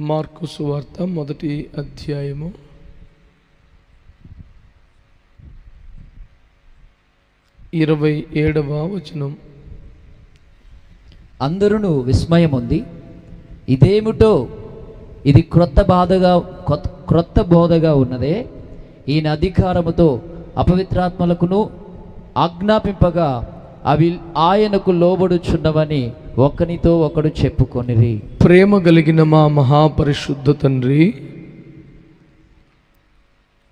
Mark సువార్త 1వ అధ్యాయము 27వ వచనం. అందరూ విస్మయముంది, ఇదేమిటో, ఇది క్రొత్త బోధగా ఉన్నదే, ఈయన అధికారముతో అపవిత్రాత్మలకును ఆజ్ఞాపింపగా అవి ఆయనకు లోబడుచున్నవని ఒకనితో ఒకడు చెప్పుకొనిరి. ప్రేమ కలిగిన మా మహాపరిశుద్ధ తండ్రి,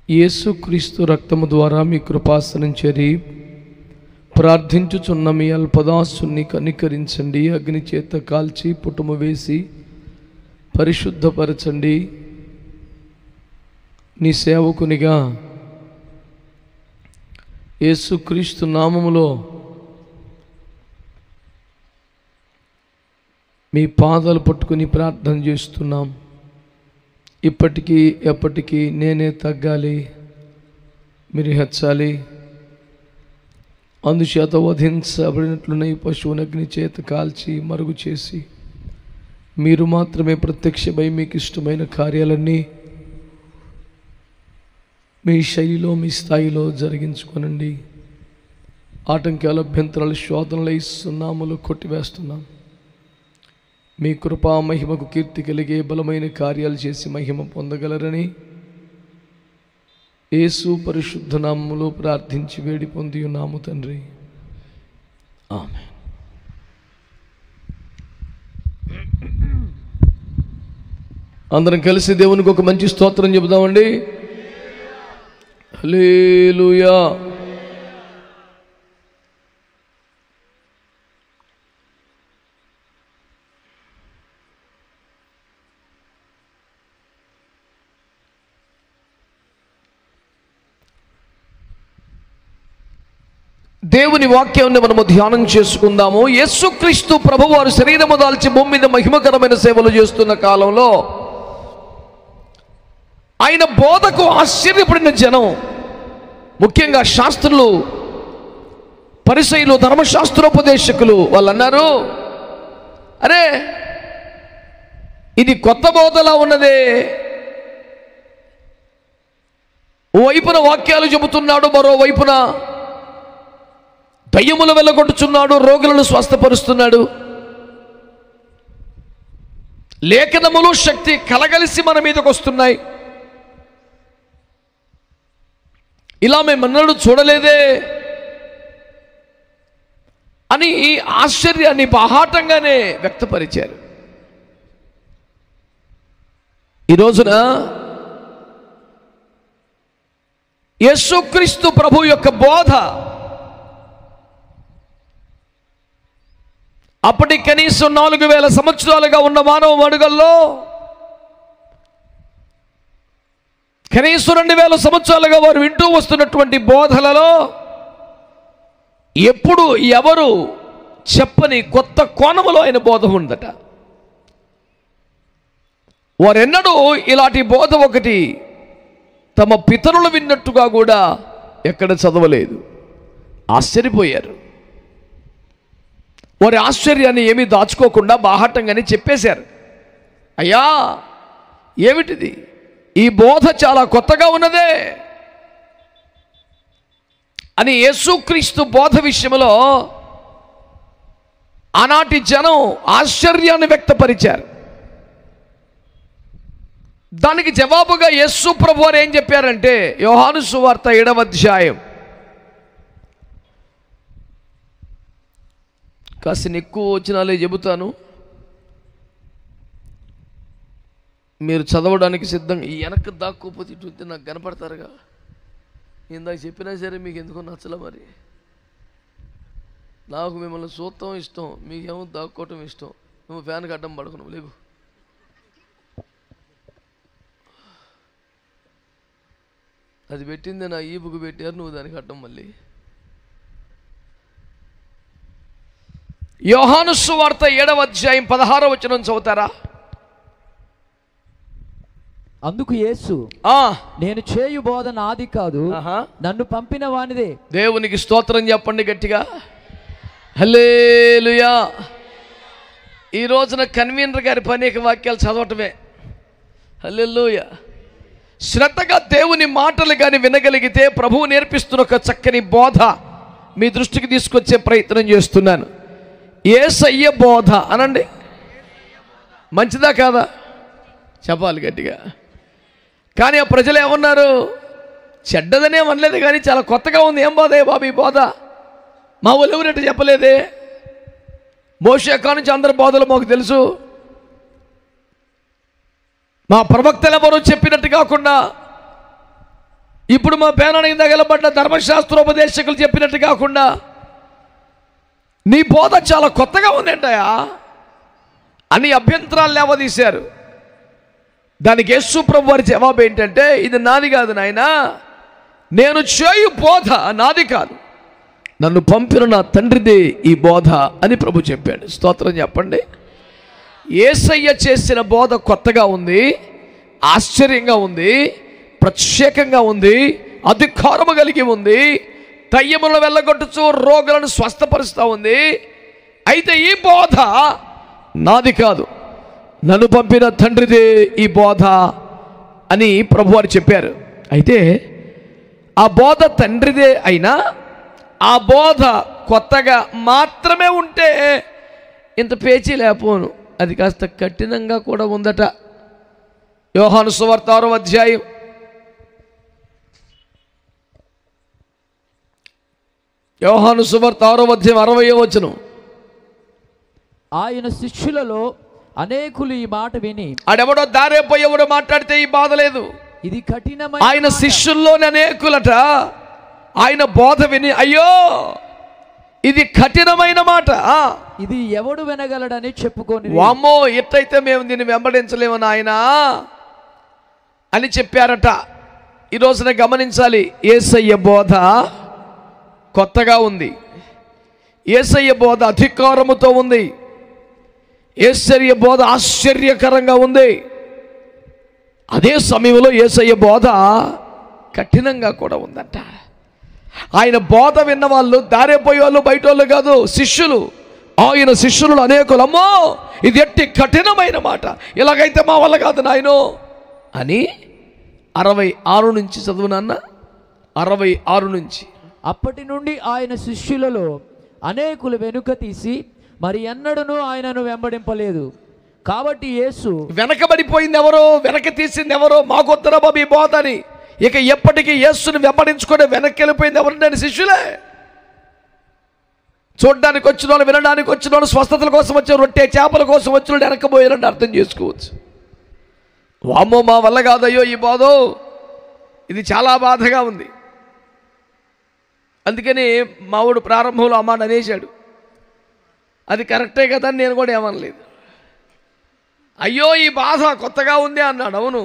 యేసుక్రీస్తు రక్తము ద్వారా మీ కృపాసనం చేరి ప్రార్థించుచున్న మీ అల్పదాసుని కనికరించండి. అగ్ని చేత కాల్చి పుటము వేసి పరిశుద్ధపరచండి. నీ సేవకునిగా యేసుక్రీస్తు నామములో మీ పాదాలు పట్టుకుని ప్రార్థన చేస్తున్నాం. ఇప్పటికీ ఎప్పటికీ నేనే తగ్గాలి, మీరు హెచ్చాలి. అందుచేత వధించబడినట్లున్న ఈ పశువుని అగ్ని చేత కాల్చి మరుగు చేసి మీరు మాత్రమే ప్రత్యక్షమై మీకు ఇష్టమైన కార్యాలన్నీ మీ శైలిలో మీ స్థాయిలో జరిగించుకొనండి. ఆటంకాల అభ్యంతరాలు శోధనలు ఇస్తున్నాములు కొట్టివేస్తున్నాం. మీ కృపా మహిమకు కీర్తి కలిగే బలమైన కార్యాలు చేసి మహిమ పొందగలరని యేసు పరిశుద్ధ నామములో ప్రార్థించి వేడి పొంది ఉన్నాము తండ్రి, ఆమేన్. అందరం కలిసి దేవునికి ఒక మంచి స్తోత్రం చెబుదామండి. హల్లెలూయా. దేవుని వాక్యాన్ని మనము ధ్యానం చేసుకుందాము. యేసుక్రీస్తు ప్రభువారు శరీరము దాల్చి భూమి మీద మహిమకరమైన సేవలు చేస్తున్న కాలంలో ఆయన బోధకు ఆశ్చర్యపడిన జనం, ముఖ్యంగా శాస్త్రులు, పరిసయ్యులు, ధర్మశాస్త్రోపదేశకులు వాళ్ళు అన్నారు, అరే ఇది కొత్త బోధలా ఉన్నదే. ఓ వైపున వాక్యాలు చెబుతున్నాడు, మరోవైపున దయ్యములు వెళ్ళగొట్టుచున్నాడు, రోగులను స్వస్థపరుస్తున్నాడు. లేఖనములు శక్తి కలగలిసి మన మీదకు వస్తున్నాయి. ఇలా మేమన్నడు చూడలేదే అని ఆశ్చర్యాన్ని బాహాటంగానే వ్యక్తపరిచారు. ఈ రోజున యేసుక్రీస్తు ప్రభు యొక్క బోధ అప్పటి కనీసం 4000 సంవత్సరాలుగా ఉన్న మానవ మడుగల్లో, కనీసం 2000 సంవత్సరాలుగా వారు వింటూ వస్తున్నటువంటి బోధలలో ఎప్పుడు ఎవరు చెప్పని కొత్త కోణములో ఆయన బోధ ఉందట. వారెన్నడూ ఇలాంటి బోధ ఒకటి తమ పితరులు విన్నట్టుగా కూడా ఎక్కడ చదవలేదు. ఆశ్చర్యపోయారు. వారి ఆశ్చర్యాన్ని ఏమీ దాచుకోకుండా బాహాటంగానే చెప్పేశారు, అయ్యా ఏమిటిది, ఈ బోధ చాలా కొత్తగా ఉన్నదే అని యేసుక్రీస్తు బోధ విషయంలో ఆనాటి జనం ఆశ్చర్యాన్ని వ్యక్తపరిచారు. దానికి జవాబుగా యేసు ప్రభువారు ఏం చెప్పారంటే, యోహాను సువార్త 7వ అధ్యాయం, కాస్త ఎక్కువ వచనాలే చెబుతాను, మీరు చదవడానికి సిద్ధంగా. ఈ వెనక్కి దాక్కోపోతే ఇటు నాకు కనపడతారుగా. ఇందాక చెప్పినా సరే మీకు ఎందుకో నచ్చలే. మరి నాకు మిమ్మల్ని చూడటం ఇష్టం, మీకేమో దాక్కోవటం ఇష్టం. మేము ఫ్యాన్కి అడ్డం పడుకున్నాం. లేవు, అది పెట్టింది నా ఈ బుక్ పెట్టారు, నువ్వు దానికి అడ్డం. మళ్ళీ యోహాను సువార్త 7వ అధ్యాయం 16వ వచనం చదువుతారా? అందుకు యేసు, నేను చేయు బోధ నాది కాదు, నన్ను పంపిన వానిదే. దేవునికి స్తోత్రం చెప్పండి గట్టిగా. హల్లెలూయా. ఈ రోజున కన్వీనర్ గారి పనేక వాక్యాలు చదవటమే. హల్లెలూయా. శ్రద్ధగా దేవుని మాటలు కానీ వినగలిగితే ప్రభువు నేర్పిస్తున్న ఒక చక్కని బోధ మీ దృష్టికి తీసుకొచ్చే ప్రయత్నం చేస్తున్నాను. యేసయ్య బోధ అనండి. మంచిదా కాదా చెప్పాలి గట్టిగా. కానీ ఆ ప్రజలు ఏమన్నారు? చెడ్డదనే అనలేదు కానీ చాలా కొత్తగా ఉంది. ఏం బోధ బాబు ఈ బోధ? మా వాళ్ళు ఎవరంటే చెప్పలేదే. మోషే కాడి నుంచి అందరి బోధలు మాకు తెలుసు. మా ప్రవక్తలు ఎవరో చెప్పినట్టు కాకుండా ఇప్పుడు మా పేనానికి తగలబడ్డ ధర్మశాస్త్రోపదేశకులు చెప్పినట్టు కాకుండా నీ బోధ చాలా కొత్తగా ఉందంటయా అని అభ్యంతరాలు లేవదీశారు. దానికి యేసు ప్రభు వారి జవాబు ఏంటంటే, ఇది నాది కాదు నాయనా, నేను చేయు బోధ నాది కాదు, నన్ను పంపిన నా తండ్రిదే ఈ బోధ అని ప్రభు చెప్పాడు. స్తోత్రం చెప్పండి. యేసయ్య చేసిన బోధ కొత్తగా ఉంది, ఆశ్చర్యంగా ఉంది, ప్రత్యేకంగా ఉంది, అధికారము కలిగి ఉంది, దయ్యములను వెళ్ళగొట్టుచు రోగులను స్వస్థపరుస్తూ ఉంది. అయితే ఈ బోధ నాది కాదు, నన్ను పంపిన తండ్రిదే ఈ బోధ అని ప్రభువారు చెప్పారు. అయితే ఆ బోధ తండ్రిదే అయినా ఆ బోధ కొత్తగా మాత్రమే ఉంటే ఇంత పేచీ లేకపోను, అది కాస్త కఠినంగా కూడా ఉందట. యోహాను సువార్త 6వ అధ్యాయం 60వ వచనం. ఆయన శిష్యులలో అనేకులు ఈ మాట విని, ఆడెవడో దారేపోయి ఎవడో మాట్లాడితే ఈ బాధ లేదు, ఇది కఠినమైన ఆయన శిష్యుల్లోని అనేకులట ఆయన బోధ విని, అయ్యో ఇది కఠినమైన మాట, ఇది ఎవడు వినగలడని చెప్పుకొని, వామ్మో ఎట్లయితే మేము దీన్ని వెంబడించలేము నాయన అని చెప్పారట. ఈ రోజున గమనించాలి, యేసయ్య బోధ కొత్తగా ఉంది, యేసయ్య బోధ అధికారముతో ఉంది, యేసయ్య బోధ ఆశ్చర్యకరంగా ఉంది. అదే సమయంలో యేసయ్య బోధ కఠినంగా కూడా ఉందంట. ఆయన బోధ విన్న వాళ్ళు దారేపోయే వాళ్ళు బయట వాళ్ళు కాదు, శిష్యులు. ఆయన శిష్యులు అనేకులు, అమ్మో ఇది ఎట్టి కఠినమైన మాట, ఇలాగైతే మా వల్ల కాదు నాయనో అని 66 నుంచి చదువు నాన్న. 66 నుంచి. అప్పటి నుండి ఆయన శిష్యులలో అనేకులు వెనుక తీసి మరి ఎన్నడూనూ ఆయనను వెంబడింపలేదు. కాబట్టి యేసు, వెనకబడిపోయింది ఎవరో, వెనక తీసింది ఎవరో, మాకొద్దరా బాబు ఈ బోధ అని ఇక ఎప్పటికీ యేసుని వెంబడించుకొని వెనక్కి వెళ్ళిపోయింది ఎవరు? నేను శిష్యులే. చూడడానికి వచ్చిన వాళ్ళు, వినడానికి వచ్చిన వాళ్ళు, స్వస్థతల కోసం వచ్చే రొట్టె చేపల కోసం వచ్చిన వాళ్ళు వెనక్కిపోయారని అర్థం చేసుకోవచ్చు. వామ్మో మా వల్ల కాదయ్యో ఈ బోధ, ఇది చాలా బాధగా ఉంది. అందుకని మావుడు ప్రారంభంలో ఆ మాట అనేశాడు. అది కరెక్టే కదా అని నేను కూడా ఏమనలేదు. అయ్యో ఈ బాధ కొత్తగా ఉంది అన్నాడు. అవును,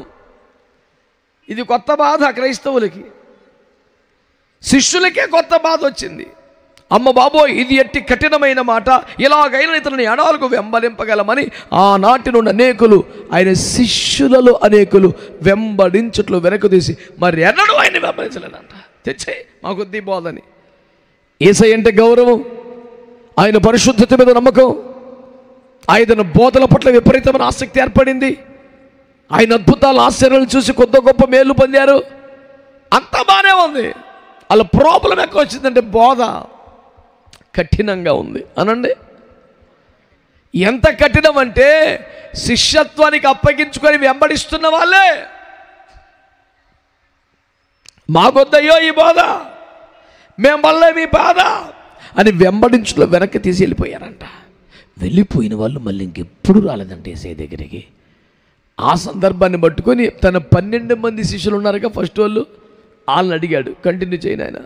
ఇది కొత్త బాధ క్రైస్తవులకి, శిష్యులకే కొత్త బాధ వచ్చింది. అమ్మ బాబోయ్ ఇది ఎట్టి కఠినమైన మాట, ఇలాగైనా ఇతరుని ఎడాలకు వెంబడింపగలమని ఆనాటి నుండి అనేకులు, ఆయన శిష్యులలో అనేకులు వెంబడించట్లు వెనక్కు తీసి మరి ఎన్నడూ ఆయన వెంబడించలేదంట. తెచ్చే మా కొద్ది బోధని. యేసయ్య అంటే గౌరవం, ఆయన పరిశుద్ధత మీద నమ్మకం, ఆయన బోధల పట్ల విపరీతమైన ఆసక్తి ఏర్పడింది, ఆయన అద్భుతాలు ఆశ్చర్యాలు చూసి కొత్త గొప్ప మేలు పొందారు, అంతా బాగానే ఉంది. వాళ్ళ ప్రాబ్లం ఎక్కడ వచ్చిందంటే బోధ కఠినంగా ఉంది అనండి. ఎంత కఠినం అంటే శిష్యత్వానికి అప్పగించుకొని వెంబడిస్తున్న వాళ్ళే మాకొద్దయ్యో ఈ బోధ, మేము వల్లే మీ బాధ అని వెంబడించులో వెనక్కి తీసి వెళ్ళిపోయారంట. వెళ్ళిపోయిన వాళ్ళు మళ్ళీ ఇంకెప్పుడు రాలేదంటే యేసయ్య దగ్గరికి. ఆ సందర్భాన్ని పట్టుకొని తన 12 మంది శిష్యులు ఉన్నారుగా ఫస్ట్ వాళ్ళు, వాళ్ళని అడిగాడు, కంటిన్యూ చేయను ఆయన.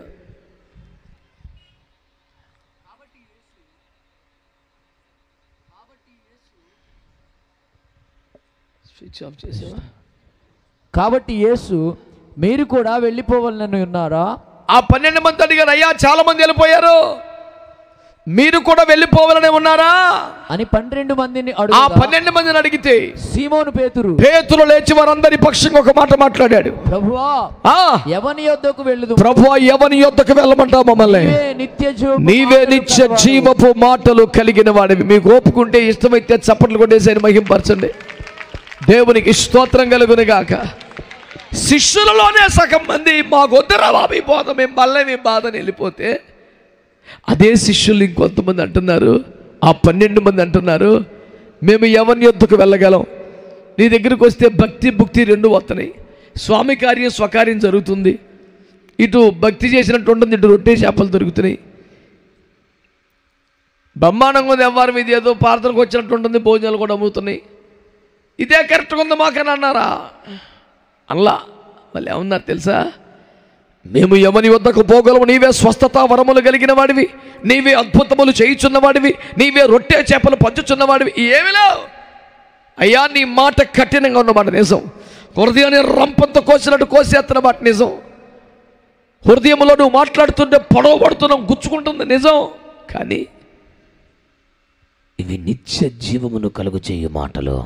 స్విచ్ ఆఫ్ చేసావా? కాబట్టి యేసు, మీరు కూడా వెళ్ళిపోవాలని ఉన్నారా? ఆ 12 మంది అడిగారు, అయ్యా చాలా మంది వెళ్ళిపోయారు, మీరు కూడా వెళ్ళిపోవాలని ఉన్నారా అని 12 మందిని ఆ 12 మందిని అడిగితే సీమోను పేతురు లేచి వారందరి పక్షంగా ఒక మాట మాట్లాడాడు. ప్రభువా, ఎవని యొద్దకు వెళ్ళదు? ప్రభువా, ఎవని యొద్దకు వెళ్ళమంటావు మమ్మల్ని? నీవే నిత్య జీవపు మాటలు కలిగిన వాడివి. మీకు ఓపుకుంటే ఇష్టమైతే చప్పట్లు కొట్టేసి ఆయన మహింపరచండి. దేవునికి స్తోత్రం కలుగునుగాక. శిష్యులలోనే సగం మంది మాకొద్దురా బాబు ఈ బోధ, మేము మళ్ళీ బాధ అని వెళ్ళిపోతే, అదే శిష్యులు ఇంకొంతమంది అంటున్నారు, ఆ 12 మంది అంటున్నారు, మేము ఎవరి యొద్దకు వెళ్ళగలం? నీ దగ్గరికి వస్తే భక్తి భుక్తి 2 వస్తున్నాయి. స్వామి కార్యం స్వకార్యం జరుగుతుంది, ఇటు భక్తి చేసినట్టు ఉంటుంది, ఇటు రొట్టె చేపలు దొరుకుతున్నాయి. బ్రహ్మాండంగా ఉంది, ఎవరి మీద ఏదో ప్రార్థనకు వచ్చినట్టు ఉంటుంది, భోజనాలు కూడా అమ్ముతున్నాయి. ఇదే కరెక్ట్గా ఉంది మాకని అన్నారా? అల్లా మళ్ళీ ఏమన్నారు తెలుసా? మేము ఎవని వద్దకు పోగలము, నీవే స్వస్థత వరములు కలిగిన వాడివి, నీవే అద్భుతములు చేయుచున్నవాడివి, నీవే రొట్టె చేపలు పంచుచున్నవాడివి, ఏమి లేవు. అయ్యా నీ మాట కఠినంగా ఉన్నమాట నిజం, హృదయాన్ని రంపంతో కోసినట్టు కోసేస్తున్న మాట నిజం, హృదయంలో నువ్వు మాట్లాడుతుంటే పొడవబడుతున్నాం, గుచ్చుకుంటుంది నిజం. కానీ ఇవి నిత్య జీవమును కలుగు చేయు మాటలు.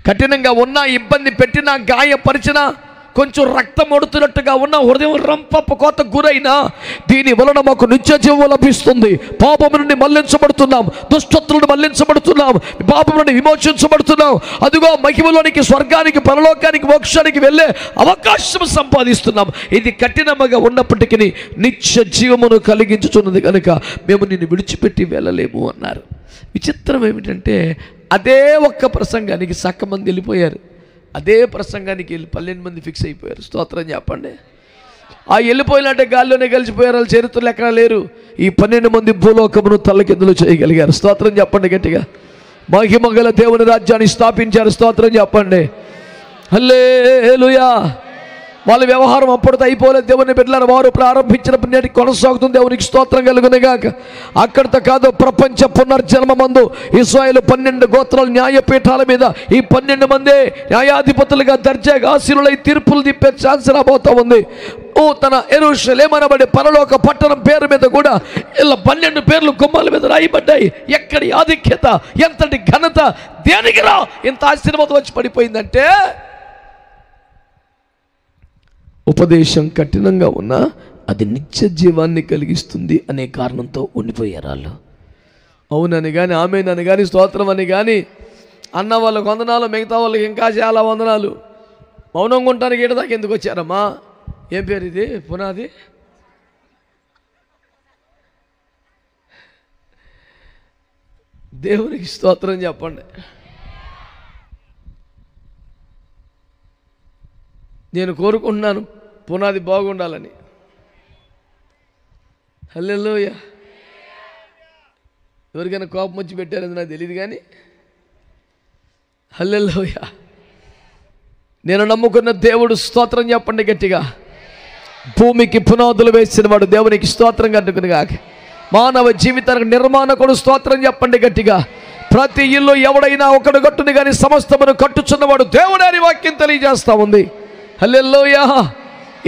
కఠినంగా ఉన్నా, ఇబ్బంది పెట్టినా, గాయపరిచినా, కొంచెం రక్తం ఒడుతున్నట్టుగా ఉన్న హృదయం రంపపు కోత గురైనా, దీని వలన మాకు నిత్య జీవం లభిస్తుంది. పాపం నుండి మళ్లించబడుతున్నాం, దుష్టత్వం నుండి మళ్లించబడుతున్నాం, పాపం నుండి విమోచించబడుతున్నాం. అదిగో మహిమలోనికి, స్వర్గానికి, పరలోకానికి, మోక్షానికి వెళ్ళే అవకాశం సంపాదిస్తున్నాం. ఇది కఠినముగా ఉన్నప్పటికీ నిత్య జీవమును కలిగించుచున్నది కనుక మేము నిన్ను విడిచిపెట్టి వెళ్ళలేము అన్నారు. విచిత్రం ఏమిటంటే, అదే ఒక్క ప్రసంగానికి సగం మంది వెళ్ళిపోయారు, అదే ప్రసంగానికి 12 మంది ఫిక్స్ అయిపోయారు. స్తోత్రం చెప్పండి. ఆ వెళ్ళిపోయినట్టే గాల్లోనే కలిసిపోయారు, వాళ్ళ చరిత్రలు ఎక్కడ లేరు. ఈ 12 మంది భూలోకమును తల్లకిందులు చేయగలిగారు. స్తోత్రం చెప్పండి గట్టిగా. మహిమగల దేవుని రాజ్యాన్ని స్థాపించారు. స్తోత్రం చెప్పండి. హల్లెలూయా. వాళ్ళ వ్యవహారం అప్పటితో అయిపోలేదు. దేవుని బిడ్డలారా, వారు ప్రారంభించిన పుణ్యానికి కొనసాగుతుంది. దేవునికి స్తోత్రం కలుగునుగాక. అక్కడితో కాదు, ప్రపంచ పునర్జన్మమందు ఇశ్రాయేలు 12 గోత్రాల న్యాయపీఠాల మీద ఈ 12 మందే న్యాయాధిపతులుగా దర్జాగా ఆశీనులై తీర్పులు తిప్పే ఛాన్స్ రాబోతా ఉంది. తన యెరూషలేమనబడే పరలోక పట్టణం పేరు మీద కూడా ఇలా 12 పేర్లు గుమ్మాల మీద రాయబడ్డాయి. ఎక్కడి ఆధిక్యత, ఎంతటి ఘనత, దేనికి రా ఇంత ఆశీర్వాదం వచ్చి పడిపోయిందంటే, ఉపదేశం కఠినంగా ఉన్నా అది నిత్య జీవాన్ని కలిగిస్తుంది అనే కారణంతో ఉండిపోయారు వాళ్ళు. అవునని కానీ, ఆమెనని కానీ, స్తోత్రం అని కానీ అన్న వాళ్ళకి వందనాలు, మిగతా వాళ్ళకి ఇంకా చాలా వందనాలు. మౌనంగా ఉండటానికి ఏట దాకా ఎందుకు వచ్చారమ్మా? ఏం పేరు ఇది? పునాది. దేవునికి స్తోత్రం చెప్పండి. నేను కోరుకుంటున్నాను పునాది బాగుండాలని. హల్లెలూయా. ఎవరికైనా కోపం వచ్చి పెట్టారని నాకు తెలియదు కానీ హల్లెలూయా. నేను నమ్ముకున్న దేవుడు, స్తోత్రం చెప్పండి గట్టిగా. భూమికి పునాదులు వేసిన వాడు, దేవునికి స్తోత్రం కట్టుకునిగా. మానవ జీవితానికి నిర్మాణకుడు, స్తోత్రం చెప్పండి గట్టిగా. ప్రతి ఇల్లు ఎవడైనా ఒకడు కట్టుని కానీ సమస్తమును కట్టుచున్నవాడు దేవుడే అని వాక్యం తెలియజేస్తా ఉంది. హల్లెలూయా.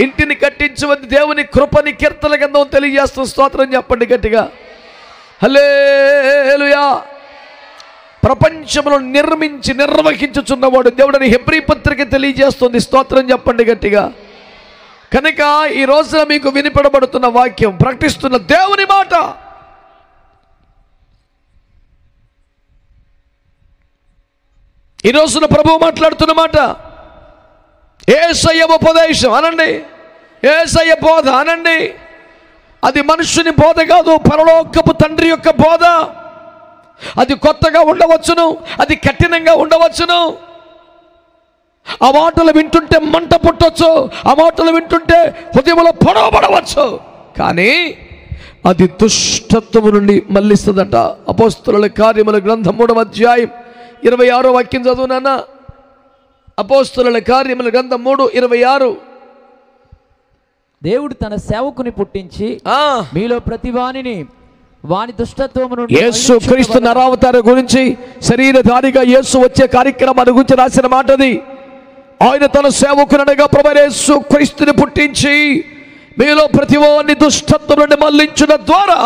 ఇంటిని కట్టించవద్దు, దేవుని కృపని కీర్తన గ్రంథం తెలియజేస్తూ స్తోత్రం చెప్పండి గట్టిగా. హల్లెలూయా. ప్రపంచంలో నిర్మించి నిర్వహించుచున్నవాడు దేవుడని హెబ్రీ పత్రిక తెలియజేస్తుంది. స్తోత్రం చెప్పండి గట్టిగా. కనుక ఈ రోజున మీకు వినిపడబడుతున్న వాక్యం, ప్రకటిస్తున్న దేవుని మాట, ఈ రోజున ప్రభువు మాట్లాడుతున్న మాట, యేసయ్య ఉపదేశం అనండి, యేసయ్య బోధ అనండి. అది మనుషుని బోధ కాదు, పరలోకపు తండ్రి యొక్క బోధ. అది కొత్తగా ఉండవచ్చును, అది కఠినంగా ఉండవచ్చును. ఆ మాటలు వింటుంటే మంట పుట్టవచ్చు, ఆ మాటలు వింటుంటే హృదయంలో పొడవబడవచ్చు, కానీ అది దుష్టత్వము నుండి మళ్ళిస్తుందట. అపోస్తలుల కార్యముల గ్రంథం 3వ అధ్యాయం 26వ వాక్యం చదువు నాన్న. అపోస్తలుల కార్యముల గ్రంథం 3:26. దేవుడు తన సేవకుని పుట్టించి మీలో ప్రతి వానిని వాని దుష్టత్వము నుండి, యేసు క్రీస్తు నరావతార గురించి, శరీరధారిగా యేసు వచ్చే కార్యక్రమాన్ని గురించి రాసిన మాటది. ఆయన తన సేవకునగా ప్రభువైన యేసు క్రీస్తుని పుట్టించి మీలో ప్రతివాన్ని దుష్టత్వం నుండి మళ్లించడం ద్వారా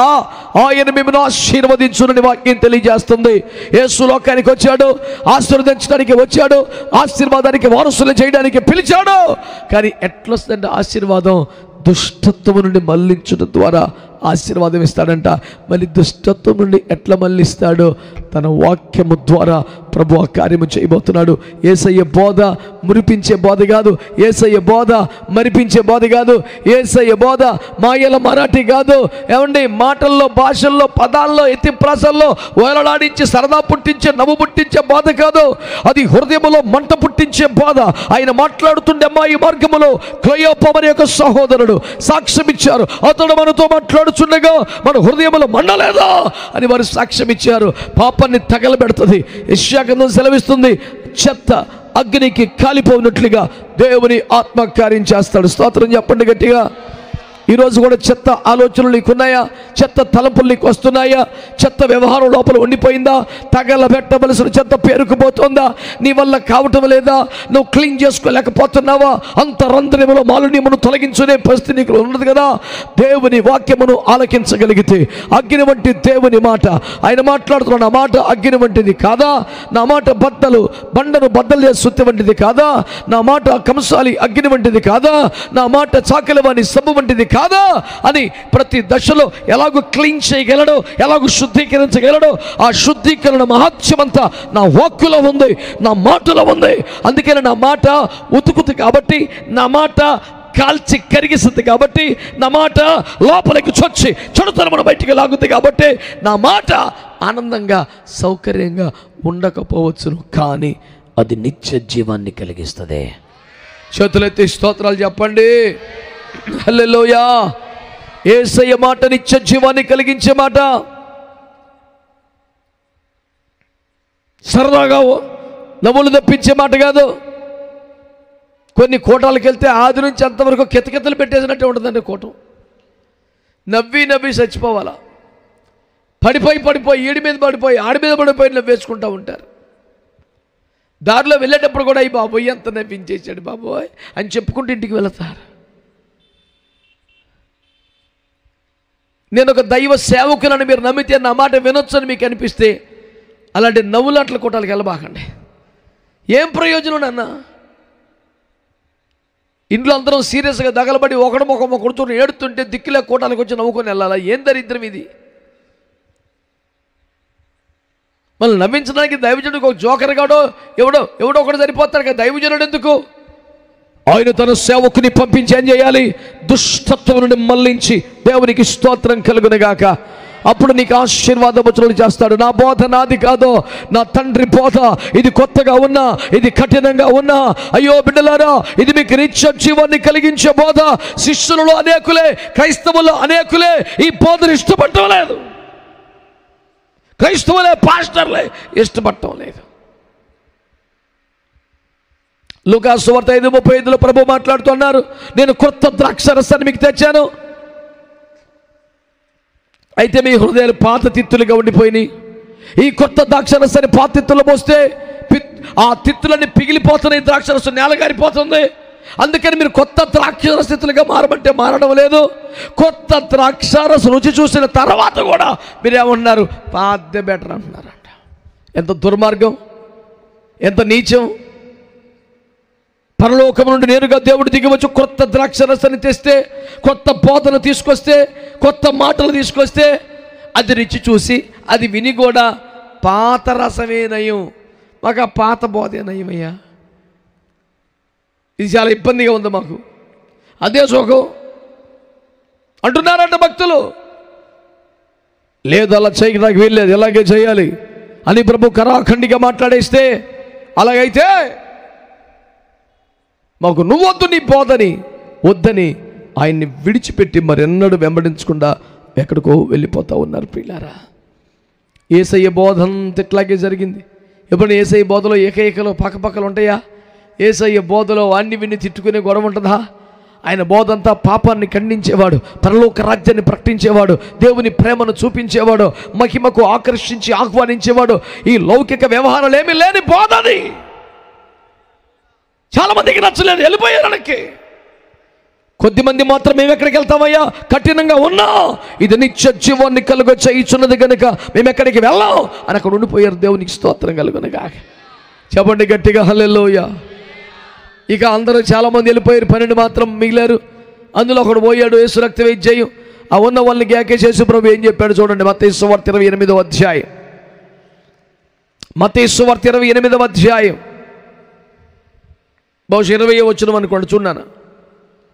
ఆయన మిమ్మల్ని ఆశీర్వదించునని వాక్యం తెలియజేస్తుంది. యేసు లోకానికి వచ్చాడు, ఆశీర్వదించడానికి వచ్చాడు, ఆశీర్వాదానికి వారసులు చేయడానికి పిలిచాడు. కానీ ఎట్లొస్తుందంటే ఆశీర్వాదం దుష్టత్వం నుండి మళ్లించడం ద్వారా ఆశీర్వాదం ఇస్తాడంట. మళ్ళీ దుష్టత్వం నుండి ఎట్లా మళ్ళిస్తాడో తన వాక్యము ద్వారా ప్రభు ఆ కార్యము చేయబోతున్నాడు. యేసయ్య బోధ మురిపించే బోధ కాదు, యేసయ్య బోధ మరిపించే బోధ కాదు, యేసయ్య బోధ మాయల మరాఠీ కాదు. ఏమండి, మాటల్లో, భాషల్లో, పదాల్లో, ఎత్తి ప్రాసల్లో వేలలాడించి సరదా పుట్టించే, నవ్వు పుట్టించే బోధ కాదు. అది హృదయములో మంట పుట్టించే బోధ. ఆయన మాట్లాడుతుండే అమ్మాయి మార్గములో క్లయోపమని యొక్క సహోదరుడు సాక్ష్యం ఇచ్చారు. అతడు మనతో మాట్లాడుచుండగా మన హృదయములో మండలేదా అని వారు సాక్ష్యం ఇచ్చారు. పాపాన్ని తగలబెడుతుంది. యెషయా గ్రంథం సెలవిస్తుంది, చెత్త అగ్నికి కాలిపోయినట్లుగా దేవుని ఆత్మ కార్యం చేస్తాడు. స్తోత్రం చెప్పండి గట్టిగా. ఈరోజు కూడా చెత్త ఆలోచనలు నీకున్నాయా? చెత్త తలంపులు నీకు వస్తున్నాయా? చెత్త వ్యవహారం లోపల ఉండిపోయిందా? తగలబెట్టవలసిన చెత్త పేరుకుపోతుందా? నీ వల్ల కావటం లేదా? నువ్వు క్లీన్ చేసుకోలేకపోతున్నావా? అంత రంధ్రములో మాలిన్యమును తొలగించునే పరిస్థితి నీకు ఉన్నది కదా. దేవుని వాక్యమును ఆలకించగలిగితే, అగ్ని వంటి దేవుని మాట ఆయన మాట్లాడుతున్న నా మాట అగ్ని వంటిది కాదా? నా మాట బండను బద్దలు చేసి సుత్తి వంటిది కాదా? నా మాట కంసాలి అగ్ని వంటిది కాదా? నా మాట చాకలివాని సబ్బు వంటిది కాదా అని ప్రతి దశలో ఎలాగో క్లీన్ చేయగలడో, ఎలాగో శుద్ధీకరించగలడో, ఆ శుద్ధీకరణ మహత్యమంతా నా వాక్కులో ఉంది, నా మాటలో ఉంది. అందుకని నా మాట ఉతుకుతుంది కాబట్టి, నా మాట కాల్చి కరిగిస్తుంది కాబట్టి, నా మాట లోపలికి చొచ్చి చెడుతనమును బయటికి లాగుతుంది కాబట్టి, నా మాట ఆనందంగా సౌకర్యంగా ఉండకపోవచ్చును, కానీ అది నిత్య జీవాన్ని కలిగిస్తుంది. చేతులెత్తి స్తోత్రాలు చెప్పండి. హల్లెలూయా. యేసయ్య మాట నిత్య జీవాన్ని కలిగించే మాట. సరదాగా నవ్వులు తప్పించే మాట కాదు. కొన్ని కోటాలకు వెళ్తే ఆది నుంచి అంతవరకు కితకితలు పెట్టేసినట్టే ఉంటుందండి కోటం. నవ్వి నవ్వి చచ్చిపోవాలా. పడిపోయి ఈడి మీద పడిపోయి ఆడి మీద పడిపోయి నవ్వేసుకుంటూ ఉంటారు. దారిలో వెళ్ళేటప్పుడు కూడా ఈ బాబోయ్ ఎంత నవ్వించేసాడు బాబోయ్ అని చెప్పుకుంటూ ఇంటికి వెళతారు. నేను ఒక దైవ సేవకులని మీరు నమ్మితే, నా మాట వినొచ్చు అని మీకు అనిపిస్తే, అలాంటి నవ్వులాట్ల కోటాలకు వెళ్ళబాకండి. ఏం ప్రయోజనం నాన్న? ఇంట్లో అందరం సీరియస్గా దగలబడి ఒకడు ముఖం కొడుతూ ఏడుతుంటే దిక్కులే కోటాలకు వచ్చి నవ్వుకొని వెళ్ళాలా? ఏం దరిద్రం ఇది? మళ్ళీ నవ్వించడానికి దైవజనుడికి ఒక జోకర్ గాడో ఎవడో ఒకడు సరిపోతాడు కదా. దైవజనుడు ఎందుకు? ఆయన తన సేవకుని పంపించి ఏం చేయాలి? దుష్టత్వం నుండి మళ్ళించి దేవునికి స్తోత్రం కలుగునుగాక. అప్పుడు నీకు ఆశీర్వాద వచనాలు చేస్తాడు. నా బోధ నాది కాదో, నా తండ్రి బోధ. ఇది కొత్తగా ఉన్నా, ఇది కఠినంగా ఉన్నా, అయ్యో బిడ్డలారా, ఇది మీకు నిత్య జీవాన్ని కలిగించే బోధ. శిష్యులలో అనేకులే, క్రైస్తవుల్లో అనేకులే ఈ బోధను ఇష్టపడటం లేదు. క్రైస్తవులే, పాస్టర్లే ఇష్టపడటం లేదు. లూకా సువార్త 5:35లో ప్రభు మాట్లాడుతున్నారు, నేను కొత్త ద్రాక్షరసాన్ని మీకు తెచ్చాను, అయితే మీ హృదయాలు పాత తిత్తులుగా ఉండిపోయినాయి. ఈ కొత్త ద్రాక్షరసాన్ని పాత తిత్తుల్లో పోస్తే ఆ తిత్తులన్నీ పిగిలిపోతున్నాయి, ద్రాక్షరసం నేలగారిపోతుంది. అందుకని మీరు కొత్త ద్రాక్షరసతులుగా మారమంటే మారడం లేదు. కొత్త ద్రాక్షరస రుచి చూసిన తర్వాత కూడా మీరేమంటున్నారు? పాత బెటర్ అంటున్నారంట. ఎంత దుర్మార్గం, ఎంత నీచం! పరలోకం నుండి నేరుగా దేవుడు దిగివచ్చు కొత్త ద్రాక్షరసాన్ని తెస్తే, కొత్త బోధన తీసుకొస్తే, కొత్త మాటలు తీసుకొస్తే, అది రుచి చూసి అది విని కూడా పాత రసమే నయం, మాకు ఆ పాత బోధే నయమయ్యా, ఇది చాలా ఇబ్బందిగా ఉంది మాకు, అదే సుఖం అంటున్నారంట భక్తులు. లేదు, అలా చేయడానికి వీల్లేదు, ఇలాగే చేయాలి అని ప్రభు కరాఖండిగా మాట్లాడేస్తే, అలాగైతే మాకు నువ్వొద్దు, నీ బోధని వద్దని ఆయన్ని విడిచిపెట్టి మరెన్నడూ వెంబడించకుండా ఎక్కడికో వెళ్ళిపోతూ ఉన్నారు. ప్రియులారా, యేసయ్య బోధ అంతా ఇట్లాగే జరిగింది. ఎప్పుడు యేసయ్య బోధలో ఏకైకలో పక్కపక్కలు ఉంటాయా? యేసయ్య బోధలో అన్ని విన్ని తిట్టుకునే గొడవ ఉంటుందా? ఆయన బోధ అంతా పాపాన్ని ఖండించేవాడు, పరలోక రాజ్యాన్ని ప్రకటించేవాడు, దేవుని ప్రేమను చూపించేవాడు, మహిమకు ఆకర్షించి ఆహ్వానించేవాడు. ఈ లౌకిక వ్యవహారాలు ఏమీ లేని బోధని చాలా మందికి నచ్చలేదు, వెళ్ళిపోయారు. కొద్దిమంది మాత్రం మేము ఎక్కడికి వెళ్తామయ్యా, కఠినంగా ఉన్నాం, ఇది నిత్య జీవాన్ని కలుగ చేయుచున్నది కనుక మేము ఎక్కడికి వెళ్ళాం అని అక్కడ ఉండిపోయారు. దేవునికి స్తోత్రం కలుగునుగా. చెప్పండి గట్టిగా హల్లెలూయా. ఇక అందరూ చాలామంది వెళ్ళిపోయారు, 12 మాత్రం మిగిలారు. అందులో ఒకడు పోయాడు, యేసు రక్త వేద్యం. ఆ ఉన్న వాళ్ళని కేకేసేసి ప్రభు ఏం చెప్పాడు చూడండి. మత్తయి సువార్త 28వ అధ్యాయం. మత్తయి సువార్త 28వ అధ్యాయం బహుశా 20 వచ్చిన అనుకోండి. చూడాను.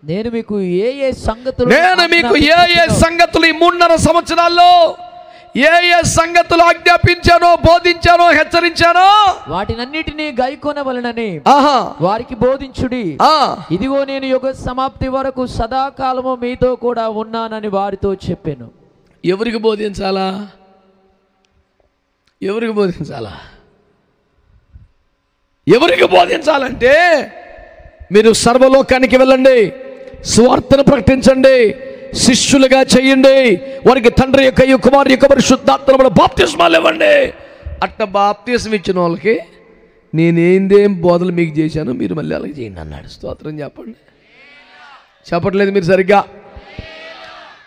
నేను మీకు ఏ ఏ సంగతులు ఈ 3.5 సంవత్సరాల్లో ఏ సంగతులు ఆజ్ఞాపించానో, బోధించానో, హెచ్చరించానో వాటినన్నిటినీ గైకొనవలెనని వారికి బోధించుడి. ఇదిగో నేను యుగ సమాప్తి వరకు సదాకాలము మీతో కూడా ఉన్నానని వారితో చెప్పాను. ఎవరికి బోధించాలా? ఎవరికి బోధించాలా? ఎవరికి బోధించాలంటే మీరు సర్వలోకానికి వెళ్ళండి, సువార్తను ప్రకటించండి, శిష్యులుగా చేయండి, వారికి తండ్రి యొక్క కుమారు యొక్క పరిశుద్ధాత్మల బాప్తిస్మాలు ఇవ్వండి. అట్ట బాప్తిస్మ ఇచ్చిన వాళ్ళకి నేనేందేం బోధలు మీకు చేశానో మీరు మళ్ళీ అలాగే చేయండి అన్నాడు. స్తోత్రం చెప్పండి. చెప్పట్లేదు మీరు సరిగ్గా.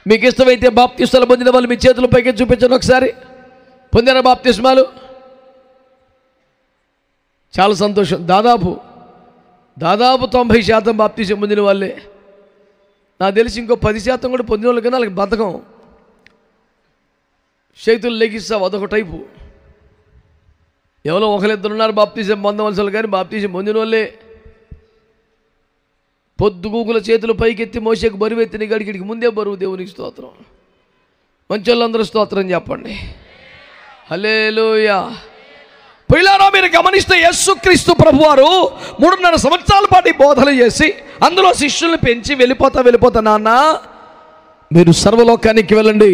మీకు ఇష్టమైతే బాప్తిస్మాలు పొందిన వాళ్ళు మీ చేతుల పైకి చూపించండి ఒకసారి. పొందిన బాప్తిస్మాలు చాలా సంతోషం. దాదాపు 90% బాప్తిసం పొందిన వాళ్ళే. నాకు తెలిసి ఇంకో 10% కూడా పొందిన వాళ్ళు, కానీ వాళ్ళకి బతకం, చేతులు లెగిస్తావు, అదొక టైపు. ఎవరో ఒకరిద్దరు ఉన్నారు బాప్తిసం పొందవలసి వాళ్ళు, కానీ బాప్తిసం పొందిన వాళ్ళే. పొద్దుగూకుల చేతులు పైకెత్తి మోసేకు బరువు ఎత్తిన గడికి ముందే బరువు. దేవునికి స్తోత్రం. మంచి వాళ్ళందరూ స్తోత్రం చెప్పండి. హల్లెలూయా. పిల్లారా, మీరు గమనిస్తే యేసుక్రీస్తు ప్రభువారు 3.5 సంవత్సరాల పాటు బోధలు చేసి అందులో శిష్యుల్ని పెంచి వెళ్ళిపోతా నాన్న మీరు సర్వలోకానికి వెళ్ళండి,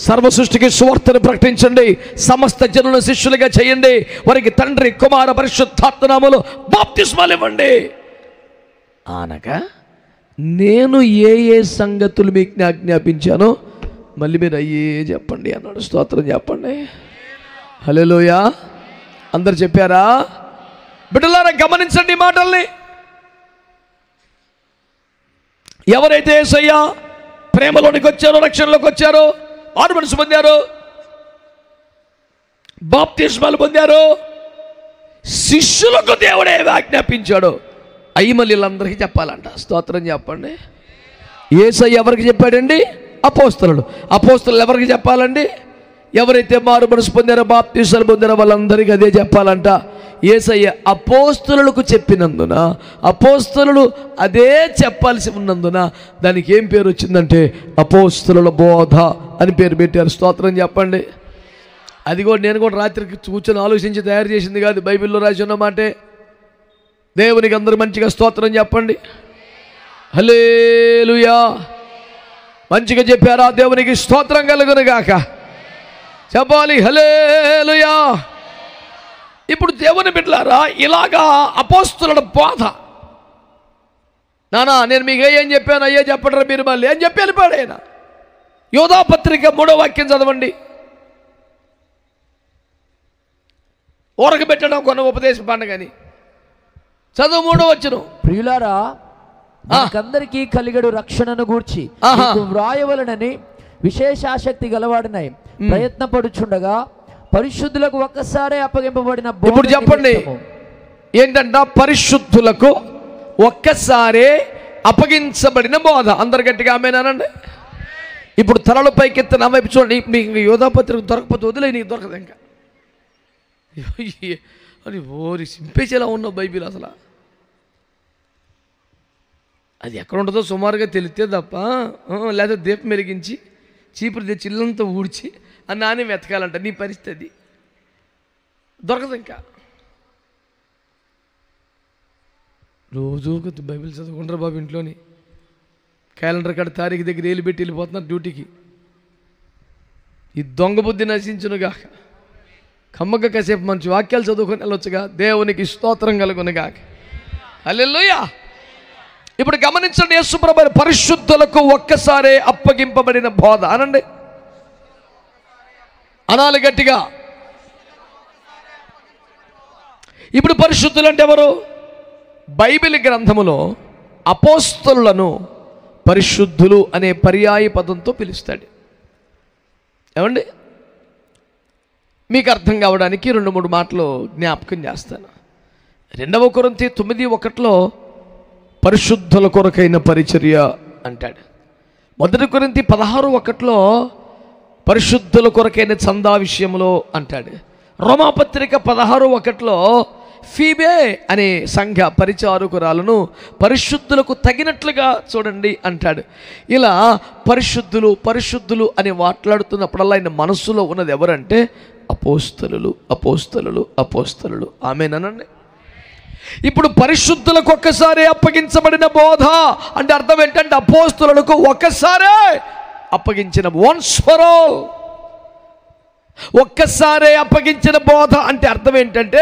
సర్వ సృష్టికి సువార్తను ప్రకటించండి, సమస్త జనులను శిష్యులుగా చేయండి, వారికి తండ్రి కుమార పరిశుద్ధాత్మ నామములో బాప్తిస్మాలు ఇవ్వండి అనగా నేను ఏ సంగతులు మీకు ఆజ్ఞాపించానో మళ్ళీ మీరు అయ్యే చెప్పండి అన్నాడు. స్తోత్రం చెప్పండి. హల్లెలూయా. అందరు చెప్పారా? బిడ్డలారా గమనించండి మాటల్ని. ఎవరైతే యేసయ్య ప్రేమలోనికి వచ్చారో, రక్షణలోకి వచ్చారో, ఆరు మనసు పొందారో, బాప్తిస్మాలు పొందారో, శిష్యులకు దేవుడే ఆజ్ఞాపించాడో అయ్యి మళ్ళీ వీళ్ళందరికీ చెప్పాలంట. స్తోత్రం చెప్పండి. యేసయ్య ఎవరికి చెప్పాడండి? అపోస్తలులు ఎవరికి చెప్పాలండి? ఎవరైతే మారు మనసు పొందారో, బాప్తిస్మాలు పొందారో వాళ్ళందరికీ అదే చెప్పాలంట. యేసయ్య అపోస్తలులకు చెప్పినందున, అపోస్తలులు అదే చెప్పాల్సి ఉన్నందున దానికి ఏం పేరు వచ్చిందంటే అపోస్తలుల బోధ అని పేరు పెట్టారు. స్తోత్రం చెప్పండి. అది కూడా నేను కూడా రాత్రికి కూర్చొని ఆలోచించి తయారు చేసింది కాదు, బైబిల్లో రాసి ఉన్న మాటే. దేవునికి అందరూ మంచిగా స్తోత్రం చెప్పండి. హల్లెలూయా. మంచిగా చెప్పారా? దేవునికి స్తోత్రం కలుగును గాక. చెప్పాలి హల్లెలూయా. ఇప్పుడు దేవుని బిడ్డలారా, ఇలాగా అపోస్తలుల బోధ. నానా నేను మీకు ఏం చెప్పాను అయ్యే చెప్పడరా మీరు మళ్ళీ ఏం చెప్పి వెళ్ళిపోయాడు ఆయన. యోధా పత్రిక 3వ వాక్యం చదవండి. ఊరకబెట్టడం కొన్న ఉపదేశ పండుగని చదువు 3వ వచనం. ప్రియులారా, మనకందరికీ కలిగడు రక్షణను గూర్చి వ్రాయవలనని విశేషాసక్తి గలవాడినై ప్రయత్నపడుచుండగా పరిశుద్ధులకు ఒక్కసారే అప్పగింపబడిన. ఇప్పుడు చెప్పండి ఏంటంట? పరిశుద్ధులకు ఒక్కసారే అప్పగించబడిన బోధ. అందరు గట్టిగా ఆమేనండి. ఇప్పుడు తలలు పైకెత్తి నా వైపు చూడండి. మీకు యోధాపత్రిక దొరకపోతే వదిలే, నీకు దొరకదు ఇంకా అని ఓరి సింపేసేలా ఉన్నావు బైబిల్. అసలు అది ఎక్కడ ఉంటుందో సుమారుగా తెలిస్తే తప్ప, లేదా దీపం వెలిగించి చీపురు తెచ్చి ఇల్లంతా ఊడ్చి ఆ నాని వెతకాలంట. నీ పరిస్థితి దొరకదు ఇంకా. రోజు బైబిల్ చదువుకుంటారు బాబు ఇంట్లోని. క్యాలెండర్ కాడ తారీఖు దగ్గర ఏలు పెట్టి వెళ్ళిపోతున్నారు డ్యూటీకి. ఈ దొంగ బుద్ధి నశించునుగా. కమ్మగా కాసేపు మంచి వాక్యాలు చదువుకొని వెళ్ళొచ్చుగా. దేవునికి స్తోత్రం కలుగునుగా. హల్లెలూయా. ఇప్పుడు గమనించండి, యేసుప్రభు పరిశుద్ధులకు ఒక్కసారే అప్పగింపబడిన బోధ అనండి. అనాలి గట్టిగా. ఇప్పుడు పరిశుద్ధులు అంటే ఎవరు? బైబిల్ గ్రంథములో అపోస్తలులను పరిశుద్ధులు అనే పర్యాయ పదంతో పిలుస్తాడు. ఏమండి, మీకు అర్థం కావడానికి 2-3 మాటలు జ్ఞాపకం చేస్తాను. 2వ కొరింథీ 9:1 పరిశుద్ధుల కొరకైన పరిచర్య అంటాడు. 1 కొరింథీ 16:1 పరిశుద్ధుల కొరకైన చందా విషయంలో అంటాడు. రోమాపత్రిక 16:1 ఫీబే అనే సంఘ పరిచారకురాలను పరిశుద్ధులకు తగినట్లుగా చూడండి అంటాడు. ఇలా పరిశుద్ధులు పరిశుద్ధులు అని మాట్లాడుతున్నప్పుడల్లా ఆయన మనస్సులో ఉన్నది ఎవరంటే అపోస్తలులు, అపోస్తలులు, అపోస్తలులు. ఆమేనండి. ఇప్పుడు పరిశుద్ధులకు ఒక్కసారి అప్పగించబడిన బోధ అంటే అర్థం ఏంటంటే అపోస్తలులకు ఒక్కసారే అప్పగించిన, వన్స్ ఫర్ ఆల్, ఒక్కసారే అప్పగించిన బోధ అంటే అర్థం ఏంటంటే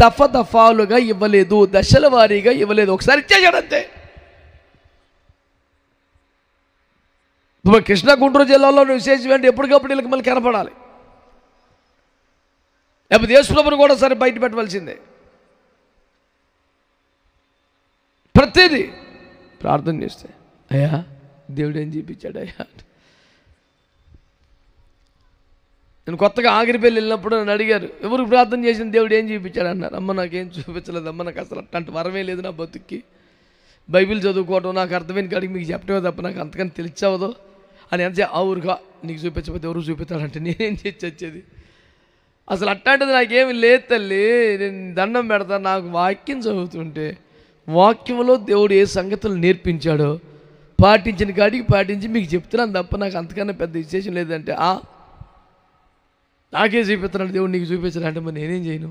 దఫాలుగా ఇవ్వలేదు, దశల వారీగా ఇవ్వలేదు, ఒకసారి ఇచ్చేసాడు అంతే. కృష్ణా గుంటూరు జిల్లాలో విశేషం ఏంటి, ఎప్పటికప్పుడు వీళ్ళకి మళ్ళీ కనపడాలి, లేకపోతే యేసుప్రభుని కూడా సరే బయట పెట్టవలసిందే. ప్రతిదీ ప్రార్థన చేస్తే అయ్యా దేవుడు ఏం చూపించాడు అయ్యా. నేను కొత్తగా ఆగిరిపల్లి వెళ్ళినప్పుడు నన్ను అడిగారు, ఎవరు ప్రార్థన చేసిన దేవుడు ఏం చూపించాడు అన్నారు. అమ్మ నాకేం చూపించలేదు అమ్మ, నాకు అసలు అట్లాంటి వరమే లేదు నా బతుక్కి, బైబిల్ చదువుకోవటం నాకు అర్థమైన కాడికి మీకు చెప్పటమే తప్ప నాకు అంతకని తెలిసావదు అని ఎంత ఊరుగా నీకు చూపించకపోతే ఎవరు చూపిస్తాడంటే నేనేం చేసి వచ్చేది, అసలు అట్లాంటిది నాకేమి లేదు తల్లి, నేను దండం పెడతాను. నాకు వాక్యం చదువుతుంటే వాక్యంలో దేవుడు ఏ సంగతులు నేర్పించాడో పాటించిన కాడికి పాటించి మీకు చెప్తున్నాను తప్ప నాకు అంతకన్నా పెద్ద విశేషం లేదంటే నాకే చూపిస్తున్నాడు దేవుడు, నీకు చూపించాలంటే మరి నేనేం చేయను.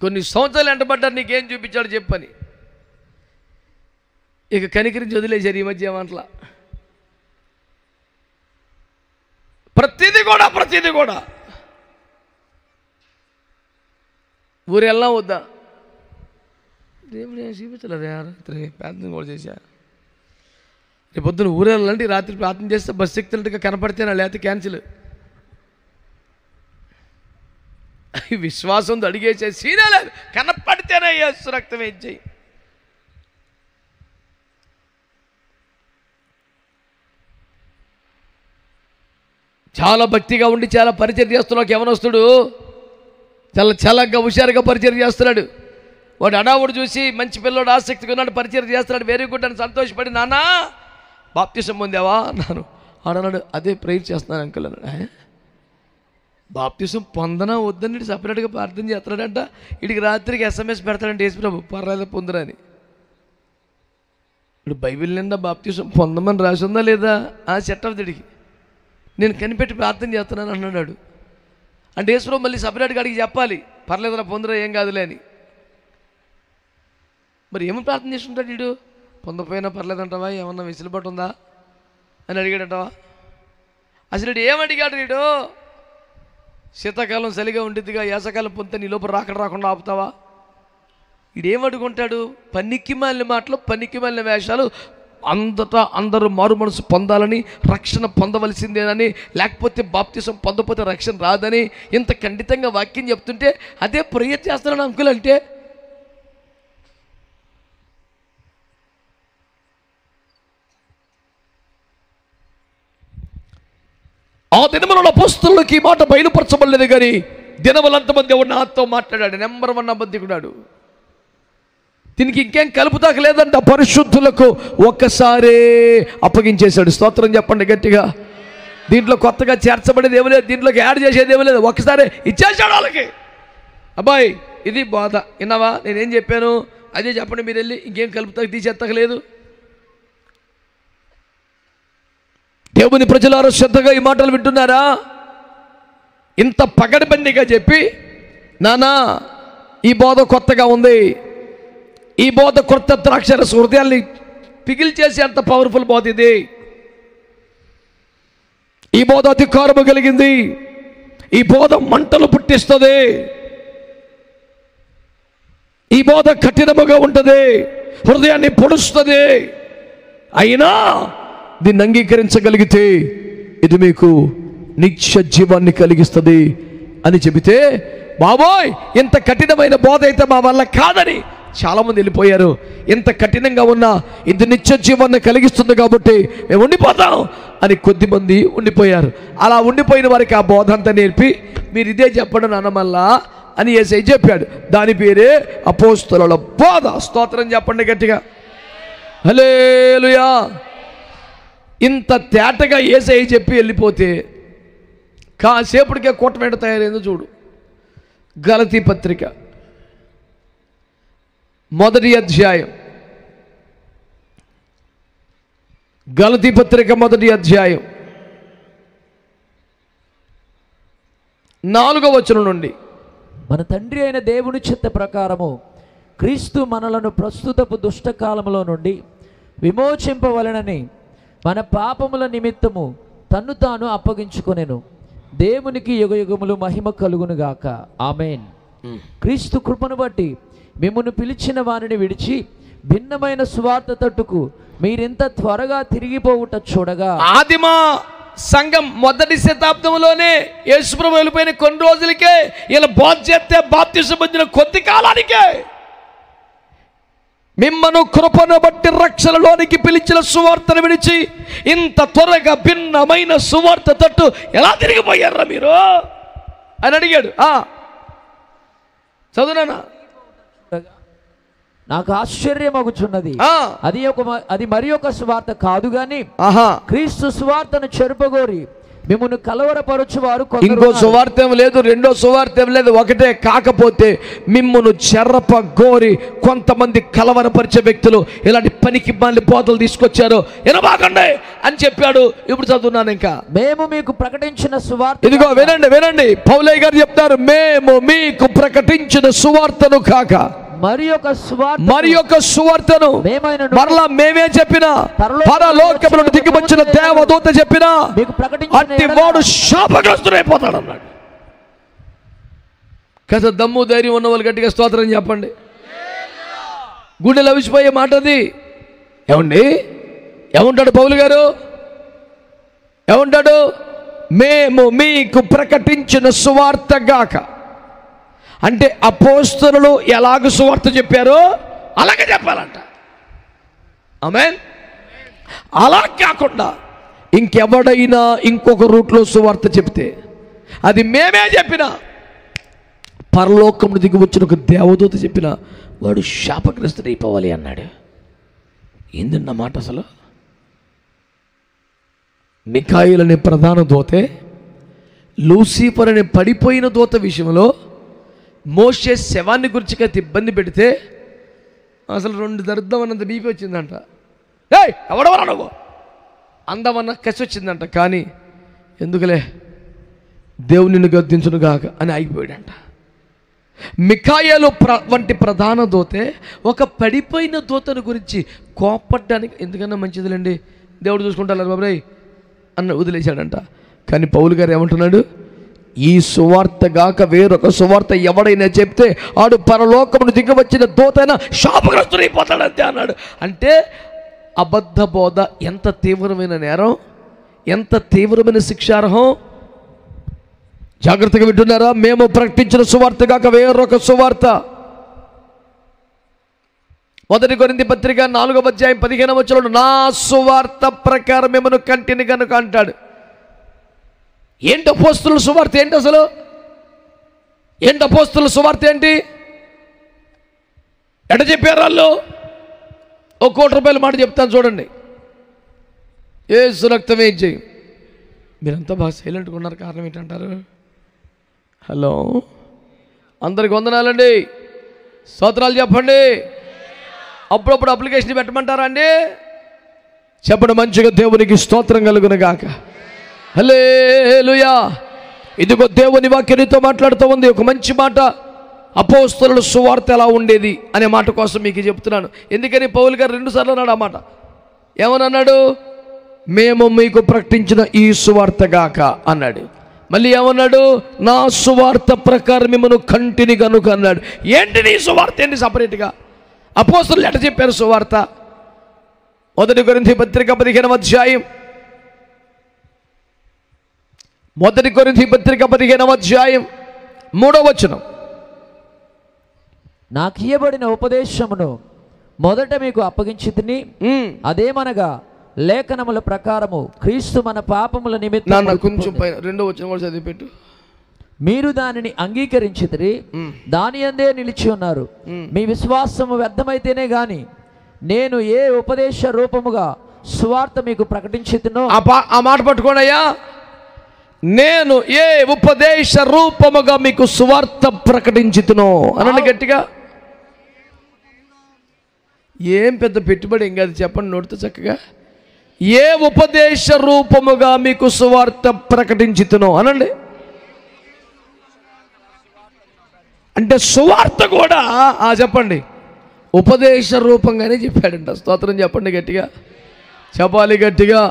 కొన్ని సంవత్సరాలు ఎంటబడ్డారు, నీకేం చూపించాడు చెప్పని, ఇక కనికరించి వదిలేశారు ఈ మధ్య ఏమంటలా. ప్రతిదీ కూడా ఊరు వెళ్ళా వద్దా, దేవుడు ఏం చూపించలేదు రాత్రి ప్రార్థన కూడా చేశా, రేపు పొద్దున ఊరు వెళ్ళాలంటే రాత్రి ప్రార్థన చేస్తే బస్సు ఎక్కుతున్నట్టుగా కనపడితేనా, లేకపోతే క్యాన్సిల్. విశ్వాసంతో అడిగేసే సీనే లేదు, కనపడితేనే యేసు రక్తం ఏం చేయి. చాలా భక్తిగా ఉండి చాలా పరిచయం చేస్తున్నావు యవనస్తుడు, చాలా చల్లగా హుషారుగా పరిచయం చేస్తున్నాడు. వాడు అడావుడు చూసి మంచి పిల్లోడు ఆసక్తిగా ఉన్నాడు, పరిచయం చేస్తున్నాడు, వెరీ గుడ్ అని సంతోషపడి నాన్న బాప్తిసం పొందావా అన్నాను. ఆడన్నాడు అదే ప్రేయర్ చేస్తున్నాను అంకుల్ అన్నాడు. బాప్తిసం పొందనా వద్దని సపరేట్గా ప్రార్థన చేస్తున్నాడంట. వీడికి రాత్రికి SMS పెడతాడంటే యేసుప్రభు పర్లేదు పొందరని. ఇప్పుడు బైబిల్ నిండా బాప్తిసం పొందమని రాసి ఉందా లేదా సెట్ అవుతాడికి, నేను కనిపెట్టి ప్రార్థన చేస్తున్నాను అన్నాడు. అంటే యేసుప్రభు మళ్ళీ సపరేట్గా అడిగి చెప్పాలి పర్లేదురా పొందరా ఏం కాదులే అని. మరి ఏమని ప్రార్థన చేస్తుంటాడు వీడు, పొందపోయినా పర్లేదంటావా, ఏమన్నా వెసులుబాటు ఉందా అని అడిగాడంటావా. అసలు వీడు ఏమడిగాడు, వీడు శీతాకాలం చలిగా ఉండిద్దిగా వేసవకాలం పొందితే నీ లోపల రాకుండా ఆపుతావా. వీడేమడుకుంటాడు, పనికి మాలిన మాటలు పనికి మాలిన వేషాలు, అంతటా అందరూ మారు మనసు పొందాలని, రక్షణ పొందవలసిందేనని, లేకపోతే బాప్తిసం పొందకపోతే రక్షణ రాదని ఇంత ఖండితంగా వాక్యం చెప్తుంటే అదే ప్రేయర్ చేస్తున్నాడు అంకుల్ అంటే. ఆ దినములలో అపోస్తలులకు ఈ మాట బయలుపరచబడలేదు కానీ దినములంతమంది ఎవరు నాతో మాట్లాడాడు. నెంబర్ 1 అబద్ధికుడాడు. దీనికి ఇంకేం కలుపుతాక లేదంట, పరిశుద్ధులకు ఒక్కసారే అప్పగించేశాడు. స్తోత్రం చెప్పండి గట్టిగా. దీంట్లో కొత్తగా చేర్చబడేది ఏమీ లేదు, దీంట్లోకి యాడ్ చేసేది ఏమీ లేదు, ఒక్కసారే ఇచ్చేసాడు వాళ్ళకి. అబ్బాయి ఇది బోధ విన్నావా, నేనేం చెప్పాను అదే చెప్పండి మీరు వెళ్ళి, ఇంకేం కలుపుతాక తీసేస్తాక లేదు. దేవుని ప్రజలారా శ్రద్ధగా ఈ మాటలు వింటున్నారా? ఇంత పగడబండిగా చెప్పి నానా ఈ బోధ కొత్తగా ఉంది, ఈ బోధ కొత్త ద్రాక్షరస హృదయాల్ని పిగిల్చేసి అంత పవర్ఫుల్ బోధ ఇది. ఈ బోధ అధికారము కలిగింది, ఈ బోధ మంటలు పుట్టిస్తుంది, ఈ బోధ కఠినముగా ఉంటుంది, హృదయాన్ని పొడుస్తుంది. అయినా దీన్ని అంగీకరించగలిగితే ఇది మీకు నిత్య జీవాన్ని కలిగిస్తుంది అని చెబితే, బాబోయ్ ఇంత కఠినమైన బోధ అయితే మా వల్ల కాదని చాలామంది వెళ్ళిపోయారు. ఇంత కఠినంగా ఉన్న ఇది నిత్య జీవాన్ని కలిగిస్తుంది కాబట్టి మేము ఉండిపోతాం అని కొద్దిమంది ఉండిపోయారు. అలా ఉండిపోయిన వారికి ఆ బోధ అంతా నేర్పి మీరు ఇదే చెప్పండి నాన్నమల్లా అని యేసయ్య చెప్పాడు. దాని పేరే అపోస్తలుల బోధ. స్తోత్రం చెప్పండి గట్టిగా. హల్లెలూయా. ఇంత తేటగా యేసయ్య చెప్పి వెళ్ళిపోతే కాసేపటికే కొట్టమేట తయారైందో చూడు. గలతీ పత్రిక 1వ అధ్యాయం, గలతీ పత్రిక 1వ అధ్యాయం 4వ వచనం నుండి, మన తండ్రి అయిన దేవుని చిత్త ప్రకారము క్రీస్తు మనలను ప్రస్తుతపు దుష్టకాలములో నుండి విమోచింపవలెనని మన పాపముల నిమిత్తము తన్ను తాను అప్పగించుకొనెను. దేవునికి యుగయుగములు మహిమ కలుగునుగాక. ఆమేన్. క్రీస్తు కృపను బట్టి మిమ్మును పిలిచిన వారిని విడిచి భిన్నమైన సువార్త తట్టుకు మీరింత త్వరగా తిరిగిపోవుట చూడగా, ఆదిమ సంఘం 1వ శతాబ్దంలోనే యేసుప్రభు వెళ్ళిపోయిన కొన్ని రోజులకే ఇలా బోధ చేస్తే బాప్తిసం పొందిన కొద్ది కాలానికే మిమ్మను కృపను బట్టి రక్షణలోనికి పిలిచిన సువార్తను విడిచి ఇంత త్వరగా భిన్నమైన సువార్త తట్టు ఎలా తిరిగిపోయారా మీరు అని అడిగాడు. చదువునా, నాకు ఆశ్చర్యమగుచున్నది. అది మరి ఒక సువార్త కాదు గాని క్రీస్తు సువార్తను చెరుపగోరి మిమ్మును కలవరపరచువారు ఇంకో సువార్త ఏం లేదు, రెండో సువార్త ఏం లేదు, ఒకటే. కాకపోతే మిమ్మును చెరపగోరి కొంతమంది కలవరపరిచే వ్యక్తులు ఇలాంటి పనికి మళ్ళీ బోధలు తీసుకొచ్చారు, వినబాకండి అని చెప్పాడు. ఇప్పుడు చదువున్నాను. ఇంకా మేము మీకు ప్రకటించిన సువార్త, ఇదిగో వినండి వినండి, పౌలయ్య గారు చెప్తారు, మేము మీకు ప్రకటించిన సువార్తను కాక మరి ఒక సువార్తను మరలా మేమే చెప్పిన పరలోకములను దిగివచ్చిన దేవదూత చెప్పిన అట్టి వాడు శాపగ్రస్తుడైపోతాడు అన్నాడు. కదా దమ్ము ధైర్యం ఉన్న వాళ్ళు గట్టిగా స్తోత్రం చెప్పండి. గుండెలు అవిసిపోయే మాట అది. ఏమండి ఏమంటాడు పౌలు గారు? ఏమంటాడు? మేము మీకు ప్రకటించిన సువార్త గాక. అంటే అపోస్తలులు ఎలాగ సువార్త చెప్పారో అలాగే చెప్పాలంట. ఆమేన్. అలా కాకుండా ఇంకెవడైనా ఇంకొక రూట్లో సువార్త చెప్తే అది మేమే చెప్పిన పరలోకమును దిగి వచ్చిన ఒక దేవదూత చెప్పిన వాడు శాపగ్రస్తుడైపోవాలి అన్నాడు. ఏందన్న మాట అసలు? మిఖాయిల్ అనే ప్రధాన దూతే లూసిఫర్ అనే పడిపోయిన దూత విషయంలో మోషే శవాన్ని గురించి ఇబ్బంది పెడితే అసలు 2 దరిద్రమన్నంత బీపీ వచ్చిందంట. ఎవడవరా నువ్వు అందమన్న కసి వచ్చిందంట. కానీ ఎందుకులే దేవుని నిన్ను గద్దించునుగాక అని ఆగిపోయాడంట. మిఖాయేలు వంటి ప్రధాన దూతే ఒక పడిపోయిన దూతను గురించి కోపడ్డానికి ఎందుకన్నా మంచిదిలేండి, దేవుడు చూసుకుంటారు బాబాయ్ అన్న వదిలేశాడంట. కానీ పౌలు గారు ఏమంటున్నాడు? ఈ సువార్త గాక వేరొక సువార్త ఎవడైనా చెప్తే ఆడు పరలోకమును దిగవచ్చిన దూతైనా శాపగ్రస్తుడైపోతాడంతే అన్నాడు. అంటే అబద్ధ బోధ ఎంత తీవ్రమైన నేరం, ఎంత తీవ్రమైన శిక్షార్హం. జాగ్రత్తగా వింటున్నారా? మేము ప్రకటించిన సువార్త గాక వేరొక సువార్త. 1 కొరింథీ పత్రిక 4వ అధ్యాయం 15వ వచనంలో నా సువార్త ప్రకారం మిమ్మను కంటిని కనుక అంటాడు. ఏంటి అపోస్తలుల సువార్త? ఏంటి అసలు? ఏంటి అపోస్తలుల సువార్త? ఏంటి ఎట చెప్పారు వాళ్ళు? ₹1,00,00,000 మాట చెప్తాను చూడండి. యేసు రక్తమే జయం. మీరంతా బాగా సైలెంట్గా ఉన్నారు, కారణం ఏంటంటారు? హలో, అందరికి వందనాలండి, స్తోత్రాలు చెప్పండి. అప్పుడప్పుడు అప్లికేషన్ పెట్టమంటారా అండి? చెప్పండి మంచిగా. దేవునికి స్తోత్రం కలుగును గాక. హల్లెలూయా. ఇదిగో దేవుని వాక్యం నీతో మాట్లాడుతూ ఉంది. ఒక మంచి మాట, అపోస్తలుల సువార్త ఎలా ఉండేది అనే మాట కోసం మీకు చెప్తున్నాను. ఎందుకని పౌలు గారు 2 సార్లు అన్నాడు ఆ మాట. ఏమన్నాడు? మేము మీకు ప్రకటించిన ఈ సువార్త గాక అన్నాడు. మళ్ళీ ఏమన్నాడు? నా సువార్త ప్రకారం మిమ్మను కంటిని కనుక అన్నాడు. ఏంటి నీ సువార్త? ఏంటి సపరేట్గా? అపోస్తలులు ఎట చెప్పారు సువార్త? 1 కొరింథీ పత్రిక 15వ అధ్యాయం 1 కొరింథీ పత్రిక 15వ అధ్యాయం 3వ వచనం. నాకు ఇయ్యబడిన ఉపదేశమును మొదట మీకు అప్పగించితిని, అదేమనగా లేఖనముల ప్రకారము క్రీస్తు మన పాపముల నిమిత్తం. కొంచెం పైన 2వ వచనం కూడా చదివి పెట్టు. మీరు దానిని అంగీకరించితిరి, దాని అందే నిలిచి ఉన్నారు. మీ విశ్వాసము వ్యర్థమైతేనే గాని నేను ఏ ఉపదేశ రూపముగా సువార్త మీకు ప్రకటించుతునో ఆ మాట పట్టుకోండి అయ్యా. నేను ఏ ఉపదేశ రూపముగా మీకు సువార్త ప్రకటించుతునో అనండి గట్టిగా. ఏం పెద్ద పెట్టుబడి ఏం కాదు, చెప్పండి నోటితో చక్కగా. ఏ ఉపదేశ రూపముగా మీకు సువార్త ప్రకటించుతునో అనండి. అంటే సువార్త కూడా చెప్పండి ఉపదేశ రూపంగానే చెప్పాడంట. స్తోత్రం చెప్పండి గట్టిగా, చెప్పాలి గట్టిగా.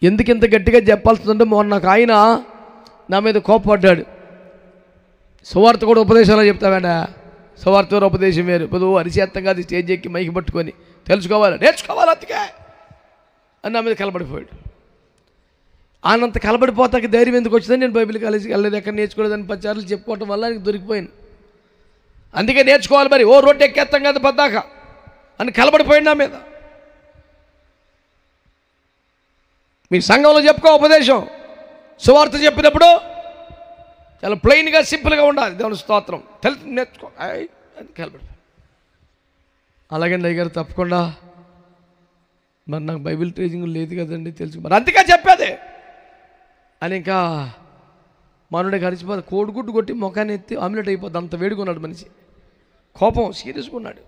ఎందుకు ఇంత గట్టిగా చెప్పాల్సిందంటే మొన్న నాకు ఆయన నా మీద కోపపడ్డాడు. సువార్త కూడా ఉపదేశాలు చెప్తావేనా? సువార్త వేరు ఉపదేశం వేరు. ఇప్పుడు అరిచేత్తం కాదు, స్టేజ్ ఎక్కి మైకి పట్టుకొని తెలుసుకోవాలి నేర్చుకోవాలి అందుకే అని నా మీద కలబడిపోయాడు. ఆయనంత కలబడిపోతాక ధైర్యం ఎందుకు వచ్చిందని నేను బైబిల్ కాలేజీకి వెళ్ళలేదు, ఎక్కడ నేర్చుకోలేదని 10 సార్లు చెప్పుకోవటం వల్ల ఆయనకి దొరికిపోయాను. అందుకే నేర్చుకోవాలి మరి, ఓ రోడ్డు ఎక్కేస్తాం కదా పద్దాక అని కలబడిపోయింది నా మీద. మీ సంఘంలో చెప్పుకో ఉపదేశం. సువార్త చెప్పినప్పుడు చాలా ప్లెయిన్గా సింపుల్గా ఉండాలి. దేవుని స్తోత్రం తెలుసు నేర్చుకో అని కలబడిపోయి. అలాగే అయ్యగారు తప్పకుండా మరి నాకు బైబిల్ ట్రేజింగ్ లేదు కదండి తెలుసు, మరి అందుకే చెప్పేది అని ఇంకా మనోడే గడిచిపోతే కోడిగుడ్డు కొట్టి ముఖాన్ని ఎత్తి ఆమ్లెట్ అయిపోద్ది, అంత వేడుకున్నాడు మనిషి. కోపం సీరియస్గా ఉన్నాడు.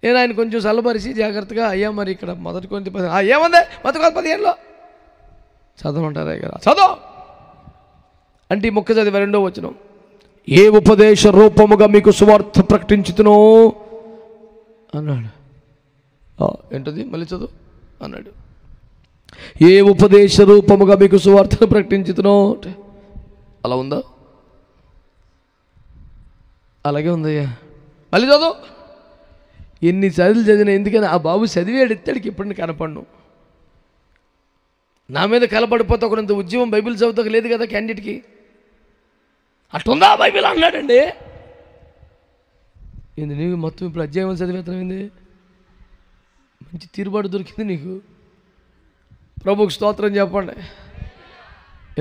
నేను ఆయన కొంచెం చల్లబరిచి జాగ్రత్తగా అయ్యా మరి ఇక్కడ మొదటి కొంచెం ఏముంది మొదటి 15లో చదవమంటారా అయ్యారా? చదవ అంటే ఈ ముక్క చదివి 2వ వచనం. ఏ ఉపదేశ రూపముగా మీకు సువార్త ప్రకటించుతునో అన్నాడు. ఏంటది మళ్ళీ చదువు అన్నాడు. ఏ ఉపదేశ రూపముగా మీకు సువార్తను ప్రకటించుతునో. అలా ఉందా? అలాగే ఉందయ్యా. మళ్ళీ చదువు. ఎన్నిసార్లు చదివినా, ఎందుకని ఆ బాబు చదివాడు ఎత్తాడికి ఎప్పుడు కనపడను. నా మీద కలపడిపోతే ఒకరింత ఉద్యమం బైబిల్ చదువుతాక లేదు కదా క్యాండిడేట్కి. అట్లుందా బైబిల్ అన్నాడండి. ఏంది నీకు మొత్తం ఇప్పుడు అధ్యాయం చదివేతమైంది, మంచి తీరుబాటు దొరికింది నీకు. ప్రభువుకి స్తోత్రం చెప్పండి.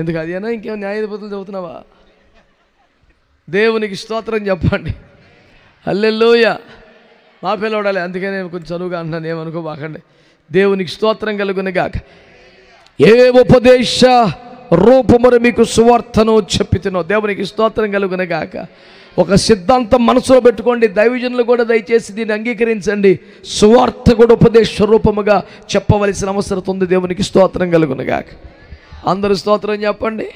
ఎందుకు అదేనా ఇంకేమో న్యాయాధిపతులు చదువుతున్నావా? దేవునికి స్తోత్రం చెప్పండి. హల్లెలూయా. మా పిల్లవాడాలి, అందుకే నేను కొంచెం చదువుగా అంటున్నాను, ఏమనుకోబాకండి. దేవునికి స్తోత్రం కలుగునుగాక. ఏ ఉపదేశ రూపమును మీకు సువార్తను చెప్పితునో. దేవునికి స్తోత్రం కలుగునుగాక. ఒక సిద్ధాంతం మనసులో పెట్టుకోండి, దైవజనులు కూడా దయచేసి దీన్ని అంగీకరించండి. సువార్త కూడా ఉపదేశ రూపముగా చెప్పవలసిన అవసరం ఉంది. దేవునికి స్తోత్రం కలుగునుగాక. అందరూ స్తోత్రం చెప్పండి.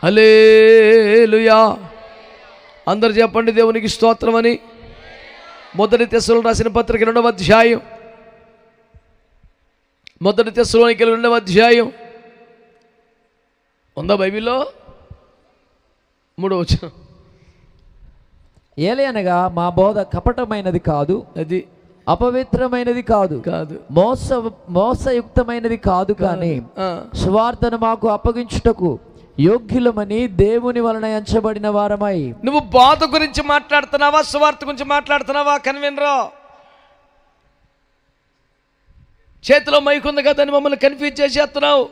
హల్లెలూయా. అందరు చెప్పండి దేవునికి స్తోత్రం అని. మొదటి తెస్సలోనికీయులకు రాసిన పత్రిక 2వ అధ్యాయం, మొదటి తెస్సలోనికీయులకు 2వ అధ్యాయం ఉందా బైబిల్లో? 3వ వచనం. ఏలయనగా మా బోధ కపటమైనది కాదు, అది అపవిత్రమైనది కాదు, మోసయుక్తమైనది కాదు, కానీ సువార్తను మాకు అప్పగించుటకు యోగ్యులమని దేవుని వలన ఎంచబడిన వారమై. నువ్వు బోధ గురించి మాట్లాడుతున్నావా, సువార్త గురించి మాట్లాడుతున్నావా? కన్వీనరు చేతిలో మైక్ ఉంది కదా అని మమ్మల్ని కన్ఫ్యూజ్ చేసేస్తున్నావు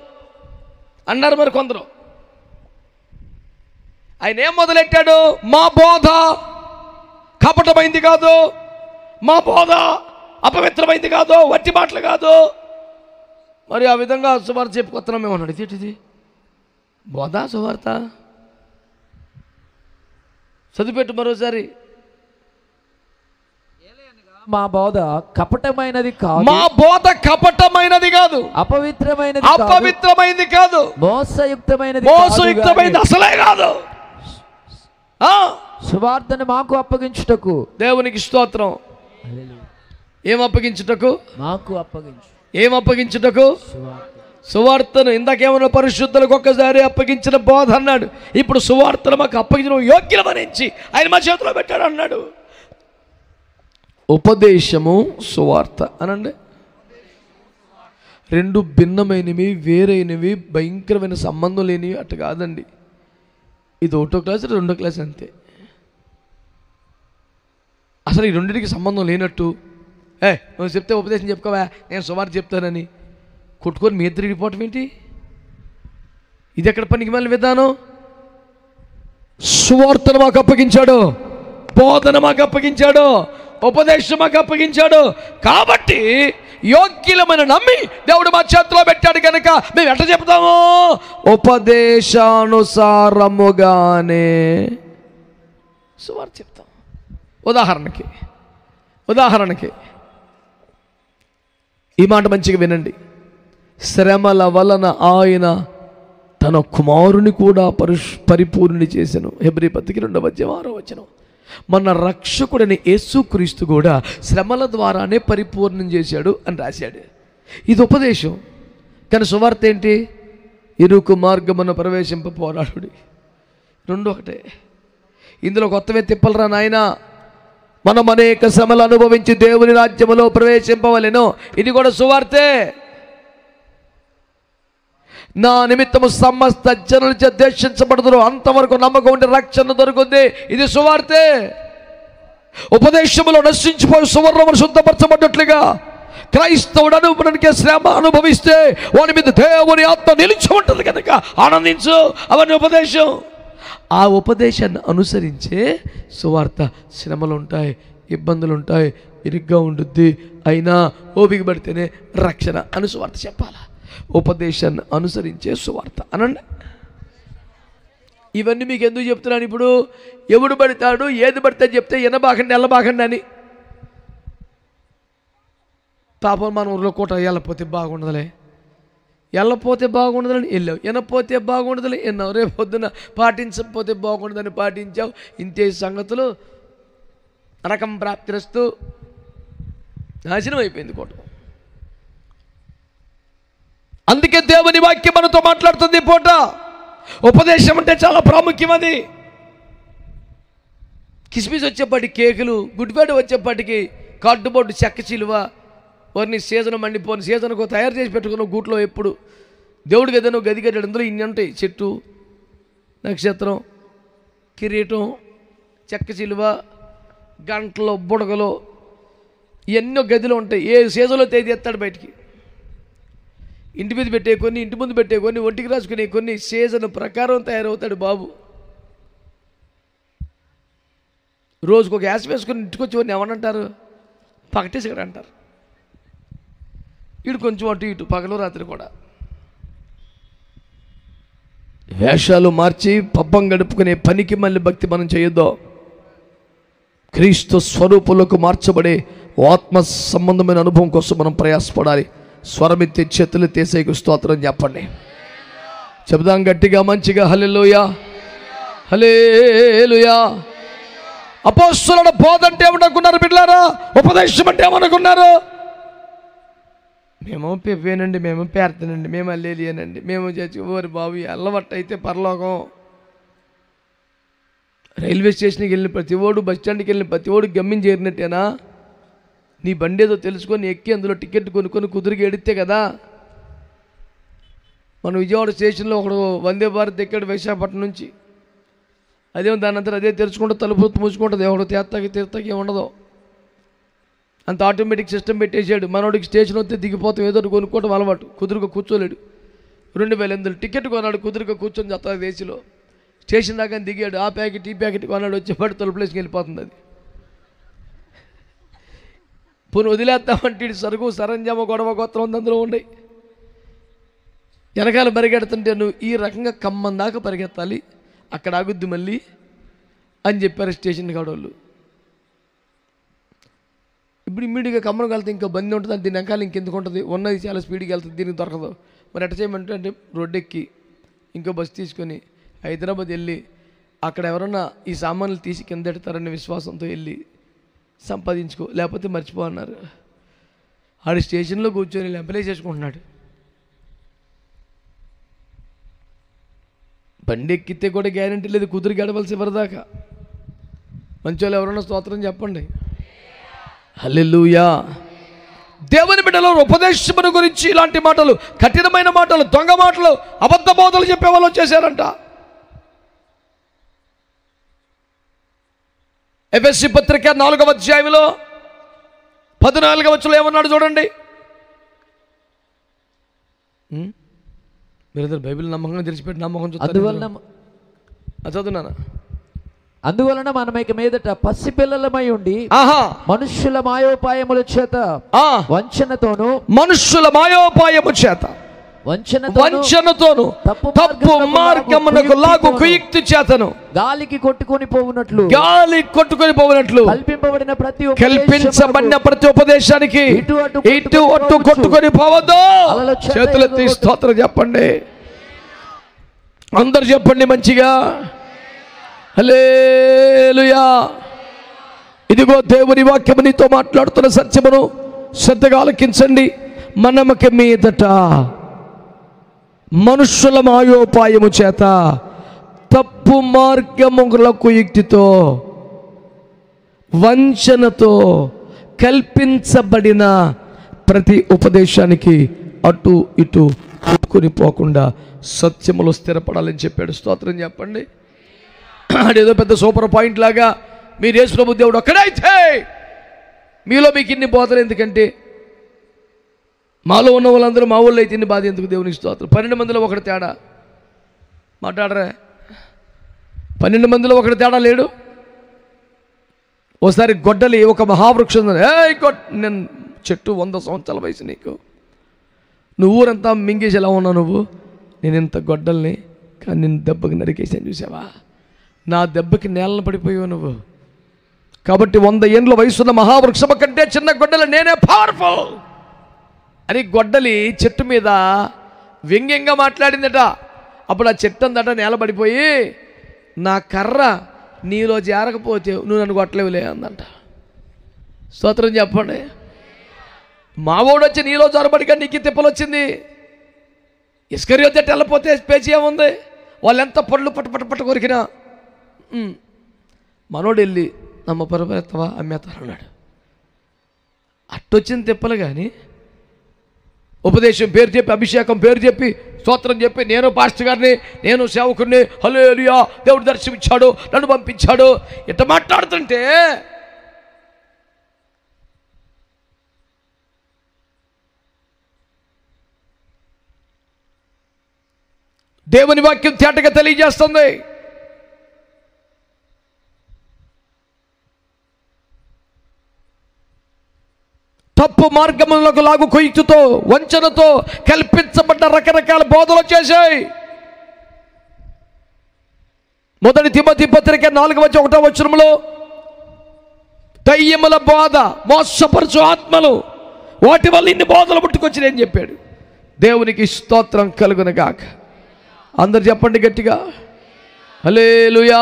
అన్నారు మరి కొందరు. ఆయన ఏం మొదలెట్టాడు? మా బోధ కపటమైంది కాదు, మా బోధ అపవిత్రమైంది కాదు, వట్టి మాటలు కాదు. మరి ఆ విధంగా సువార్త చెప్పుకొస్తున్నాం మేము అన్నాడు. ఇది బోధ సువార్త చదివిపెట్టు మరోసారి. మా బోధ కపటమైనది కాదు, మా బోధ కపటమైనది కాదు, అపవిత్రమైనది కాదు, మోసయుక్తమైనది అసలే కాదు. సువార్తను మాకు అప్పగించుటకు. దేవునికి స్తోత్రం. ఏం అప్పగించుటకు? మాకు అప్పగించు. ఏం అప్పగించుటకు? సువార్తను. ఇందాకేమన్నా పరిశుద్ధులకు ఒక్కసారి అప్పగించిన బోధ అన్నాడు. ఇప్పుడు సువార్తను మాకు అప్పగించిన యోగ్యులమనించి ఆయన మా చేతిలో పెట్టాడు అన్నాడు. ఉపదేశము సువార్త అనండి. 2 భిన్నమైనవి, వేరైనవి, భయంకరమైన సంబంధం లేనివి అటు కాదండి. ఇది 1వ క్లాసు 2వ క్లాస్ అంతే. అసలు ఈ రెండింటికి సంబంధం లేనట్టు నువ్వు చెప్తే ఉపదేశం చెప్పుకోవా, నేను సువార్త చెప్తానని కొట్టుకొని మీ ఇద్దరు విడిపోవటం ఏంటి? ఇది ఎక్కడ పనికి మళ్ళీ విధానం? సువార్తను మాకు అప్పగించాడు, బోధన మాకు అప్పగించాడు, ఉపదేశం మాకు అప్పగించాడు. కాబట్టి యోగ్యులమైన నమ్మి దేవుడు మా చేతిలో పెట్టాడు కనుక మేము ఎట్లా చెప్తాము? ఉపదేశానుసారముగానే సువార్త చెప్తాం. ఉదాహరణకి ఈ మాట మంచిగా వినండి. శ్రమల వలన ఆయన తన కుమారుని కూడా పరిపూర్ణుని చేసెను. హెబ్రీ పత్రిక 2:6 మన రక్షకుడని యేసుక్రీస్తు కూడా శ్రమల ద్వారానే పరిపూర్ణం చేశాడు అని రాశాడు. ఇది ఉపదేశం. కానీ సువార్త ఏంటి? ఇరుకు మార్గమున ప్రవేశింప పోరాడుడి. రెండు ఒకటే. ఇందులో కొత్తవే తిప్పలరా నాయన. మనం అనేక శ్రమలు అనుభవించి దేవుని రాజ్యములో ప్రవేశింపవలెను. ఇది కూడా సువార్తే. నా నిమిత్తము సమస్త జనులు ద్వేషించబడుదురు, అంతవరకు నమ్మకం ఉంటే రక్షణ దొరుకుతుంది. ఇది సువార్తే. ఉపదేశములో నశించిపోయి సువర్ణమును శుద్ధపరచబడ్డట్లుగా క్రైస్తవుడు అనుభవానికి శ్రమ అనుభవిస్తే వాని మీద దేవుని ఆత్మ నిలిచి ఉంటుంది కనుక ఆనందించు. అవన్నీ ఉపదేశం. ఆ ఉపదేశాన్ని అనుసరించే సువార్త. శ్రమలు ఉంటాయి, ఇబ్బందులు ఉంటాయి, ఇరుగ్గా ఉండుద్ది, అయినా ఓపిక పడితేనే రక్షణ అని సువార్త చెప్పాలా. ఉపదేశాన్ని అనుసరించే సువార్త అనండి. ఇవన్నీ మీకు ఎందుకు చెప్తున్నాను? ఇప్పుడు ఎవడు పడతాడు ఏది పడితే చెప్తే ఎనబాకండి ఎల్లబాకండి అని. పాపం మన ఊరిలో కూట వెళ్ళపోతే బాగుండదులే, వెళ్ళపోతే బాగుండదని వెళ్ళావు, వినపోతే బాగుండదులే విన్నావు, రేపు పొద్దున పాటించకపోతే బాగుండదని పాటించావు. ఇంతే సంగతులు. నరకం ప్రాప్తిరస్తూ నాశనం అయిపోయింది కూట. అందుకే దేవుని వాక్యం మనతో మాట్లాడుతుంది. పూట ఉపదేశం అంటే చాలా ప్రాముఖ్యం. అది కిస్మిస్ వచ్చేపాటికి కేకులు, గుడ్డిపేట వచ్చేపాటికి కార్డుబోర్డు, చెక్క చిలువ, వారిని సీజన్ మండిపోని సీజన్కు తయారు చేసి పెట్టుకున్న గూట్లో ఎప్పుడు దేవుడికి ఏదైనా గది కట్టాడు. అందులో ఇన్ని ఉంటాయి: చెట్టు, నక్షత్రం, కిరీటం, చెక్క చిలువ, గంటలు, బుడగలు, ఎన్నో గదిలో ఉంటాయి. ఏ సీజన్లో తేదీ ఎత్తాడు బయటికి. ఇంటి మీద పెట్టే కొన్ని, ఇంటి ముందు పెట్టే కొన్ని, ఒంటికి రాసుకునే కొన్ని, సీజన్ ప్రకారం తయారవుతాడు బాబు. రోజుకు ఒక యాస వేసుకొని ఇంటికి వచ్చి వాడిని ఏమనంటారు? పకటేసాడు అంటారు. ఇటు కొంచెం అటు ఇటు, పగలు రాత్రి కూడా వేషాలు మార్చి పబ్బం గడుపుకునే పనికి మళ్ళీ భక్తి మనం చేయొద్దు. క్రీస్తు స్వరూపులకు మార్చబడే ఆత్మ సంబంధమైన అనుభవం కోసం మనం ప్రయాసపడాలి. స్వరమెత్తి చేతులు తీసేకు స్తోత్రం చెప్పండి. చెబుదాం గట్టిగా మంచిగా హల్లెలూయా, హల్లెలూయా. అపోస్తలుల బోధ అంటే ఏమనుకున్నారు బిడ్డలారా? ఉపదేశం అంటే ఏమనుకున్నారు? మేము పెవ్వేనండి, మేము పేర్తనండి, మేము అల్లేలియనండి, మేము చచ్చి ఓరి బాబు అల్లవట్టు అయితే పరలోకం. రైల్వే స్టేషన్కి వెళ్ళిన ప్రతి ఓడు, బస్ స్టాండ్కి వెళ్ళిన ప్రతి ఓడు గమ్యం చేరినట్టేనా? నీ బండి ఏదో తెలుసుకొని ఎక్కి అందులో టికెట్ కొనుక్కొని కుదిరికి ఎడితే కదా. మన విజయవాడ స్టేషన్లో ఒకడు వందే భారత్ ఎక్కాడు విశాఖపట్నం నుంచి. అదేమో దాని అంతా అదే తెరుచుకుంటూ తలుపు మూసుకుంటుంది. ఎవడో తీర్థకి ఉండదు. అంత ఆటోమేటిక్ సిస్టమ్ పెట్టేశాడు. మనోడికి స్టేషన్ వస్తే దిగిపోతాం, ఏదో కొనుక్కోవడం అలవాటు. కుదురుగా కూర్చోలేడు. 2008 టికెట్ కొన్నాడు, కుదురుగా కూర్చొని చెత్త దేశంలో. స్టేషన్ దాకా దిగాడు. ఆ ప్యాకెట్ ఈ ప్యాకెట్ కొన్నాడు, వచ్చేపాటు తలుపులేసుకు వెళ్ళిపోతుంది. అది పోనీ వదిలేస్తామంటే సరుకు సరంజామ గొడవ గోత్రం ఉంది, అందులో ఉండే వెనకాల పరిగెడుతుంటే నువ్వు ఈ రకంగా ఖమ్మం దాకా పరిగెత్తాలి, అక్కడ ఆగుద్ది మళ్ళీ అని చెప్పారు స్టేషన్ కాడోళ్ళు. ఇప్పుడు ఇమ్మీడియట్గా ఖమ్మం వెళ్తే ఇంకా బండి ఉంటుంది, దీని వెనకాల ఇంకెందుకు ఉంటుంది, ఉన్నది చాలా స్పీడ్కి వెళ్తుంది, దీనికి దొరకదు. మరి ఎట్ట చేయమంటే అంటే రోడ్డు ఎక్కి ఇంకో బస్సు తీసుకొని హైదరాబాద్ వెళ్ళి అక్కడ ఎవరన్నా ఈ సామాన్లు తీసి కింద ఎడతారనే విశ్వాసంతో వెళ్ళి సంపాదించుకో, లేకపోతే మర్చిపో అన్నారు. ఆడు స్టేషన్లో కూర్చొని లెంపలే చేసుకుంటున్నాడు. బండి ఎక్కితే కూడా గ్యారంటీ లేదు, కుదురు గడవలసి ఎవరిదాకా. మంచోళ్ళు ఎవరన్నా స్తోత్రం చెప్పండి. హల్లెలూయా. దేవుని బిడ్డలో ఉపదేశమును గురించి ఇలాంటి మాటలు, కఠినమైన మాటలు, దొంగ మాటలు, అబద్ధ బోధలు చెప్పే వాళ్ళు వచ్చేసారంట. ఎఫెసీ పత్రిక 4వ అధ్యాయంలో 14వ వచనంలో ఏమన్నాడు చూడండి. మీరు బైబిల్ నమ్మకంగా తెరిచిపెట్టి నమ్మకం అందువలన చదువున్నానా? అందువలన మనం ఇక మీదట పసిపిల్లలమై ఉండి ఆహా మనుష్యుల మాయోపాయముల చేత ఆ వంచనతోను మనుష్యుల మాయోపాయము చేత వంచనతోను తప్పు మార్గమునకు లాగు కుయుక్తి చేతను గాలికి కొట్టుకొని పోవునట్లు కల్పించబడిన ప్రతి ఉపదేశానికి ఇటు అటు కొట్టుకొని పోవద్దు. చేతులెత్తి స్తోత్రం చెప్పండి, అందరు చెప్పండి మంచిగా హల్లెలూయా. ఇదిగో దేవుని వాక్యము నీతో మాట్లాడుతున్న సత్యమును శ్రద్ధగా ఆలకించండి. మనమక మీదట మనుష్యుల మాయోపాయము చేత తప్పు మార్గములకు యుక్తితో వంచనతో కల్పించబడిన ప్రతి ఉపదేశానికి అటు ఇటు కొట్టుకొని పోకుండా సత్యములో స్థిరపడాలని చెప్పాడు. స్తోత్రం చెప్పండి. అదేదో పెద్ద సూపర్ పాయింట్ లాగా మీరు యేసు ప్రభు దేవుడు ఒక్కడైతే మీలో మీకు ఇన్ని బోధలు ఎందుకంటే మాలో ఉన్న వాళ్ళందరూ మా ఊళ్ళో అయితే ఇన్ని బాధ ఎందుకు? దేవునికి స్తోత్రం. 12 మందిలో ఒకటి తేడా మాట్లాడరా? 12 మందిలో ఒకటి తేడా లేడు. ఓసారి గొడ్డలి ఒక మహావృక్షం, నేను చెట్టు 100 సంవత్సరాల వయసు నీకు, నువ్వు ఊరంతా మింగేసి ఎలా ఉన్నావు నువ్వు? నేను ఇంత గొడ్డల్ని కానీ నేను దెబ్బకి నరికేసాను చూసావా? నా దెబ్బకి నేలను పడిపోయావు నువ్వు. కాబట్టి 100 ఏండ్ల వయసున్న మహావృక్షం కంటే చిన్న గొడ్డలి నేనే పవర్ఫుల్ అని గొడ్డలి చెట్టు మీద వ్యంగ్యంగా మాట్లాడిందట. అప్పుడు ఆ చెట్టు అందట నేల పడిపోయి, నా కర్ర నీలో జారకపోతే నువ్వు నన్ను కొట్టలేవులే అందంట. స్తోత్రం చెప్పండి. మావోడు వచ్చి నీలో జారబడిగా నీకు తిప్పలు వచ్చింది. ఇస్కరియోతు వెళ్ళపోతే పేచీ ఏముంది? వాళ్ళు ఎంత పళ్ళు పట్ట కొరికినా మనోడు వెళ్ళి నమ్మ పరమెత్తవా అమ్మేస్తారన్నాడు. అట్టొచ్చింది తిప్పలు. కానీ ఉపదేశం పేరు చెప్పి, అభిషేకం పేరు చెప్పి, స్తోత్రం చెప్పి, నేను పాస్టర్ గారిని, నేను సేవకుడిని, హల్లెలూయా దేవుడు దర్శనమిచ్చాడు, నన్ను పంపించాడు, ఇట్ట మాట్లాడుతుంటే దేవుని వాక్యం తేటగా తెలియజేస్తుంది. తప్పు మార్గములకు లాగు కొయ్యుతో వంచనతో కల్పించబడ్డ రకరకాల బోధలు చేశాయి. 1 తిమోతి పత్రిక 4:1 దయ్యముల బోధ, మోసపరచు ఆత్మలు, వాటి వల్ల ఇన్ని బోధలు పుట్టుకొచ్చి నేను చెప్పాడు. దేవునికి స్తోత్రం కలుగునుగాక. అందరు చెప్పండి గట్టిగా హల్లెలూయా.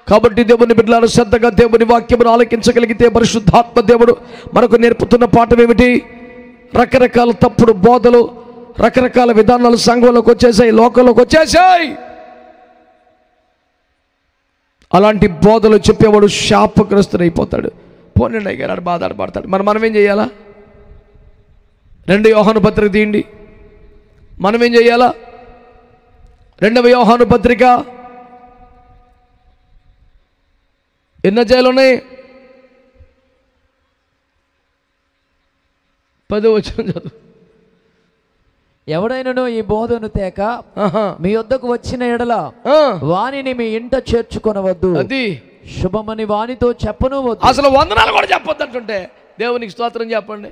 కాబట్టి దేవుని బిడ్డలారా శ్రద్ధగా దేవుని వాక్యమును ఆలకించగలిగితే పరిశుద్ధాత్మ దేవుడు మనకు నేర్పుతున్న పాఠం ఏమిటి? రకరకాల తప్పుడు బోధలు, రకరకాల విధానాలు సంఘంలోకి వచ్చేసాయి, లోకంలోకి వచ్చేసాయి. అలాంటి బోధలు చెప్పేవాడు శాపగ్రస్తుడైపోతాడు. పోనండి అయ్యారు బాధపడతాడు. మనం ఏం చేయాలా? 2 యోహాను పత్రిక తీయండి. మనం ఏం చేయాలా? 2వ యోహాను పత్రిక ఎన్ని అధ్యాయాలు ఉన్నాయి? 10వ వచనం చదువు. ఎవడైనను ఈ బోధను తేక మీ వద్దకు వచ్చిన ఎడల వానిని మీ ఇంట చేర్చుకొనవద్దు, అది శుభమని వానితో చెప్పను వద్దు. అసలు వందనాలు కూడా చెప్పొద్దు అంటుంటే దేవునికి స్తోత్రం చెప్పండి.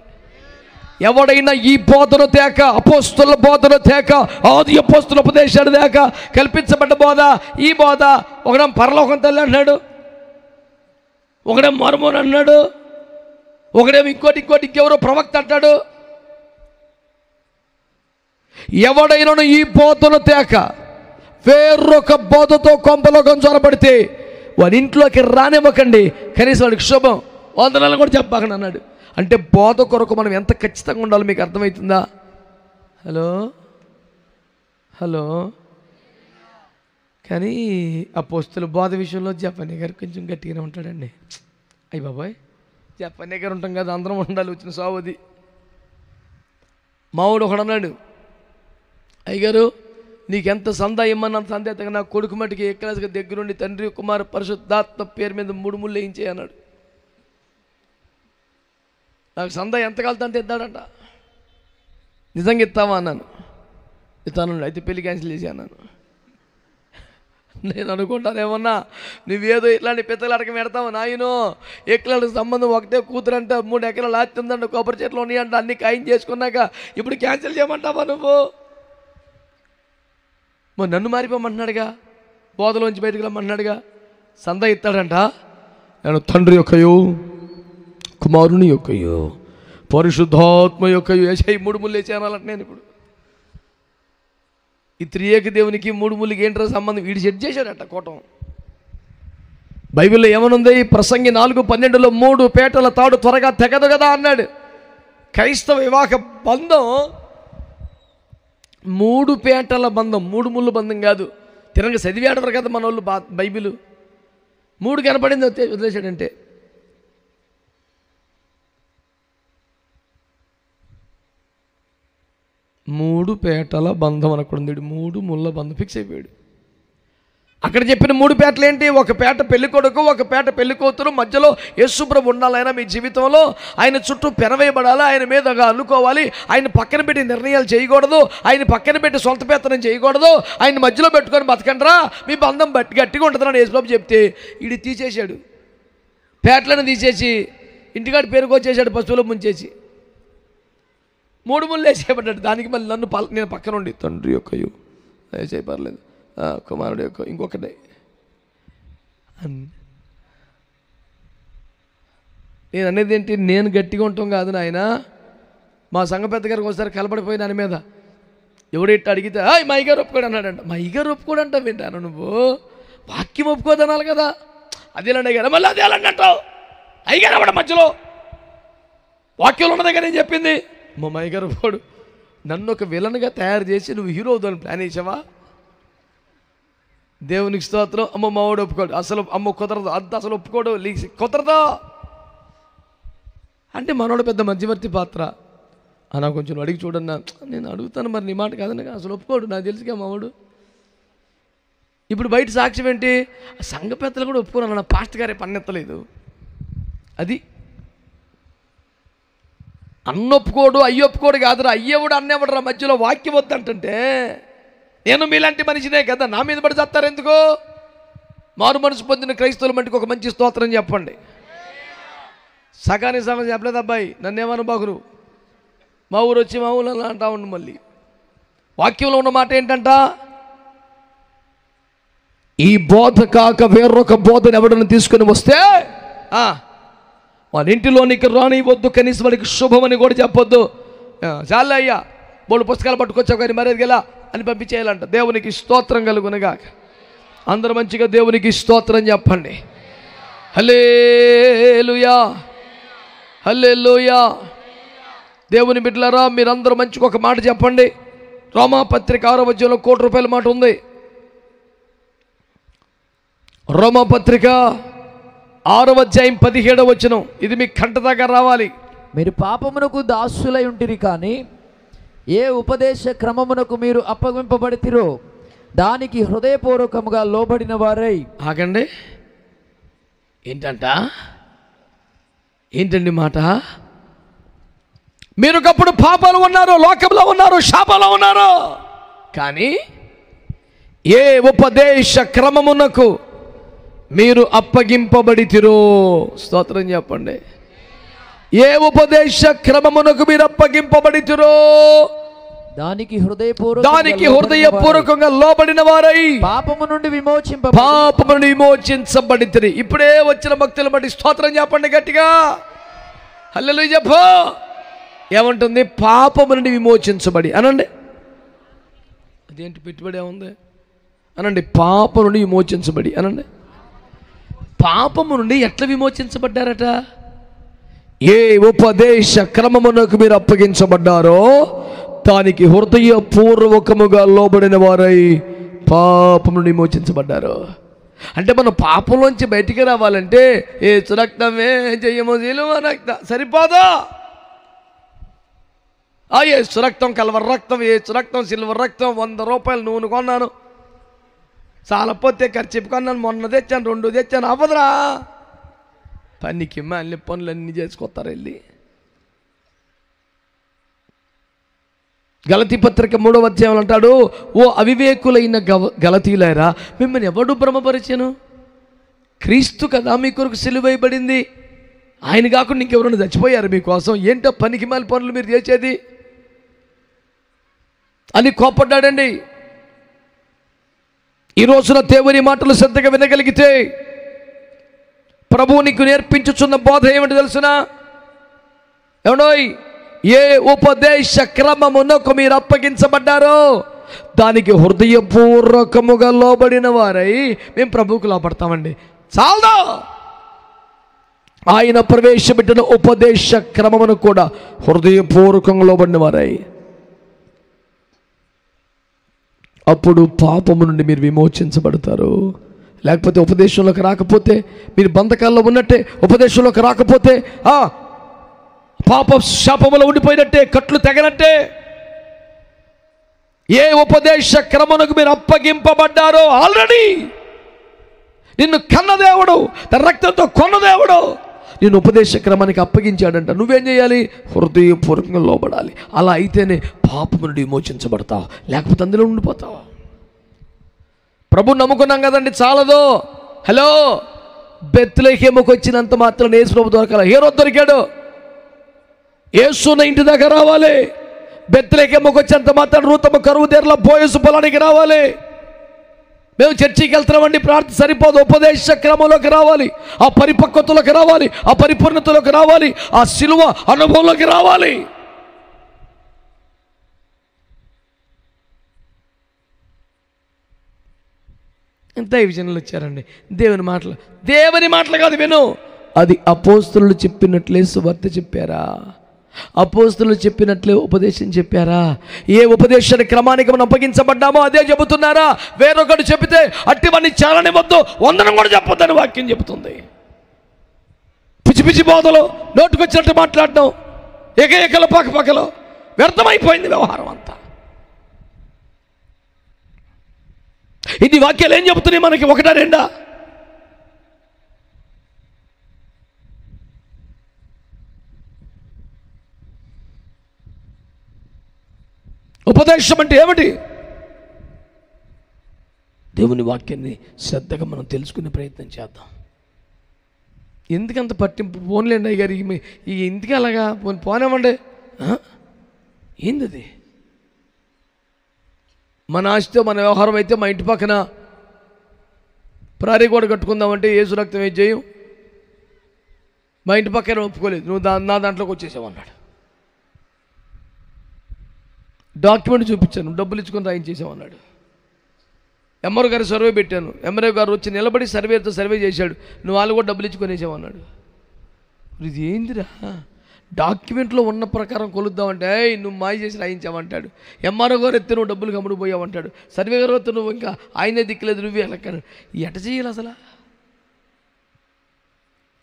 ఎవడైనా ఈ బోధన తేక, అపోస్తుల బోధన తేక, ఆది అపోస్తుల ఉపదేశాలు తేక, కల్పించబడ్డ బోధ, ఈ బోధ, ఒకడేం పరలోకం తల్లి అన్నాడు, ఒకడేం మరుమోని అన్నాడు, ఒకడేం ఇంకోటి ఇంకెవరో ప్రవక్త అంటాడు. ఎవడైనా ఈ బోధను తేక వేరొక బోధతో కొంపలోకం చొరబడితే వాడి ఇంట్లోకి రానివ్వకండి, కనీసం వాడికి శుభం వందనాలు కూడా చెప్పాకని అన్నాడు. అంటే బోధ కొరకు మనం ఎంత ఖచ్చితంగా ఉండాలో మీకు అర్థమవుతుందా? హలో కానీ అపోస్తుల బోధ విషయంలో జపనీ గారు కొంచెం గట్టిగానే ఉంటాడండి. అయ్య బాబాయ్, జపనీ గారు ఉంటాం కదా, అందరం ఉండాలి. వచ్చిన సావది మావుడు ఒకడు అన్నాడు, అయ్యగారు నీకెంత సందా ఇమ్మన్నంత సందే తగ్గ నా కొడుకు మటుకి ఎక్కలేసుగా దగ్గరుండి తండ్రి కుమార పరిశుద్ధాత్మ పేరు మీద 3 ముళ్ళు వేయించే అన్నాడు. నాకు సందా ఎంత కాలుతా అంత ఇద్దాడంట. నిజంగా ఇస్తావా అన్నాను. ఇస్తాను. అయితే పెళ్లి క్యాన్సిల్ చేసి అన్నాను. నేను అనుకుంటాను ఏమన్నా నువ్వేదో ఇట్లాంటి పిత్తలాటకి పెడతావు నాయనో, ఎకరాలకు సంబంధం ఒకటే కూతురంట, 3 ఎకరాలు ఆస్తి ఉందంట, కొబ్బరి చెట్లు ఉన్నాయంట, అన్ని ఖాయం చేసుకున్నాక ఇప్పుడు క్యాన్సిల్ చేయమంటావా నువ్వు? మరి నన్ను మారిపోమంటున్నాడుగా, బోధలోంచి బయటకు రమ్మంటున్నాడుగా. సంద ఇస్తాడంట, నేను తండ్రి యొక్కయో కుమారుని యొక్కయో పరిశుద్ధాత్మ యొక్కయో వేసాయి 3 ముళ్ళు వేసి అనాలంట. నేను ఇప్పుడు ఈ త్రియేక దేవునికి 3 ముళ్ళకి ఏంటో సంబంధం? వీడు సెట్ చేశాడట కోటం. బైబిల్లో ఏమనుంది? ప్రసంగి 4:12 3 పేటల తాడు త్వరగా తెగదు కదా అన్నాడు. క్రైస్తవ వివాహ బంధం 3 పేటల బంధం, 3 ముళ్ళు బంధం కాదు. తిరంగా చదివేడవరు కదా మన వాళ్ళు బైబిల్. 3 కనపడింది వదిలేశాడంటే. మూడు పేటల బంధం అనకూడదు, 3 ముళ్ళ బంధం ఫిక్స్ అయిపోయాడు. అక్కడ చెప్పిన 3 పేటలు ఏంటి? ఒక పేట పెళ్లి కొడుకు, ఒక పేట పెళ్లి కూతురు, మధ్యలో యేసుప్రభు ఉండాలైనా మీ జీవితంలో. ఆయన చుట్టూ పెనవేయబడాలి, ఆయన మీదగా అల్లుకోవాలి, ఆయన పక్కన పెట్టి నిర్ణయాలు చేయకూడదు, ఆయన పక్కన పెట్టి సొంత పెత్తనం చేయకూడదు, ఆయన మధ్యలో పెట్టుకొని బతకండ్రా, మీ బంధం గట్టిగా ఉంటుందని యేసుప్రభు చెప్తే ఈడు తీసేశాడు. పేటలను తీసేసి ఇంటికాడి పేరుకు వచ్చేసాడు, పశువులో ముంచేసి 3 ముళ్ళు వేసేయబడ్డాడు. దానికి మళ్ళీ నేను పక్కన ఉండి తండ్రి యొక్కయు వేసే పర్లేదు, కుమారుడు యొక్క ఇంకొకటి. నేను అనేది ఏంటి? నేను గట్టిగా ఉంటాం కాదు నాయన. మా సంఘ పెద్ద గారికి ఒకసారి కలపడిపోయి దాని మీద ఎవడెట్టు అడిగితే మా అయ్యగారు ఒప్పుకోడు అన్నాడంట. మా అయ్యగారు ఒప్పుకోడు అంటావు వింటాను నువ్వు? వాక్యం ఒప్పుకోదనాలి కదా. అదేలండి అయ్యారు, మళ్ళీ అదే అలాంటి అంటావు. అయ్యగారు అవ్వడం మధ్యలో వాక్యంలో ఉన్నదే కదా నేను చెప్పింది. మా అయ్యగారు ఒప్పుకోడు. నన్ను ఒక విలన్గా తయారు చేసి నువ్వు హీరో అవుతాను ప్లాన్ వేసావా? దేవునికి స్తోత్రం. అమ్మ మావాడు ఒప్పుకోడు, అసలు అమ్మ కుదరదు, అంత అసలు ఒప్పుకోడు, కుదరదు అంటే మనోడు పెద్ద మధ్యవర్తి పాత్ర. అన్నా కొంచెం అడిగి చూడన్నా. నేను అడుగుతాను, మరి నీ మాట కాదన్నా, అసలు ఒప్పుకోడు, నాకు తెలుసుగా మావాడు. ఇప్పుడు బయట సాక్ష్యం ఏంటి? సంఘ పెద్దలు కూడా ఒప్పుకోను, నా పాస్టర్ గారే పన్నెత్తలేదు. అది అన్నొప్పుకోడు అయ్యొప్పుకోడు కాదురా, అయ్యేవాడు అన్నేవాడురా, మధ్యలో వాక్యం వద్దంటే. నేను మీలాంటి మనిషినే కదా, నా మీద పడి చేస్తారు ఎందుకు? మారు మనసు పొందిన క్రైస్తవుల మట్టికి ఒక మంచి స్తోత్రం చెప్పండి. సగానికి సగం చెప్పలేదు అబ్బాయి, నన్నేమన్నా బాగురు. మా ఊరు వచ్చి మా ఊళ్ళో అంటా ఉండు. మళ్ళీ వాక్యంలో ఉన్న మాట ఏంటంట? ఈ బోధ కాక వేరొక బోధను ఎవడని తీసుకుని వస్తే వాళ్ళ ఇంటిలోనికి రానివద్దు, కనీసం వాడికి శుభమని కూడా చెప్పొద్దు. చాలా అయ్యా, 3 పుస్తకాలు పట్టుకొచ్చావు కానీ మరేది గెలా అని పంపించేయాలంట. దేవునికి స్తోత్రం కలుగునుగా. అందరూ మంచిగా దేవునికి స్తోత్రం చెప్పండి. హల్లెలూయా, హల్లెలూయా. దేవుని బిడ్డలారా, మీరందరూ మంచిగా ఒక మాట చెప్పండి. రోమాపత్రిక 6వ అధ్యాయంలో ₹1,00,00,000 మాట ఉంది. రోమాపత్రిక 6వ అధ్యాయం 17వ వచనం. ఇది మీకు కంట దాకా రావాలి. మీరు పాపమునకు దాసులై ఉంటిరి, కానీ ఏ ఉపదేశ క్రమమునకు మీరు అప్పగింపబడితిరో దానికి హృదయపూర్వకముగా లోబడిన వారై. ఆగండి, ఏంటండి మాట? మీరు ఒకప్పుడు పాపాలు ఉన్నారు, లోకంలో ఉన్నారు, శాపంలో ఉన్నారు, కానీ ఏ ఉపదేశ క్రమమునకు మీరు అప్పగింపబడితిరో. స్తోత్రం చెప్పండి. ఏ ఉపదేశ క్రమమునకు మీరు అప్పగింపబడితిరో దానికి హృదయపూర్వకంగా లోబడిన వారై పాపము నుండి విమోచించబడితిరి. ఇప్పుడే వచ్చిన భక్తుల బట్టి స్తోత్రం చెప్పండి గట్టిగా. హల్లెలూయా చెప్పు. ఏమంటుంది? పాపము నుండి విమోచించబడి అనండి. అదేంటి పెట్టుబడి ఏముంది అనండి? పాపం నుండి విమోచించబడి అనండి. పాపము నుండి ఎట్లా విమోచించబడ్డారట? ఏ ఉపదేశ క్రమమునకు మీరు అప్పగించబడ్డారో దానికి హృదయపూర్వకముగా లోబడిన వారై పాపము నుండి విమోచించబడ్డారు. అంటే మనం పాపంలోంచి బయటికి రావాలంటే ఏ రక్తమే జయము సిలువ రక్తం సరిపోదా? ఏ రక్తం, కలవర రక్తం, ఏ రక్తం, సిల్వర్ రక్తం, ₹100 నూనె కొన్నాను, చాలపోతే ఖర్చు కొన్నాను, మొన్న తెచ్చాను, 2 తెచ్చాను, అవ్వదురా. పనికి మళ్ళీ పనులన్నీ చేసుకొస్తారు వెళ్ళి. గలతీ పత్రిక 3వ అధ్యాయం అంటాడు, ఓ అవివేకులైన గలతీలారా, మిమ్మల్ని ఎవడు భ్రమపరిచాను? క్రీస్తు కదా మీ కొరకు సిలువేయబడింది. ఆయన కాకుండా ఇంకెవరైనా చచ్చిపోయారు మీకోసం. ఏంటో పనికిమాలి పనులు మీరు చేసేది అని కోపడ్డాడండి. ఈ రోజున దేవుని మాటలు శ్రద్ధగా వినగలిగితే ప్రభువు నీకు నేర్పించుచున్న బోధ ఏమిటి తెలుసునా? ఏమనోయ్, ఏ ఉపదేశ క్రమమునకు మీరు అప్పగించబడ్డారో దానికి హృదయపూర్వకముగా లోబడిన వారై మేము ప్రభువుకు లోపడతామండి. చాలదా? ఆయన ప్రవేశపెట్టిన ఉపదేశ క్రమమును కూడా హృదయపూర్వకంగా లోబడిన వారై, అప్పుడు పాపము నుండి మీరు విమోచించబడతారు. లేకపోతే ఉపదేశంలోకి రాకపోతే మీరు బంధకాల్లో ఉన్నట్టే. ఉపదేశంలోకి రాకపోతే పాప శాపములో ఉండిపోయినట్టే, కట్లు తెగనట్టే. ఏ ఉపదేశ క్రమమునకు మీరు అప్పగింపబడ్డారో, ఆల్రెడీ నిన్ను కన్నదేవుడు, తన రక్తంతో కొన్నదేవుడు నిన్ను ఉపదేశ క్రమానికి అప్పగించాడంట. నువ్వేం చేయాలి? హృదయపూర్వకంగా లోబడాలి. అలా అయితేనే పాపము నుండి విమోచించబడతావు, లేకపోతే అందులో ఉండిపోతావు. ప్రభు నమ్ముకున్నాం కదండి, చాలదు. హలో, బెత్లెహేముకు వచ్చినంత మాత్రం యేసు ప్రభు దొరకాల. హేరోదు దొరికాడు, యేసున్న ఇంటి దగ్గర రావాలి. బెత్లెహేముకు వచ్చేంత మాత్రం రూతమ్మ కరువు తీరల బోయసు పొలానికి రావాలి. మేము చర్చికి వెళ్తున్నామండి, ప్రార్థన సరిపోదు. ఉపదేశ క్రమంలోకి రావాలి, ఆ పరిపక్వతలోకి రావాలి, ఆ పరిపూర్ణతలోకి రావాలి, ఆ శిలువ అనుభవంలోకి రావాలి. ఎంత విజయంలో వచ్చారండి. దేవుని మాటలు కాదు, విను. అది అపోస్తలులు చెప్పినట్లే సువార్త చెప్పారా? అపోస్తలులు చెప్పినట్లే ఉపదేశం చెప్పారా? ఏ ఉపదేశాన్ని క్రమానికి మనం అప్పగించబడ్డామో అదే చెబుతున్నారా? వేరొకటి చెబితే అట్టివన్నీ చాలనివద్దు, వందనం కూడా చెప్పొద్దని వాక్యం చెబుతుంది. పిచ్చి పిచ్చి బోధలు, నోటుకొచ్చినట్టు మాట్లాడడం, ఏకలో పక్కలో వ్యర్థమైపోయింది వ్యవహారం అంతా. ఇది వాక్యాలు ఏం చెబుతున్నాయి మనకి? ఒకటా రెండా? ఉపదేశం అంటే ఏమిటి? దేవుని వాక్యాన్ని శ్రద్ధగా మనం తెలుసుకునే ప్రయత్నం చేద్దాం. ఎందుకంత పట్టింపు? పోన్లేండి అయ్య గారు, ఈ ఎందుకు అలాగా పోనేమండి? ఏంది? మన ఆస్తితో మన వ్యవహారం అయితే మా ఇంటి పక్కన ప్రారీ గోడ కట్టుకుందామంటే యేసు రక్తం ఏం చేయం? మా ఇంటి పక్కన ఒప్పుకోలేదు, నువ్వు నా దాంట్లోకి వచ్చేసావన్నాడు. డాక్యుమెంట్ చూపించాను, డబ్బులు ఇచ్చుకొని రాయించేసామన్నాడు. ఎంఆర్ఓ గారు సర్వే పెట్టాను, ఎంఆర్ఓ గారు వచ్చి నిలబడి సర్వే చేశాడు, నువ్వు వాళ్ళు కూడా డబ్బులు ఇచ్చుకొని వేసామన్నాడు. ఇది ఏందిరా? డాక్యుమెంట్లో ఉన్న ప్రకారం కొలుద్దామంటే నువ్వు మాయ చేసి రాయించామంటాడు. ఎంఆర్ఓ గారు ఎత్తే నువ్వు డబ్బులు కమ్ముడు పోయావంటాడు. సర్వే గారు వస్తే నువ్వు ఇంకా ఆయనే దిక్కులేదు, నువ్వే ఎలక్కను. ఎట చేయాలి అసలు?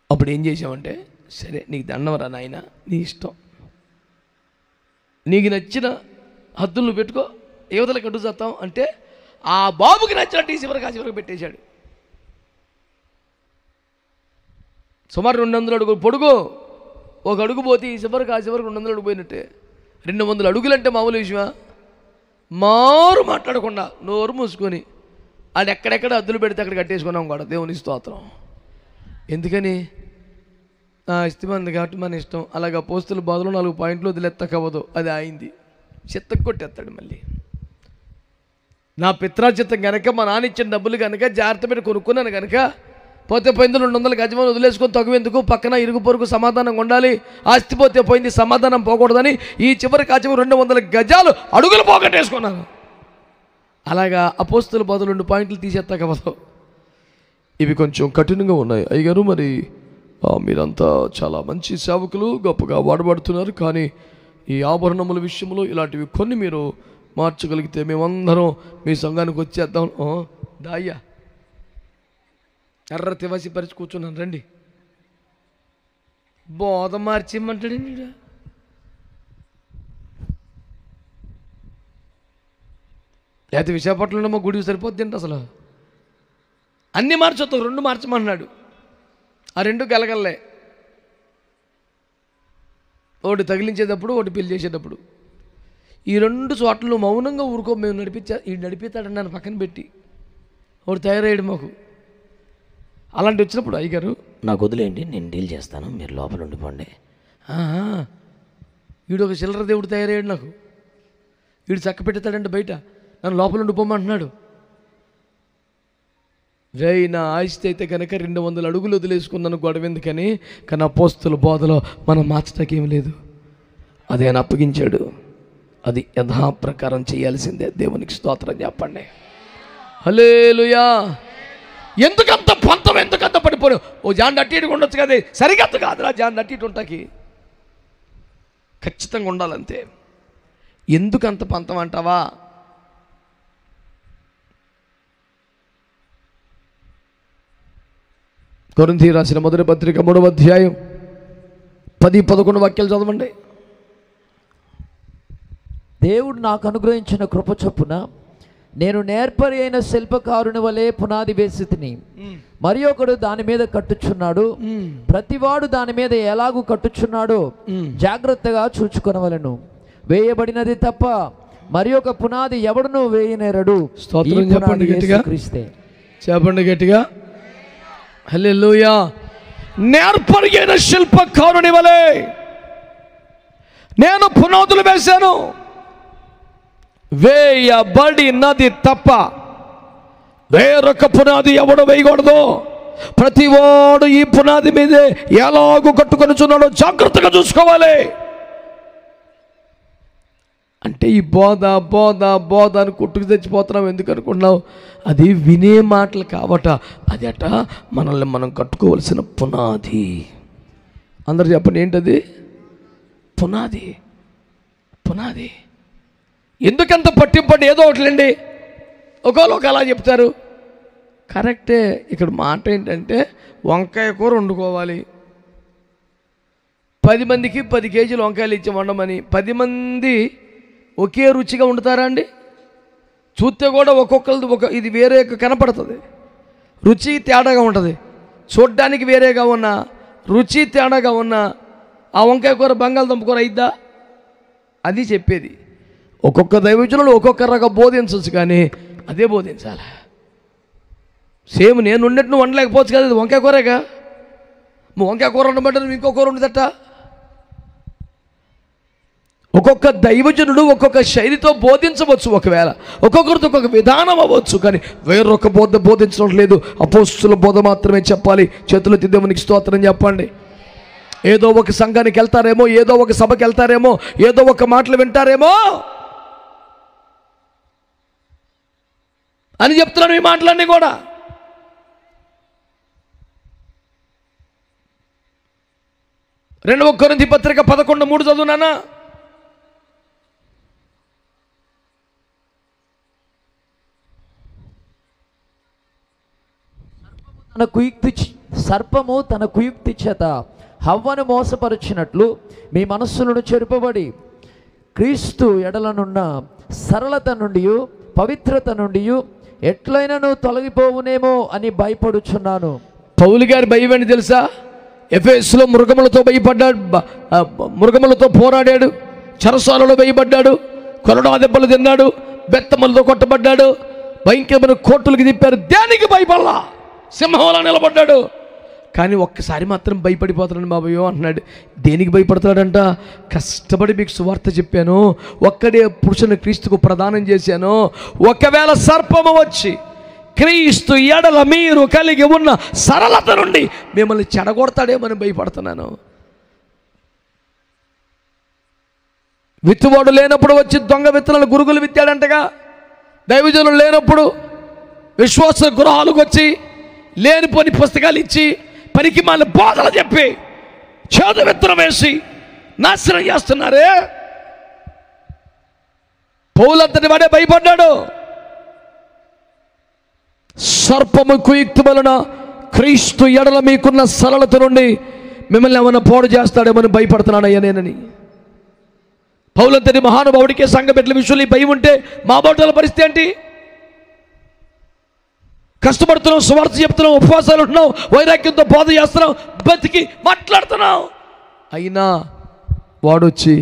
అప్పుడు ఏం చేసామంటే, సరే నీకు దండవరా నాయన, నీ ఇష్టం, నీకు నచ్చిన హద్దులు నువ్వు పెట్టుకో, యువతలకు అడ్డు చేస్తాం అంటే ఆ బాబుకి నచ్చినట్టు ఈ చివరికి పెట్టేశాడు. సుమారు 200 అడుగులు పొడుగు, ఒక అడుగు పోతే ఈ చివరికి 200 అడుగు పోయినట్టే. 200 అడుగులంటే మామూలు విషయమా? మారు మాట్లాడకుండా నోరు మూసుకొని అది ఎక్కడెక్కడ అద్దులు పెడితే అక్కడ కట్టేసుకున్నాం కూడా. దేవుని స్తోత్రం. ఎందుకని? ఇష్టమంది కాబట్టి మన ఇష్టం. అలాగా పోస్తుల బాధలో 4 పాయింట్లు వదిలేత్తకవ్వదు, అది అయింది. చిత్తకు కొట్టేస్తాడు మళ్ళీ. నా పిత్రాచిత్తం కనుక, మా నాన్న ఇచ్చిన డబ్బులు కనుక జాగ్రత్త పెట్టి కొనుక్కున్నాను కనుక, పోతే పోయింది 200 గజమాలు వదిలేసుకొని తగువెందుకు? పక్కన ఇరుగు పొరుగు సమాధానం ఉండాలి. ఆస్తి పోతే పోయింది, సమాధానం పోకూడదని ఈ చివరికి 200 గజాలు అడుగులు పోగొట్టేసుకున్నాను. అలాగా అపోస్తుల బాధలు 2 పాయింట్లు తీసేస్తాకవ్వదు. ఇవి కొంచెం కఠినంగా ఉన్నాయి. అయ్యగారు, మరి మీరంతా చాలా మంచి సేవకులు, గొప్పగా వాడబడుతున్నారు, కానీ ఈ ఆభరణముల విషయంలో ఇలాంటివి కొన్ని మీరు మార్చగలిగితే మేమందరం మీ సంఘానికి వచ్చేద్దాం. దాయ్యా ఎర్ర తివాసి పరిచి కూర్చున్నాను, రండి. బోధ మార్చిమ్మంటాడు. లేకపోతే విశాఖపట్నంలో మా గుడికి సరిపోద్ది అంటే అసలు అన్నీ మార్చొద్దు, 2 మార్చమన్నాడు. ఆ 2 గలగల్లే, ఒకటి తగిలించేటప్పుడు, ఒకటి పెళ్లి చేసేటప్పుడు. ఈ 2 చోట్ల మౌనంగా ఊరుకో, మేము నడిపిస్తాడని నన్ను పక్కన పెట్టి వాడు తయారయ్యాడు మాకు. అలాంటి వచ్చినప్పుడు అయ్యగారు నాకు వదిలేయండి, నేను డీల్ చేస్తాను, మీరు లోపల ఉండిపోండి. వీడు ఒక చిల్లర దేవుడు తయారయ్యాడు నాకు, వీడు చక్క పెడతాడంటే బయట, నన్ను లోపల ఉండిపోమంటున్నాడు. నా ఆస్తి అయితే కనుక 200 అడుగులు వదిలేసుకున్నాను గొడవ ఎందుకని, కానీ అపోస్తుల బోధలో మనం మార్చటాకేం లేదు. అది ఆయన అప్పగించాడు, అది యథాప్రకారం చేయాల్సిందే. దేవునికి స్తోత్రం చెప్పండి. హల్లెలూయా. ఎందుకంత పంతం, ఎందుకంత పడిపోయావు? ఓ జాన్ అట్టి ఇటు ఉండొచ్చు కదా, సరిగత్తు కాదురా జాన్ అట్టి ఇటు ఉంటాకి, ఖచ్చితంగా ఉండాలంతే. ఎందుకంత పంతం అంటావా? కొరింథీ రాసిన మొదటి పత్రిక 3వ అధ్యాయం 10-11 వాక్యాలు చదవండి. దేవుడు నాకు అనుగ్రహించిన కృప చొప్పున నేను నేర్పరి అయిన శిల్పకారుని వలె పునాది వేసి తిని, మరి ఒకడు దాని మీద కట్టుచున్నాడు. ప్రతివాడు దాని మీద ఎలాగూ కట్టుచున్నాడో జాగ్రత్తగా చూచుకొనవలెను. వేయబడినది తప్ప మరి ఒక పునాది ఎవడును వేయనేరడు. స్తోత్రం చెప్పండి గట్టిగా, క్రీస్తే. చెప్పండి గట్టిగా. హల్లెలూయా. నేర్పరి అయిన శిల్పకారుని వలె నేను పునాదులు వేశాను, వేయబడినది తప్ప వేరొక పునాది ఎవడు వేయకూడదు. ప్రతివాడు ఈ పునాది మీదే ఎలాగూ కట్టుకొనిచున్నాడో జాగ్రత్తగా చూసుకోవాలి. అంటే ఈ బోధ బోధ బోధ అని కొట్టుకు తెచ్చిపోతున్నాం ఎందుకు అనుకున్నావు? అది వినే మాటలు కాబట, అది అట మనల్ని మనం కట్టుకోవలసిన పునాది. అందరు చెప్పండి, ఏంటది? పునాది. పునాది. ఎందుకంత పట్టింపండి? ఏదో ఒకటిలేండి, ఒకళ్ళు అలా చెప్తారు, కరెక్టే. ఇక్కడ మాట ఏంటంటే వంకాయ కూర వండుకోవాలి, 10 మందికి 10 కేజీలు వంకాయలు ఇచ్చి వండమని. 10 మంది ఒకే రుచిగా వండుతారా అండి? చూస్తే కూడా ఒక్కొక్కరిది ఇది వేరే కనపడుతుంది, రుచి తేడాగా ఉంటుంది. చూడ్డానికి వేరేగా ఉన్న, రుచి తేడాగా ఉన్న ఆ వంకాయ కూర బంగాళదుంప కూర అయిద్దా? అది చెప్పేది. ఒక్కొక్క దైవజనులు ఒక్కొక్క రకంగా బోధించవచ్చు, కానీ అదే బోధించాలి. సేమ్ నేను ఉండేట్టు నువ్వు వండలేకపోవచ్చు కదా, ఇది వంకాయ కూరేగా. వంకాయ కూర వండమంటారు, ఇంకో కూర ఉండదట. ఒక్కొక్క దైవజనుడు ఒక్కొక్క శైలితో బోధించవచ్చు, ఒకవేళ ఒక్కొక్కరితో ఒక్కొక్క విధానం అవ్వచ్చు, కానీ వేరొక బోధించడం లేదు. అపోస్తుల బోధ మాత్రమే చెప్పాలి. చేతులెత్తి దేవునికి స్తోత్రం చెప్పండి. ఏదో ఒక సంఘానికి వెళ్తారేమో, ఏదో ఒక సభకి వెళ్తారేమో, ఏదో ఒక మాటలు వింటారేమో అని చెప్తున్నాను. ఈ మాటలన్నీ కూడా రెండవ కొరింథీ పత్రిక 11:3 చదువునానా. సర్పము తన కుయుక్తి చేత హవ్వను మోసపరిచినట్లు మీ మనస్సులను చెరుపబడి క్రీస్తు ఎడలనున్న సరళత నుండి పవిత్రత నుండి ఎట్లయినను తొలగిపోవునేమో అని భయపడుచున్నాను. పౌలు గారి భయం ఏంటి తెలుసా? ఎఫెసులో మృగములతో భయపడ్డాడు, మృగములతో పోరాడాడు, చెరసాలలో భయపడ్డాడు, కొరడా దెబ్బలు తిన్నాడు, బెత్తములతో కొట్టబడ్డాడు, భయంకరమైన కోర్టులకి తిప్పారు. దేనికి భయపడలా, సింహంలా నిలబడ్డాడు. కానీ ఒక్కసారి మాత్రం భయపడిపోతున్నాడు బాబయ్యో అంటున్నాడు. దేనికి భయపడతాడంట? కష్టపడి మీకు సువార్త చెప్పాను, ఒక్కడే పురుషుని క్రీస్తుకు ప్రదానం చేశాను. ఒకవేళ సర్పము వచ్చి క్రీస్తు ఎడల మీరు కలిగి ఉన్న సరళత నుండి మిమ్మల్ని చెడగొడతాడేమని భయపడుతున్నాను. విత్తువాడు లేనప్పుడు వచ్చి దొంగ విత్తనాలు గురుగులు విత్తాడంటగా. దైవజనులు లేనప్పుడు విశ్వాస గృహాలకు వచ్చి లేనిపోని పుస్తకాలు ఇచ్చి పనికి మాల బోధలు చెప్పి చేదు విత్తనం వేసి నాశనం చేస్తున్నారే. పౌలంతటి వాడే భయపడ్డాడు. సర్పము కుయుక్తి వలన క్రీస్తు ఎడల మీకున్న సరళత నుండి మిమ్మల్ని ఏమైనా పోడు చేస్తాడేమని భయపడుతున్నానయ్యా నేనని. పౌలంతటి మహానుభావుడికే సంఘ బిడ్డల విషయంలో భయం ఉంటే మా బోటల పరిస్థితి ఏంటి? కష్టపడుతున్నాం, సువార్త చెప్తున్నాం, ఉపవాసాలు ఉంటున్నాం, వైరాగ్యంతో బోధ చేస్తున్నాం, బతికి మాట్లాడుతున్నాం. అయినా వాడొచ్చి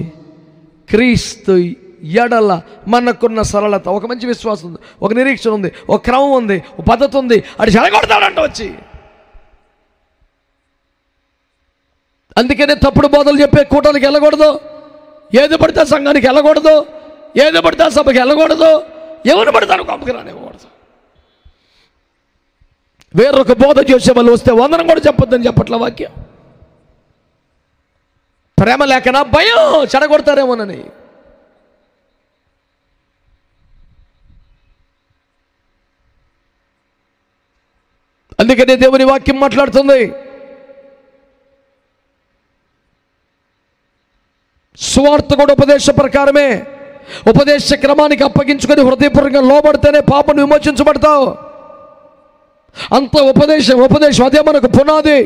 క్రీస్తు ఎడల మనకున్న సరళత, ఒక మంచి విశ్వాసం ఉంది, ఒక నిరీక్షణ ఉంది, ఒక క్రమం ఉంది, ఒక పద్ధతి ఉంది, అది చెడగొడతాడంట వచ్చి. అందుకనే తప్పుడు బోధలు చెప్పే కూటాలకు వెళ్ళకూడదు, ఏది పడితే సంఘానికి వెళ్ళకూడదు, ఏది పడితే సభకి వెళ్ళకూడదు, ఎవరు పడతారు గొప్పకి రానివ్వకూడదు. వేరొక బోధ చేసే వాళ్ళు వస్తే వందనం కూడా చెప్పొద్దని చెప్పట్ల వాక్యం. ప్రేమ లేకనా, భయం చెడగొడతారేమోనని. అందుకనే దేవుని వాక్యం మాట్లాడుతుంది, సువార్త కూడా ఉపదేశ ప్రకారమే, ఉపదేశ క్రమానికి అప్పగించుకొని హృదయపూర్వకంగా లోబడితేనే పాపను విమోచించబడతావు. అంత ఉపదేశం అదే మనకు పునాది.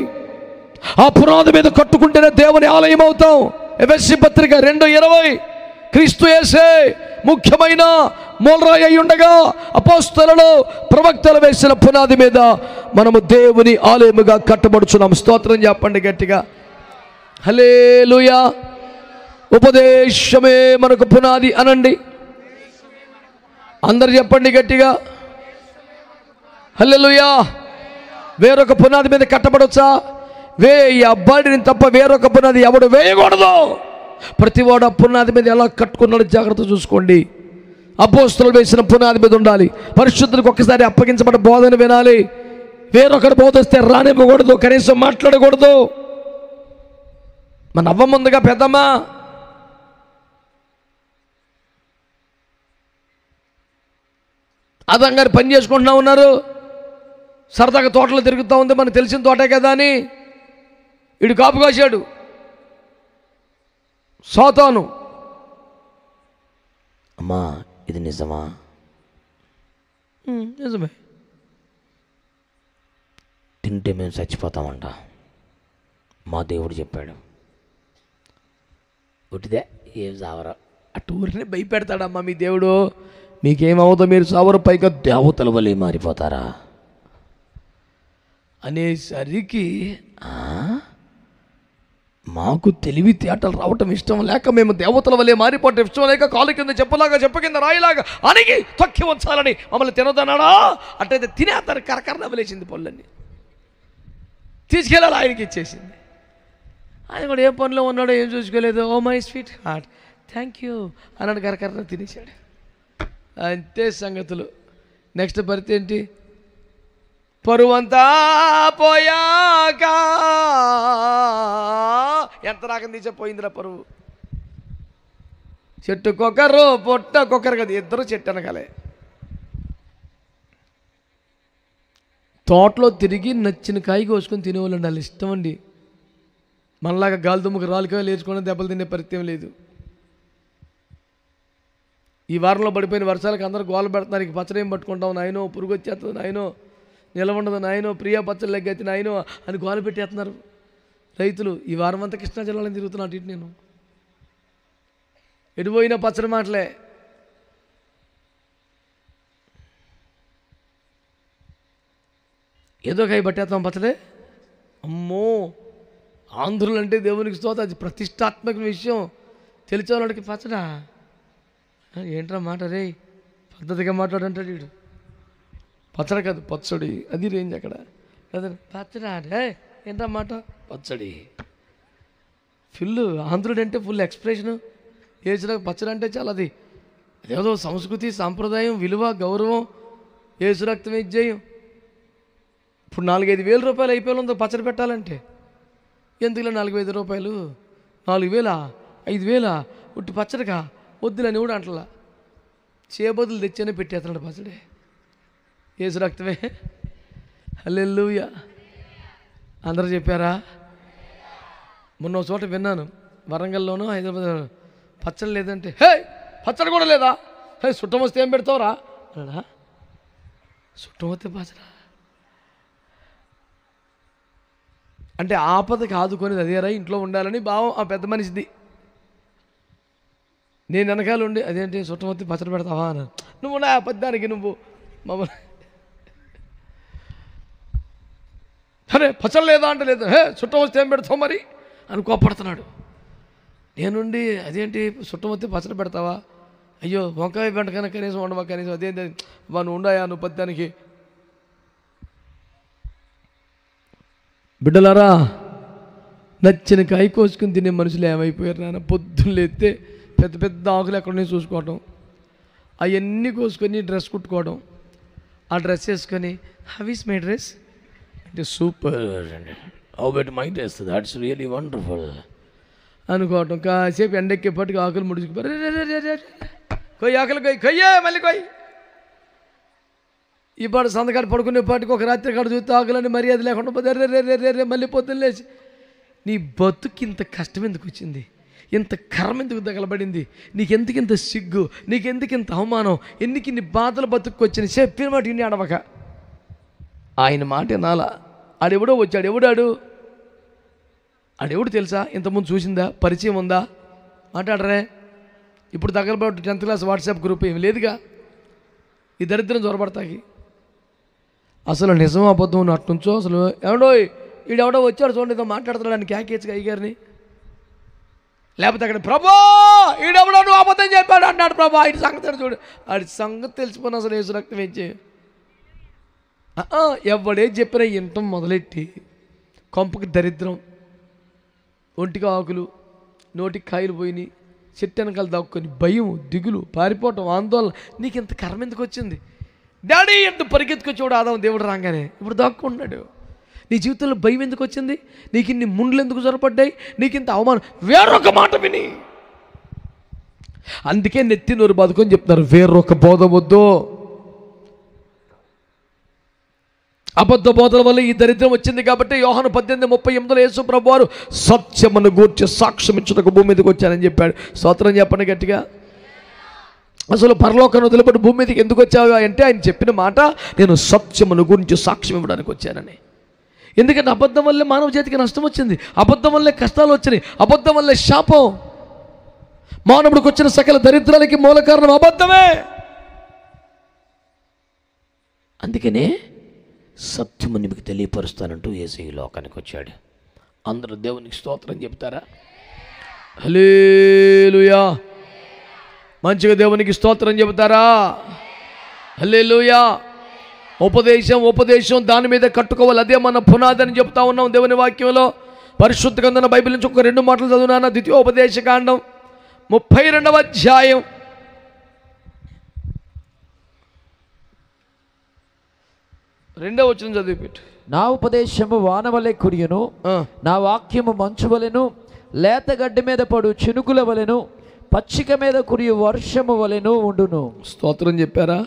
ఆ పునాది మీద కట్టుకుంటేనే దేవుని ఆలయం అవుతాం. ఎఫెసీ పత్రిక 2:20 క్రీస్తు యేసే ముఖ్యమైన మూలరాయి అయి ఉండగా అపోస్తలులు ప్రవక్తలు వేసిన పునాది మీద మనము దేవుని ఆలయముగా కట్టబడుచున్నాం. స్తోత్రం చెప్పండి గట్టిగా, హల్లెలూయా. ఉపదేశమే మనకు పునాది అనండి, అందరు చెప్పండి గట్టిగా, హల్లెలూయా. వేరొక పునాది మీద కట్టబడొచ్చా? వేయబడిన తప్ప వేరొక పునాది ఎవడు వేయకూడదు. ప్రతివాడు ఆ పునాది మీద ఎలా కట్టుకున్నాడో జాగ్రత్త చూసుకోండి. అపోస్తలులు వేసిన పునాది మీద ఉండాలి. పరిశుద్ధులకు ఒక్కసారి అప్పగించబడ్డ బోధన వినాలి. వేరొకరు బోధ వస్తే రానివ్వకూడదు, కనీసం మాట్లాడకూడదు. మన అవ్వ ముందుగా పెద్దమ్మ అదంగారు పని చేసుకుంటున్నా ఉన్నారు, సరదాగా తోటలో తిరుగుతూ ఉంది, మనకు తెలిసిన తోటే కదా అని ఇడు కాపు కాశాడు. సోతాను, అమ్మా ఇది నిజమా? నిజమే. తింటే మేము చచ్చిపోతామంట, మా దేవుడు చెప్పాడు. ఒకటిదే ఏం సావరా, అటు ఊరిని భయపెడతాడమ్మా మీ దేవుడు. మీకేమవుతుందో మీరు సావరు, పైగా దేవతల వలె మారిపోతారా అనేసరికి మాకు తెలివితేటలు రావటం ఇష్టం లేక, మేము దేవతల వల్లే మారిపోవటం ఇష్టం లేక, కాలు కింద చెప్పలాగా చెప్ప కింద రాయిలాగా అణిగి తొక్కి ఉంచాలని మమ్మల్ని తినదన్నాడా? అట్టయితే తినేస్తారు. కరకర నవ్వలేసింది పళ్ళన్నీ, తీసుకెళ్ళాలి ఆయనకి ఇచ్చేసింది. ఆయన కూడా ఏ పనిలో ఉన్నాడో ఏం చూసుకోలేదు. Oh my sweetheart, thank you అన్నాడు, కరకర తినేశాడు. అంతే సంగతులు. నెక్స్ట్ పరిస్థితి ఏంటి? పరువంతా పోయాక ఎంత రాకం తీసేపోయిందిరా పరువు. చెట్టుకొకరు పొట్టకొకరు కదా, ఇద్దరు చెట్టు అనగలే. తోటలో తిరిగి నచ్చిన కాయ కోసుకొని తినేవాళ్ళు ఉండాలి, ఇష్టం అండి. మనలాగా గాలి దుమ్ముకు రాలికాయలు వేసుకొని దెబ్బలు తినే పరిస్థితి లేదు. ఈ వారంలో పడిపోయిన వర్షాలకు అందరూ గోల పెడుతున్నారు. ఇక పచ్చడి ఏం పట్టుకుంటాం నాయనో, పురుగు వచ్చేస్తుంది నాయనో, నిలవండదు నాయనో, ప్రియా పచ్చడి లెగ్గైతే నాయనో అని గోల పెట్టేస్తున్నారు రైతులు. ఈ వారం అంతా కృష్ణా జిల్లాలో తిరుగుతున్నా అటు ఇటు. నేను ఎటు పోయినా పచ్చడి మాటలే. ఏదో కాయ పట్టేస్తాం పచ్చడే. అమ్మో, ఆంధ్రులు అంటే దేవునికి స్తోత్రం, అది ప్రతిష్టాత్మక విషయం. తెలిసే వాళ్ళకి పచ్చడా ఏంట్రా మాట రే, పద్ధతిగా మాట్లాడంటాడు వీడు. పచ్చడి కాదు పచ్చడి, అది రేంజ్ అక్కడ. అదే పచ్చడా రే, ఏంట్రా మాట, పచ్చడి. ఫుల్ ఆంధ్రుడు అంటే ఫుల్ ఎక్స్ప్రెషను. ఏసులకు పచ్చడి అంటే చాలా అది అదేదో సంస్కృతి, సాంప్రదాయం, విలువ, గౌరవం, ఏసు రక్తం ఇచ్చేయం. ఇప్పుడు 4-5 వేల రూపాయలు అయిపోయిందో పచ్చడి పెట్టాలంటే. ఎందుకులే 4-5 రూపాయలు, 4,000 5,000 ఉట్టి పచ్చడిగా వద్దులని కూడా అంటలా. చేబదులు తెచ్చానే పెట్టేస్తున్నాడు పచ్చడి. ఏసు రక్తమే. హల్లెలూయా. అందరూ చెప్పారా? మొన్న చోట విన్నాను, వరంగల్లోనూ హైదరాబాద్, పచ్చడి లేదంటే హే పచ్చడి కూడా లేదా, హే చుట్టం వస్తే ఏం పెడతావురా అన్నాడా. చుట్టం వస్తే పచ్చడా అంటే ఆపదకి ఆదుకొని అదేరా ఇంట్లో ఉండాలని భావం ఆ పెద్ద మనిషిది. నేను వెనకాల ఉండి అదేంటి చుట్టం వస్తే పచ్చడి పెడతావా అన్నాను. నువ్వు నా పద్దానికి నువ్వు మమ్మల్ని అరే పచ్చడి లేదా అంటే లేదు, హే చుట్టం వస్తే ఏం పెడతావు మరి అని కోపడుతున్నాడు. నేనుండి అదేంటి చుట్టం వస్తే పచ్చడి పెడతావా అయ్యో వంకాయ బెండకన్నా కనీసం వండవా, కనీసం అదేంటి మనం ఉండయా నువ్వు పత్యానికి. బిడ్డలారా, నచ్చిన కాయ కోసుకుని తినే మనుషులు ఏమైపోయారు నాన్న. పొద్దున్న లేస్తే పెద్ద పెద్ద ఆకులు ఎక్కడనే చూసుకోవడం, అవన్నీ కోసుకొని డ్రెస్ కుట్టుకోవడం, ఆ డ్రెస్ వేసుకొని హౌ ఇస్ మై డ్రెస్ అంటే super, how bet my dress that's really wonderful అనుకోవటం. కాసేపు ఎండెక్కేపటికి ఆకులు ముడుచుకుపోయి కొయ్యి ఆకులు కొయ్యే మళ్ళీ కొయ్యి. ఈ పాట సందకాడు పడుకునేపాటికి ఒక రాత్రి కాడ చూస్తే ఆకులని మర్యాద లేకుండా పోతే రే మళ్ళీ పొద్దున్న లేచి. నీ బతుకి ఇంత కష్టం ఎందుకు వచ్చింది, ఇంత కర్మ ఎందుకు తగలబడింది, నీకెందుకు ఇంత సిగ్గు, నీకెందుకు ఇంత అవమానం, ఎందుకు ఇన్ని బాధలు బతుకు వచ్చింది. చెప్పిన మాట ఇన్ని అడవక ఆయన మాట నాలా. ఆడెవడో వచ్చాడు, ఎవడాడు ఆడెవడు తెలుసా, ఇంతకుముందు చూసిందా, పరిచయం ఉందా, మాట్లాడరే. ఇప్పుడు తగలబడి 10th క్లాస్ వాట్సాప్ గ్రూప్ ఏమి లేదుగా. ఈ దరిద్రం చొరబడతాకి అసలు నిజం అబద్ధం అట్నుంచో అసలు ఎవడో ఈడెవడో వచ్చాడు చూడండి ఏదో మాట్లాడుతున్నాడు అని క్యాకేచ్గా అయ్యారిని. లేకపోతే అక్కడ ప్రభా ఈడెవడో నువ్వు అబద్ధం చెప్పాడు అన్నాడు ప్రభా, ఆయన సంగతి చూడు, ఆడి సంగతి తెలిసిపోయిన అసలు యేసు రక్తం ఇచ్చి ఎవడే చెప్పినా ఇంటం మొదలెట్టి కొంపకి దరిద్రం, ఒంటికి ఆకులు, నోటికి కాయలు పోయినాయి, చెట్టు వెనకాల దాక్కుని భయం, దిగులు, పారిపోవటం, ఆందోళన. నీకు ఇంత కర్మ ఎందుకు వచ్చింది డాడీ ఎంత పరిగెత్తుకొచ్చేవాడు ఆదాం దేవుడు రాగానే. ఇప్పుడు దాక్కున్నాడు. నీ జీవితంలో భయం ఎందుకు వచ్చింది, నీకు ఇన్ని ముండ్లు ఎందుకు జొరపడ్డాయి, నీకు ఇంత అవమానం. వేరొక మాట విని, అందుకే నెత్తి నోరు బతుకొని చెప్తున్నారు వేరొక బోధ వద్దు. అబద్ధ బోధల వల్ల ఈ దరిద్రం వచ్చింది. కాబట్టి యోహాను 18:38 యేసు ప్రభువారు సత్యమును గూర్చి సాక్ష్యం ఇచ్చుటకు భూమి మీదకి వచ్చానని చెప్పాడు. స్తోత్రం చెప్పండి గట్టిగా. అసలు పరలోకాన్ని వదిలిపెట్టి భూమి మీదకి ఎందుకు వచ్చావు అంటే ఆయన చెప్పిన మాట, నేను సత్యమును గురించి సాక్ష్యం ఇవ్వడానికి వచ్చానని. ఎందుకంటే అబద్ధం వల్లే మానవ జాతికి నష్టం వచ్చింది, అబద్ధం వల్లే కష్టాలు వచ్చినాయి, అబద్ధం వల్లే శాపం. మానవుడికి వచ్చిన సకల దరిద్రాలకి మూల కారణం అబద్ధమే. అందుకనే సత్యముని మీకు తెలియపరుస్తానంటూ యేసు ఈ లోకానికి వచ్చాడు. అందరూ దేవునికి స్తోత్రం చెప్తారా? హల్లెలూయా. మంచిగా దేవునికి స్తోత్రం చెబుతారా? హల్లెలూయా. ఉపదేశం దాని మీద కట్టుకోవాలి, అదే మన పునాది అని చెప్తా ఉన్నాం దేవుని వాక్యంలో. పరిశుద్ధ గ్రంథం బైబిల్ నుంచి ఒక 2 మాటలు చదువునాను. ద్వితీయోపదేశకాండం 32వ అధ్యాయం 2వ వచనం చదివిపెట్టు. నా ఉపదేశము వానవలె కురియును, నా వాక్యము మంచు వలెను, లేతగడ్డి మీద పడు చినుకుల వలెను, పచ్చిక మీద కురియు వర్షము వలెను ఉండును. స్తోత్రం చెప్పారా?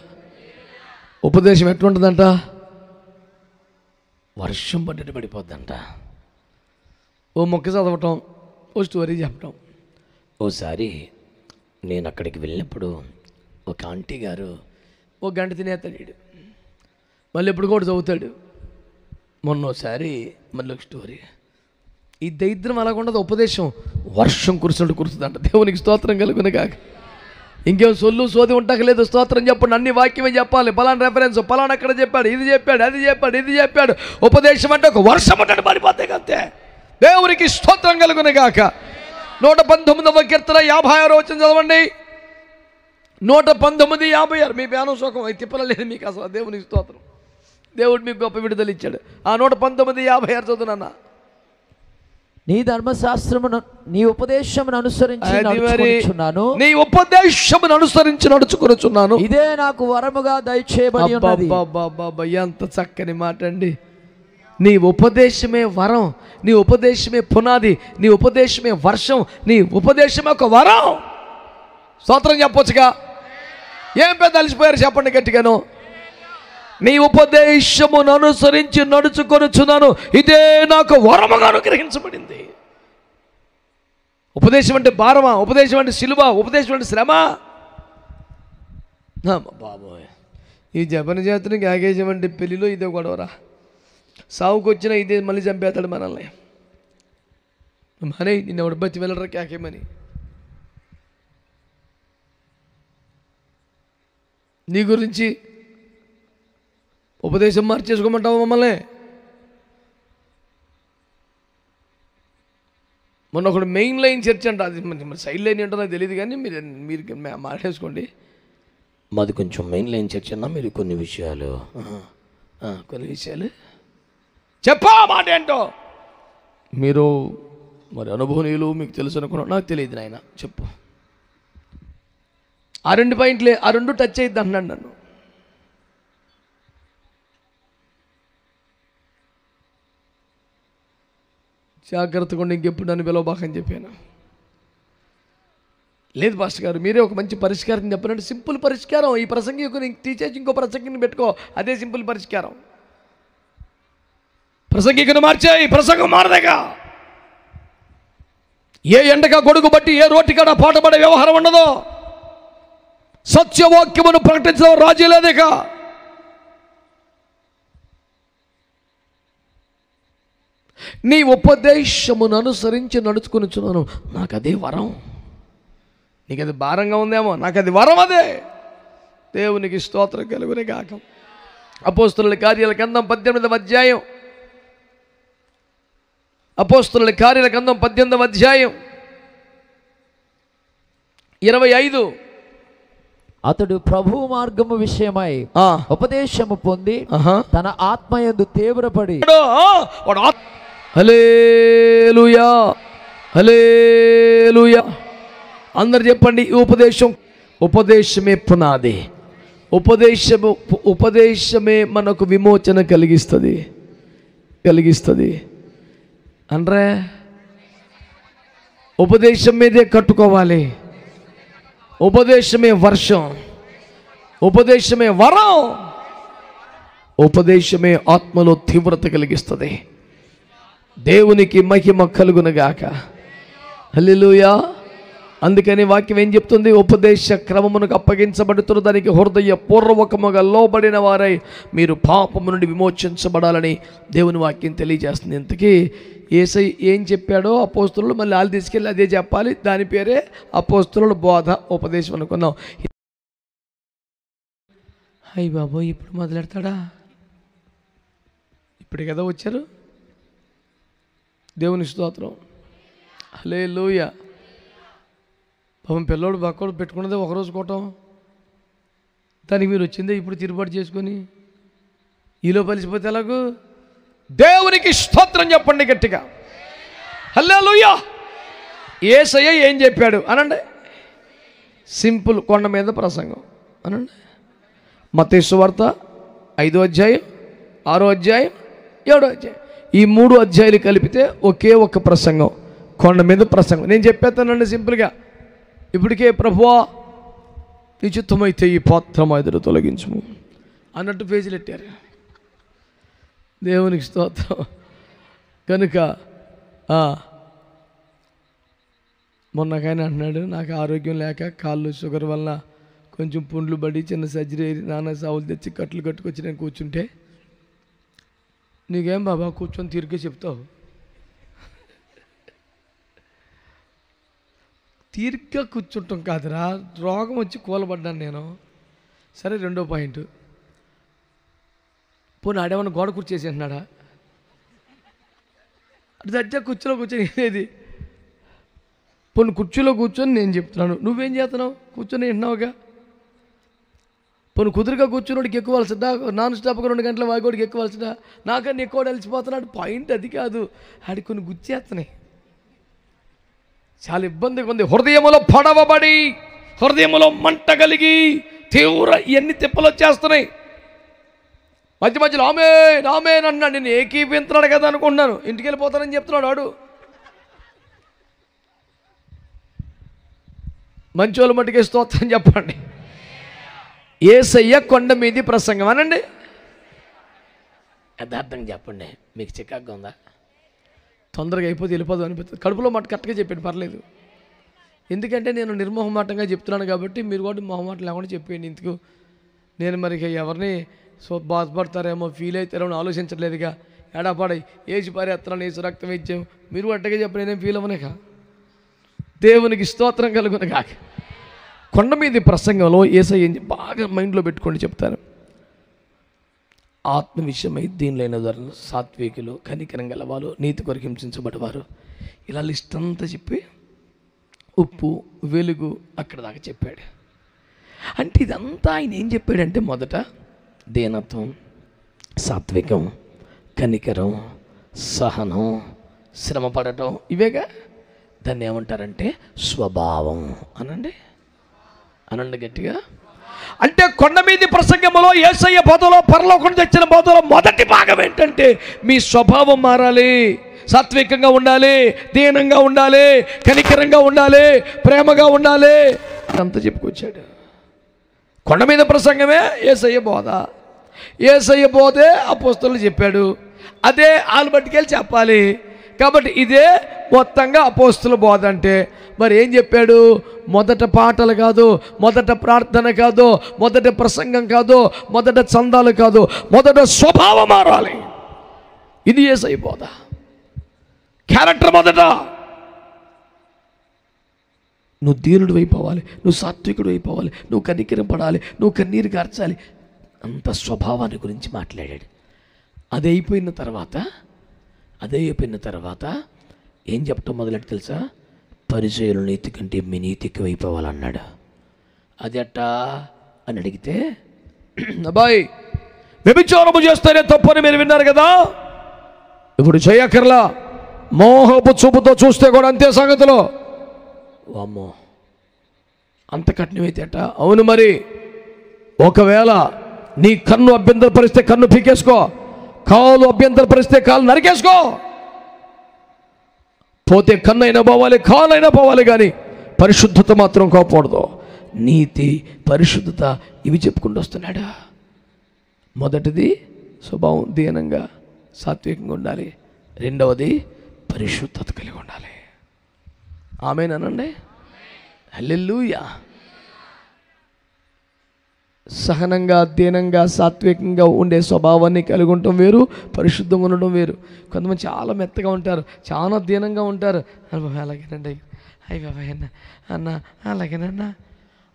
ఉపదేశం ఎట్లుంటుందంట? వర్షం పడ్డట్టు పడిపోద్దంట. ఓ మొక్క చదవటం, ఓ స్టోరీ చెప్పటం. ఓసారి నేను అక్కడికి వెళ్ళినప్పుడు ఒక ఆంటీ గారు ఓ గంట తినేస్తాడు వీడు, మళ్ళీ ఎప్పుడు కూడా చదువుతాడు. మొన్నోసారి మళ్ళీ ఒక స్టోరీ. ఈ దరిద్రం అలాగుండదు. ఉపదేశం వర్షం కురిసినట్టు కురుస్తుందంట. దేవునికి స్తోత్రం కలుగును కాక. ఇంకేం సొల్లు సోది ఉంటాకలేదు. స్తోత్రం చెప్పండి. అన్ని వాక్యమే చెప్పాలి. పలానా రెఫరెన్స్, పలానా అక్కడ చెప్పాడు, ఇది చెప్పాడు, అది చెప్పాడు, ఇది చెప్పాడు. ఉపదేశం అంటే ఒక వర్షం అంటే పడిపోతాయి అంతే. దేవునికి స్తోత్రం కలుగును గాక. 119వ కీర్తన 56వ వచనం చదవండి. 119:56. మీ ప్యానం సుఖం అవి తిప్పలేదు మీకు అసలు. దేవునికి స్తోత్రం. దేవుడు మీకు గొప్ప విడుదల ఇచ్చాడు. ఆ 119:56 చదువునన్నా. నీ ధర్మశాస్త్రమును నీ ఉపదేశమును అనుసరించి నడుచుకొనుచున్నాను, నీ ఉపదేశమును అనుసరించి నడుచుకొనుచున్నాను. ఇదే నాకు వరముగా దయచేయబడి ఉన్నది. ఎంత చక్కని మాట అండి. నీ ఉపదేశమే వరం, నీ ఉపదేశమే పునాది, నీ ఉపదేశమే వర్షం, నీ ఉపదేశమే ఒక వరం. స్తోత్రం చెప్పొచ్చుగా. ఏం పెద్ద అలసిపోయారు చెప్పండి గట్టిగాను. నీ ఉపదేశమును అనుసరించి నడుచుకొనుచున్నాను, ఇదే నాకు వరముగా అనుగ్రహించబడింది. ఉపదేశం అంటే భారమా? ఉపదేశం అంటే సిలువ? ఉపదేశం అంటే శ్రమ? బాబోయ్, ఈ జపన జాతిని యాగేజం అంటే పెళ్లిలో ఇదే గొడవరా. సావుకు వచ్చినా ఇదే మళ్ళీ చంపేస్తాడు మనల్ని. మనే నిన్న ఎవడు బతి వెళ్ళరా క్యాకేమని. నీ గురించి ఉపదేశం మార్చేసుకోమంటావు మమ్మల్ని? మొన్న ఒకడు మెయిన్ లైన్ చర్చ్ అంట, అది మరి సైడ్ లైన్ ఏంటో నాకు తెలియదు, కానీ మీరు మాట్లాడేసుకోండి. మాది కొంచెం మెయిన్ లైన్ చర్చ్ అన్నా, మీరు కొన్ని విషయాలు చెప్పా మాట ఏంటో. మీరు మరి అనుభవనీయులు, మీకు తెలుసు అనుకున్నా, నాకు తెలియదు నాయన, చెప్పు. ఆ 2 పాయింట్లే, ఆ 2 టచ్ అయ్యిద్ది అన్నాడు నన్ను. జాగ్రత్తగా ఉండి ఇంకెప్పుడు నన్ను పిలవబాకని చెప్పాను. లేదు పాస్టర్ గారు, మీరే ఒక మంచి పరిష్కారం చెప్పనంటే, సింపుల్ పరిష్కారం. ఈ ప్రసంగి తీసేసి ఇంకో ప్రసంగిని పెట్టుకో, అదే సింపుల్ పరిష్కారం. ప్రసంగికను మార్చాయి, ప్రసంగం మారదేగా. ఏ ఎండగా గొడుగు బట్టి ఏ రోటికాడ పాటపడే వ్యవహారం ఉండదో. సత్యవాక్యమును ప్రకటించడం రాజీ లేదేక. నీ ఉపదేశమును అనుసరించి నడుచుకొనిచున్నాను, నాకు అదే వరం. నీకు అది భారంగా ఉందేమో, నాకు అది వరం. అదే దేవునికి స్తోత్రం కలుగునే గాక. అపోస్తుల కార్యాల గ్రంథం 18వ అధ్యాయం, అపోస్తుల కార్యాల గ్రంథం 18వ అధ్యాయం 25. అతడు ప్రభు మార్గము విషయమై ఉపదేశము పొంది తన ఆత్మయందు తీవ్రపడి, హల్లెలూయా హల్లెలూయా అందరు చెప్పండి. ఈ ఉపదేశమే పునాది. ఉపదేశమే మనకు విమోచన కలిగిస్తుంది అంటే ఉపదేశం మీదే కట్టుకోవాలి. ఉపదేశమే వర్షం, ఉపదేశమే వరం, ఉపదేశమే ఆత్మలో తీవ్రత కలిగిస్తుంది. దేవునికి మహిమ కలుగునుగాక. హల్లెలూయా. అందుకని వాక్యం ఏం చెప్తుంది? ఉపదేశ క్రమమునకు అప్పగించబడుతున్న దానికి హృదయ పూర్వకముగా లోబడిన వారై మీరు పాపము నుండి విమోచించబడాలని దేవుని వాక్యం తెలియజేస్తుంది. ఇంతకీ యేసయ్య ఏం చెప్పాడో అపోస్తలులు మళ్ళీ వాళ్ళు తీసుకెళ్ళి అదే చెప్పాలి. దాని పేరే అపోస్తలుల బోధ, ఉపదేశం అనుకున్నాం. అయ్య బాబోయ్, ఇప్పుడు మొదలెడతాడా? ఇప్పుడే కదా వచ్చారు. దేవుని స్తోత్రం. హల్లెలూయా. పాపం పిల్లోడు బక్కోడు పెట్టుకున్నదే ఒకరోజు కోటం, దానికి మీరు వచ్చిందే ఇప్పుడు తిరుగుబాటు చేసుకొని ఈలో పలిసిపోతే ఎలాగూ? దేవునికి స్తోత్రం చెప్పండి గట్టిగా. హల్లెలూయా. యేసయ్య ఏం చెప్పాడు అనండి. సింపుల్, కొండ మీద ప్రసంగం అనండి. మత్తయి సువార్త 5వ అధ్యాయం, 6వ అధ్యాయం, 7వ అధ్యాయం, ఈ 3 అధ్యాయాలు కలిపితే ఒకే ఒక ప్రసంగం, కొండ మీద ప్రసంగం. నేను చెప్పేస్తానండి సింపుల్గా. ఇప్పటికే ప్రభువా నీ చిత్తమైతే ఈ పాత్ర మా ఎదురు తొలగించుము అన్నట్టు పేజీలు పెట్టారు. దేవునికి స్తోత్రం. కనుక మొన్నకైనా అంటున్నాడు, నాకు ఆరోగ్యం లేక కాళ్ళు షుగర్ వల్ల కొంచెం పుండ్లు పడి చిన్న సర్జరీ నాన్న సావులు తెచ్చి కట్లు కట్టుకొచ్చి నేను కూర్చుంటే, నీకేం బాబా కూర్చొని తీరిగ్గా చెప్తావు? తీరిగ్గా కూర్చుంటాం కాదురా, రోగం వచ్చి కూలబడ్డాను నేను. సరే, 2వ పాయింట్, పోనీ ఆడేమన్నా గోడ కూర్చేసి అంటున్నాడా? అది దర్జా కుర్చీలో కూర్చొని ఏది? పోనీ కుర్చీలో కూర్చొని నేను చెప్తున్నాను, నువ్వేం చేస్తున్నావు? కూర్చొని వింటున్నావుగా. పోనీ కుదురుగా కూర్చున్నోడికి ఎక్కువలసిదా? నాన్ స్టాప్గా 2 గంటల వాగోడికి ఎక్కువలసిదా? నాకన్నా ఎక్కువ అలిసిపోతున్నాడు. పాయింట్ అది కాదు, ఆడి కొన్ని గుచ్చేస్తున్నాయి. చాలా ఇబ్బందిగా ఉంది. హృదయములో పడవబడి, హృదయములో మంట కలిగి తీవ్ర ఎన్ని తిప్పలు వచ్చేస్తున్నాయి. మధ్య మధ్యలో ఆమేన్ ఆమేన్ అన్నాడు. నేను ఏకీపించున్నాడు కదా అనుకుంటున్నాను. ఇంటికి వెళ్ళిపోతానని చెప్తున్నాడు వాడు. మంచోళ్ళ మట్టుకే స్తోత్రం చెప్పండి. యేసయ్య కొండ మీది ప్రసంగం అనండి. యథార్థంగా చెప్పండి, మీకు చికాగ్గా ఉందా? తొందరగా అయిపోతే వెళ్ళిపోదు అనిపిస్తుంది. కడుపులో మాట కరెక్ట్గా చెప్పాడు, పర్లేదు. ఎందుకంటే నేను నిర్మోహమాటంగా చెప్తున్నాను కాబట్టి మీరు కూడా మొహమాటం లేకుండా చెప్పేయండి. ఇందుకు నేను మరి ఎవరిని బాధపడతారేమో, ఫీల్ అవుతారేమో ఆలోచించట్లేదుగా. ఎడాపాడ ఏసి పారేస్తున్నాను, ఏసు రక్తం ఇచ్చాము, మీరు అట్టగా చెప్పి నేనేం ఫీల్ అవ్వనేక. దేవునికి స్తోత్రం కలుగును కాక. కొండ మీద ప్రసంగంలో యేసయ్య బాగా మైండ్లో పెట్టుకోండి చెప్తాను. ఆత్మ విషయమై దీనిలైన ధరలు సాత్వికులు, కనికరం గలవారు, నీతి కొరకు హింసించబడేవారు, ఇలా లిస్ట్ అంతా చెప్పి ఉప్పు వెలుగు అక్కడ దాకా చెప్పాడు. అంటే ఇదంతా ఆయన ఏం చెప్పాడంటే, మొదట దీనత్వం, సాత్వికం, కనికరం, సహనం, శ్రమ పడటం, ఇవేగా. దాన్ని ఏమంటారంటే స్వభావం. అనండి గట్టిగా. అంటే కొండ మీది ప్రసంగంలో యేసయ్య బోధలో, పరలోకం తెచ్చిన బోధలో మొదటి భాగం ఏంటంటే మీ స్వభావం మారాలి, సాత్వికంగా ఉండాలి, దీనంగా ఉండాలి, కనికరంగా ఉండాలి, ప్రేమగా ఉండాలి అంతా చెప్పుకొచ్చాడు. కొండ మీద ప్రసంగమే యేసయ్య బోధ. యేసయ్య బోధే అపోస్తలులు చెప్పాడు, అదే ఆలుబట్టికెళ్ళి చెప్పాలి. కాబట్టి ఇదే మొత్తంగా అపోస్తల బోధ. అంటే మరి ఏం చెప్పాడు? మొదట పాటలు కాదు, మొదట ప్రార్థన కాదు, మొదట ప్రసంగం కాదు, మొదట చందాలు కాదు, మొదట స్వభావం మారాలి. ఇది యేసయ్య బోధ. క్యారెక్టర్ మొదట. నువ్వు దీనుడు అయిపోవాలి, నువ్వు సాత్వికుడు అయిపోవాలి, నువ్వు కనికరం పడాలి, నువ్వు కన్నీరు గార్చాలి, అంత స్వభావాన్ని గురించి మాట్లాడాడు. అది అయిపోయిన తర్వాత ఏం చెప్పటం మొదలెట్టు తెలుసా? పరిచయుల నీతి కంటే మీ నీతి ఎక్కువైపోవాలన్నాడు. అది అట్టా అని అడిగితే, అబ్బాయి వ్యభిచారము చేస్తేనే తప్పని మీరు విన్నారు కదా, ఇప్పుడు చేయక్కర్లా, మోహపు చూపుతో చూస్తే కూడా అంతే సంగతిలో. వామ్మో, అంత కఠినమైతే అట్ట? అవును మరి. ఒకవేళ నీ కన్ను అభ్యంతరపరిస్తే కన్ను పీకేసుకో, కాలు అభ్యంతరపరిస్తే కాలు నరికేసుకో. పోతే కన్ను అయినా పోవాలి, కాలు అయినా పోవాలి, కానీ పరిశుద్ధత మాత్రం కోపకూడదు. నీతి, పరిశుద్ధత ఇవి చెప్పుకుంటూ వస్తున్నాడు. మొదటిది స్వభావం, దీనంగా సాత్వికంగా ఉండాలి. రెండవది పరిశుద్ధత కలిగి ఉండాలి. ఆమేనండి. హల్లెలూయా. సహనంగా, దీనంగా, సాత్వికంగా ఉండే స్వభావాన్ని కలిగి ఉండటం వేరు, పరిశుద్ధంగా ఉండడం వేరు. కొంతమంది చాలా మెత్తగా ఉంటారు, చాలా దీనంగా ఉంటారు. అలాగేనండి, అయ్యి బాబాయ్ అన్న అలాగేనన్నా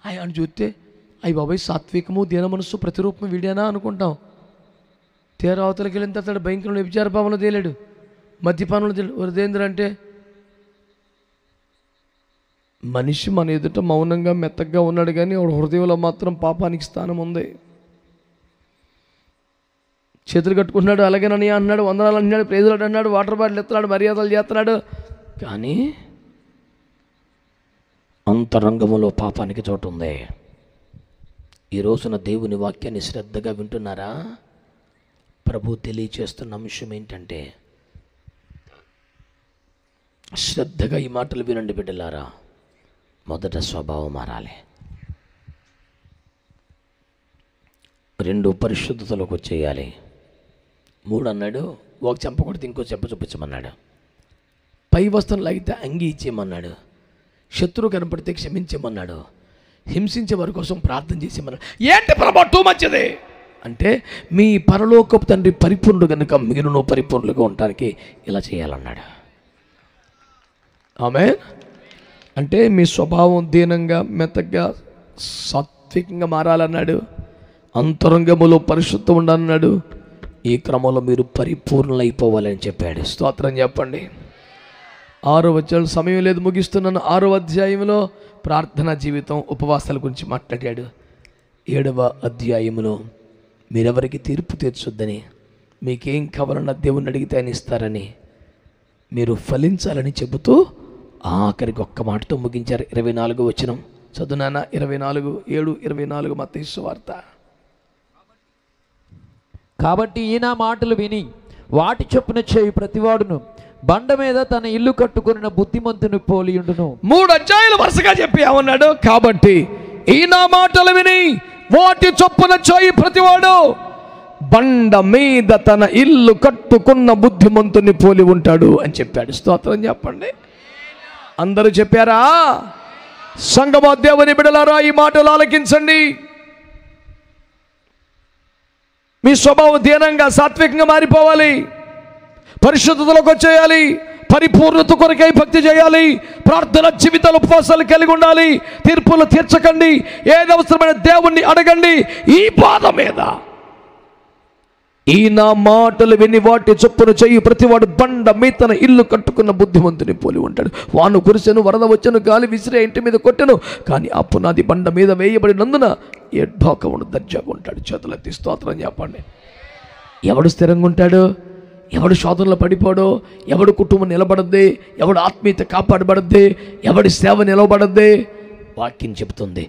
అయ్యి అని చూస్తే అయ్యి బాబాయ్ సాత్వికము, దీన మనస్సు ప్రతిరూపం వీడేనా అనుకుంటాం. తీరా అవతలకి వెళ్ళిన తర్వాత భయంకరంలో వ్యభిచార భావంలో తేలాడు, మద్యపానంలో తేలాడు. వరదేంద్ర అంటే మనిషి మన ఎదుట మౌనంగా మెత్తగా ఉన్నాడు, కానీ వాడు హృదయంలో మాత్రం పాపానికి స్థానం ఉంది. చేతులు కట్టుకుంటున్నాడు, అలాగేనని అన్నాడు, వందనాలు అన్నాడు, ప్రేజలాడు అన్నాడు, వాటర్ బాటిల్ ఎత్తున్నాడు, మర్యాదలు చేస్తున్నాడు, కానీ అంతరంగములో పాపానికి చోటు ఉంది. ఈ రోజున దేవుని వాక్యాన్ని శ్రద్ధగా వింటున్నారా? ప్రభు తెలియచేస్తున్న అంశం ఏంటంటే, శ్రద్ధగా ఈ మాటలు వినండి బిడ్డలారా. మొదట స్వభావం మారాలి. 2 పరిశుద్ధతలోకి వచ్చేయాలి. 3 అన్నాడు, ఒక చెంప కొడితే ఇంకో చెంప చూపించమన్నాడు. పై వస్త్రం లాగితే అంగి ఇచ్చేయమన్నాడు. శత్రువు కనపడితే క్షమించమన్నాడు. హింసించే వారి కోసం ప్రార్థన చేసేమన్నాడు. ఏంటి ప్రభు టూ మంచిది అంటే మీ పరలోకపు తండ్రి పరిపూర్ణుడు కనుక మిగిలిన పరిపూర్ణులుగా ఉండటానికి ఇలా చేయాలన్నాడు. ఆమేన్. అంటే మీ స్వభావం దీనంగా, మెత్తగా, సాత్వికంగా మారాలన్నాడు. అంతరంగములో పరిశుద్ధం ఉండాలన్నాడు. ఈ క్రమంలో మీరు పరిపూర్ణులైపోవాలని చెప్పాడు. స్తోత్రం చెప్పండి. 6వ అధ్యాయం, సమయం లేదు ముగిస్తున్నాను. 6వ అధ్యాయంలో ప్రార్థనా జీవితం, ఉపవాసాల గురించి మాట్లాడాడు. 7వ అధ్యాయంలో మీరెవరికి తీర్పు తీర్చొద్దని, మీకేం కావాలన్నా దేవుణ్ణి అడిగితే ఆయన ఇస్తారని, మీరు ఫలించాలని చెబుతూ ఆఖరికి ఒక్క మాటతో ముగించారు. 24వ వచనం చదువునానా. 24:7-24 మత్తయి సువార్త. కాబట్టి ఈయన మాటలు విని వాటి చొప్పున చేయు ప్రతివాడును బండ మీద తన ఇల్లు కట్టుకున్న బుద్ధిమంతుని పోలియుండును. 3 అధ్యాయాలు వరుసగా చెప్పి ఏమన్నాడు? కాబట్టి ఈయన మాటలు విని వాటి చొప్పున చేయు ప్రతివాడు బండ మీద తన ఇల్లు కట్టుకున్న బుద్ధిమంతుని పోలి ఉంటాడు అని చెప్పాడు. స్తోత్రం చెప్పండి. అందరూ చెప్పారా? సంగమ దేవుని బిడ్డలారా, ఈ మాటలు ఆలకించండి. మీ స్వభావం దీనంగా, సాత్వికంగా మారిపోవాలి. పరిశుద్ధతలోకి వచ్చేయాలి. పరిపూర్ణత కొరకై భక్తి చేయాలి. ప్రార్థన జీవితాలు, ఉపవాసాలు కలిగి ఉండాలి. తీర్పులు తీర్చకండి. ఏది అవసరమైన దేవుణ్ణి అడగండి. ఈ బాధ మీద ఈ నా మాటలు విని వాటి చొప్పున చెయ్యి ప్రతివాడు బండ మీద తన ఇల్లు కట్టుకున్న బుద్ధిమంతుని పోలి ఉంటాడు. వాను కురిసెను, వరద వచ్చెను, గాలి విసిరే ఇంటి మీద కొట్టెను, కానీ ఆ పునాది బండ మీద వేయబడినందున ఎడ్భాకమును దర్జాగా ఉంటాడు. చేతులెత్తి స్తోత్రం చెప్పండి. ఎవడు స్థిరంగా ఉంటాడు? ఎవడు శోధనలో పడిపోడో, ఎవడు కుటుంబం నిలబడద్ది, ఎవడు ఆత్మీయత కాపాడబడద్ది, ఎవడి సేవ నిలబడద్ది. వాక్యం చెబుతుంది,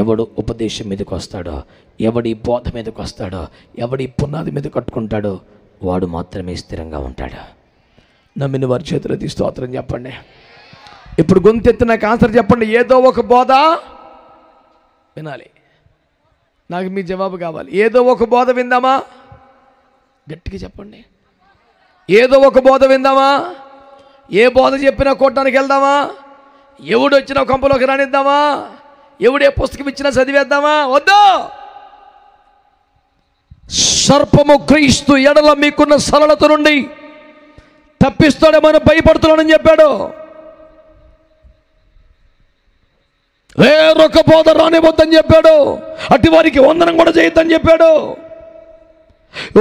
ఎవడు ఉపదేశం మీదకి వస్తాడో, ఎవడి బోధ మీదకి వస్తాడో, ఎవడి పునాది మీద కట్టుకుంటాడో వాడు మాత్రమే స్థిరంగా ఉంటాడు. నమ్మిన వారి చేతులెత్తి స్తోత్రం చెప్పండి. ఇప్పుడు గొంతెత్తి నాకు ఆన్సర్ చెప్పండి. ఏదో ఒక బోధ వినాలి. నాకు మీ జవాబు కావాలి. ఏదో ఒక బోధ విందామా? గట్టిగా చెప్పండి. ఏదో ఒక బోధ విందామా? ఏ బోధ చెప్పినా కొట్టడానికి వెళ్దామా? ఎవడు వచ్చినా కంపలోకి రానిద్దామా? ఎవడే పుస్తకం ఇచ్చినా చదివేద్దామా? వద్దు. సర్పము క్రీస్తు ఎడల మీకున్న సరళత నుండి తప్పిస్తాడేమని భయపడుతున్నానని చెప్పాడు. వేరొక బోధ రానివద్దని చెప్పాడు. అట్టి వారికి వందనం కూడా చేయొద్దని చెప్పాడు.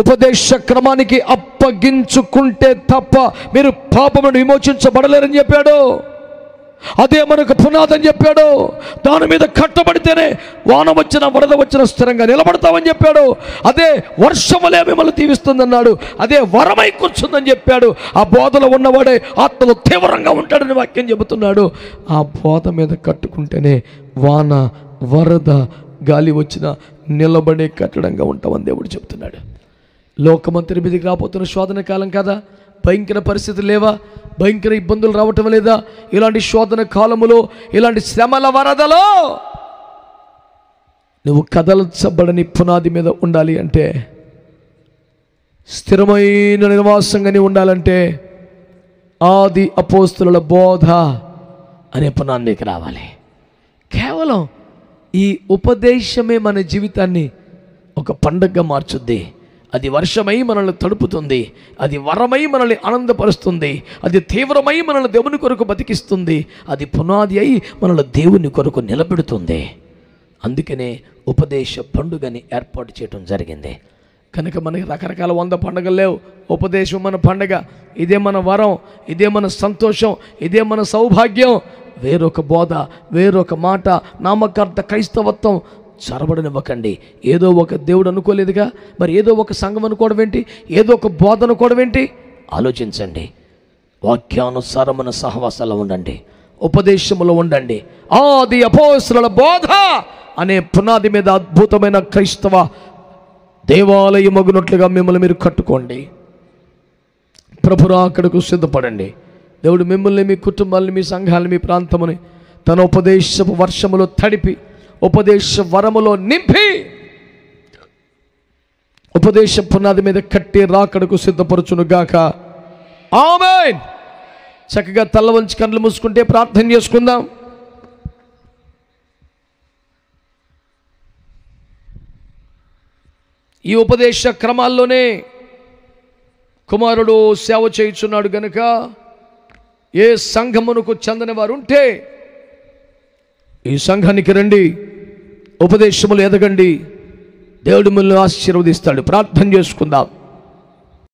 ఉపదేశ క్రమానికి అప్పగించుకుంటే తప్ప మీరు పాపమును విమోచించబడలేరని చెప్పాడు. అదే మనకు పునాదని చెప్పాడు. దాని మీద కట్టబడితేనే వాన వచ్చిన వరద వచ్చిన స్థిరంగా నిలబడతామని చెప్పాడు. అదే వర్షములే మిమ్మల్ని దీవిస్తుందన్నాడు. అదే వరమై కూర్చుందని చెప్పాడు. ఆ బోధలో ఉన్నవాడే ఆత్మలో తీవ్రంగా ఉంటాడని వాక్యం చెబుతున్నాడు. ఆ బోధ మీద కట్టుకుంటేనే వాన వరద గాలి వచ్చిన నిలబడే కట్టడంగా ఉంటామని దేవుడు చెబుతున్నాడు. లోకమంతరి మీదకి రాబోతున్న శోధన కాలం కదా? భయంకర పరిస్థితులు లేవా? భయంకర ఇబ్బందులు రావటం లేదా? ఇలాంటి శోధన కాలములో, ఇలాంటి శ్రమల వరదలో నువ్వు కదల్చబడని పునాది మీద ఉండాలి అంటే, స్థిరమైన నివాసంగా నీవు ఉండాలంటే ఆది అపోస్తుల బోధ అనే పునాదికి రావాలి. కేవలం ఈ ఉపదేశమే మన జీవితాన్ని ఒక పండగగా మార్చుద్ది. అది వర్షమై మనల్ని తడుపుతుంది. అది వరమై మనల్ని ఆనందపరుస్తుంది. అది తీవ్రమై మనల్ని దేవుని కొరకు బతికిస్తుంది. అది పునాది అయి మనల్ని దేవుని కొరకు నిలబెడుతుంది. అందుకనే ఉపదేశ పండుగని ఏర్పాటు చేయడం జరిగింది. కనుక మనకి రకరకాల 100 పండుగలు లేవు. ఉపదేశం మన పండుగ. ఇదే మన వరం, ఇదే మన సంతోషం, ఇదే మన సౌభాగ్యం. వేరొక బోధ, వేరొక మాట, నామకార్థ క్రైస్తవత్వం చొరబడనివ్వకండి. ఏదో ఒక దేవుడు అనుకోలేదుగా, మరి ఏదో ఒక సంఘం అనుకోవడం ఏంటి? ఏదో ఒక బోధ అనుకోవడం ఏంటి? ఆలోచించండి. వాక్యానుసారమైన సహవాసాలు ఉండండి, ఉపదేశములో ఉండండి. ఆది అపోస్తలుల బోధ అనే పునాది మీద అద్భుతమైన క్రైస్తవ దేవాలయం మగునట్లుగా మిమ్మల్ని మీరు కట్టుకోండి. ప్రభు రాకడకు సిద్ధపడండి. దేవుడు మిమ్మల్ని, మీ కుటుంబాలని, మీ సంఘాలని, మీ ప్రాంతముని తన ఉపదేశపు వర్షములో తడిపి, ఉపదేశ వరములో నింపి, ఉపదేశ పునాది మీద కట్టి రాకడకు సిద్ధపరచునుగాక. ఆమేన్. చక్కగా తల వంచి కళ్ళు మూసుకుంటే ప్రార్థన చేసుకుందాం. ఈ ఉపదేశ క్రమాల్లోనే కుమారుడు సేవ చేయుచున్నాడు గనుక ఏ సంఘమునకు చెందని వారు ఉంటే ఈ సంఘానికి రండి, ఉపదేశములు ఎదగండి. దేవుడు మిమ్మల్ని ఆశీర్వదిస్తాడు. ప్రార్థన చేసుకుందాం.